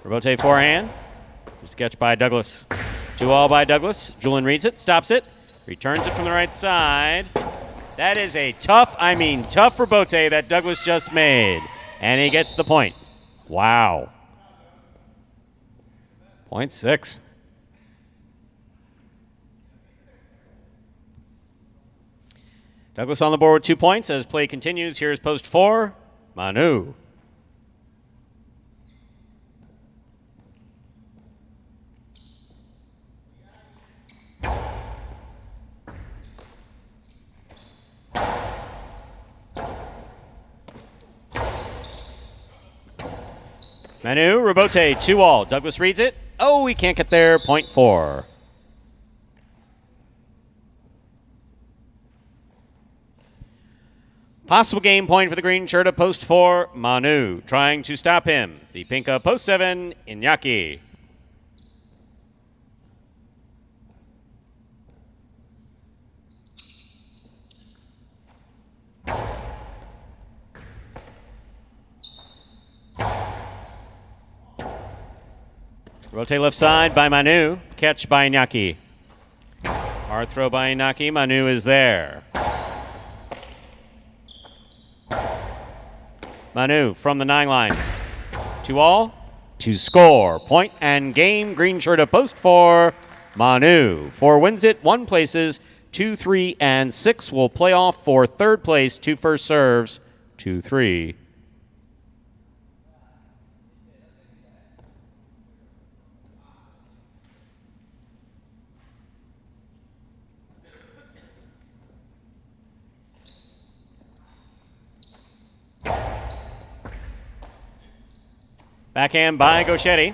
Robote forehand. Sketch by Douglas. 2-all by Douglas. Julin reads it, stops it, returns it from the right side. That is a tough Robote that Douglas just made. And he gets the point. Wow. Point 6. Douglas on the board with 2 points as play continues. Here's post 4. Manu. Manu, Robote, 2-all. Douglas reads it. Oh, he can't get there. Point 4. Possible game point for the green shirt of post 4, Manu. Trying to stop him. The pink of post 7, Iñaki. Rotate left side by Manu. Catch by Iñaki. Hard throw by Iñaki. Manu is there. Manu from the 9 line. 2-all to score. Point and game. Green shirt of post 4. Manu. 4 wins it. 1 places. 2, 3, and 6 will play off for third place. 2 first serves. 2, 3. Backhand by Gauchetti.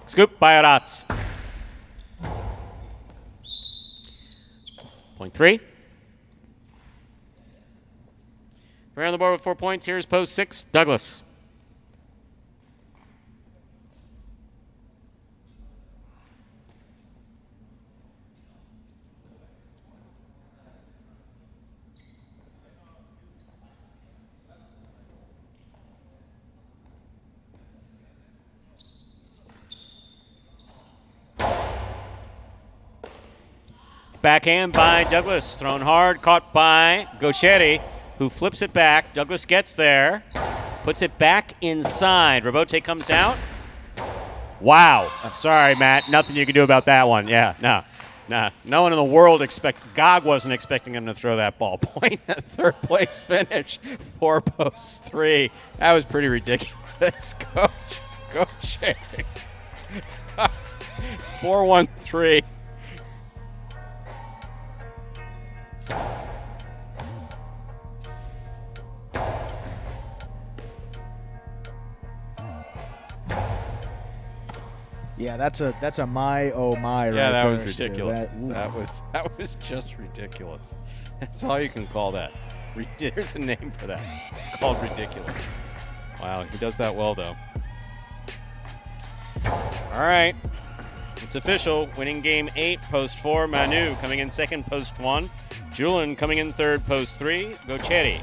Scoop by Aratz. Point 3. We're on the board with 4 points. Here's post 6, Douglas. Backhand by Douglas, thrown hard, caught by Gauchetti, who flips it back. Douglas gets there, puts it back inside. Robote comes out. Wow. I'm sorry, Matt. Nothing you can do about that one. Yeah, no. No one in the world God wasn't expecting him to throw that ball. Point at third place finish for post 3. That was pretty ridiculous. Coach Gauchetti. 4-1-3. Yeah, that's a my oh my right yeah, that there. was ridiculous. That was just ridiculous. That's all you can call that. There's a name for that. It's called ridiculous. Wow, he does that well though. All right, it's official. Winning game 8, post 4. Manu coming in second, post 1. Julian coming in third, post 3. Gauchetti.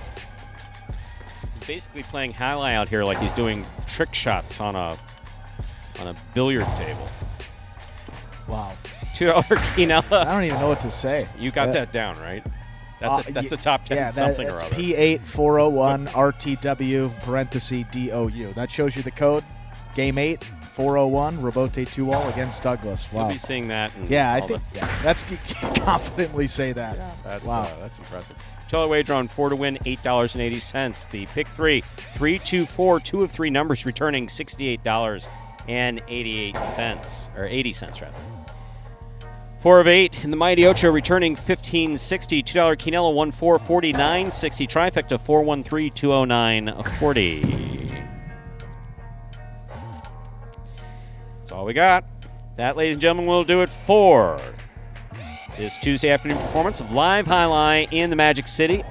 He's basically playing Halai out here like he's doing trick shots on a billiard table. Wow. $2 quinella. I don't even know what to say. You got that down, right? That's a top 10 something or other. P8401 RTW parenthesis DOU. That shows you the code. Game 8, 401, Robote 2-all against Douglas. Wow. You'll be seeing that. Yeah, I think that's confidently say that. Yeah. Wow. That's impressive. $2 wager on 4 to win, $8.80. The pick 3, 3, 2, 4, 2 of 3 numbers returning $68.88 or 80 cents rather. 4 of 8 in the Mighty Ocho returning $15.60. $2 quinella 1-4 $49.60. Trifecta 413 209.40. That's all we got. That, ladies and gentlemen, will do it for this Tuesday afternoon performance of Live Highlight in the Magic City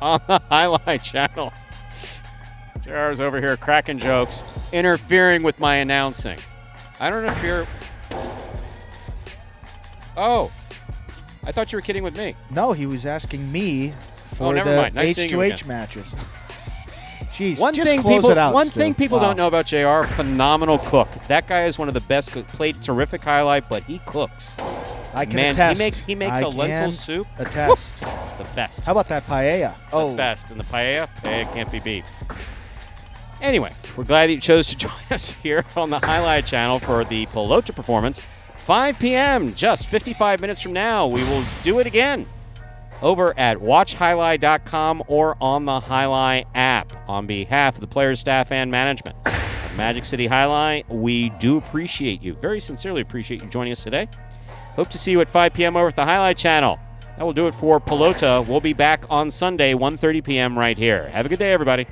on the Highlight channel. JR's over here cracking jokes, interfering with my announcing. I don't interfere. Oh, I thought you were kidding with me. No, he was asking me for the H2H matches. Jeez, One thing people don't know about JR, phenomenal cook. That guy is one of the best cooks. Played terrific highlight, but he cooks. I can attest. He makes a lentil soup. Attest. The best. How about that paella? The best. And the paella can't be beat. Anyway, we're glad that you chose to join us here on the Highlight channel for the Pelota performance. 5 p.m., just 55 minutes from now, we will do it again over at watchhighlight.com or on the Highlight app. On behalf of the players, staff, and management of Magic City Highlight, we do appreciate you, very sincerely appreciate you joining us today. Hope to see you at 5 p.m. over at the Highlight channel. That will do it for Pelota. We'll be back on Sunday, 1:30 p.m. right here. Have a good day, everybody.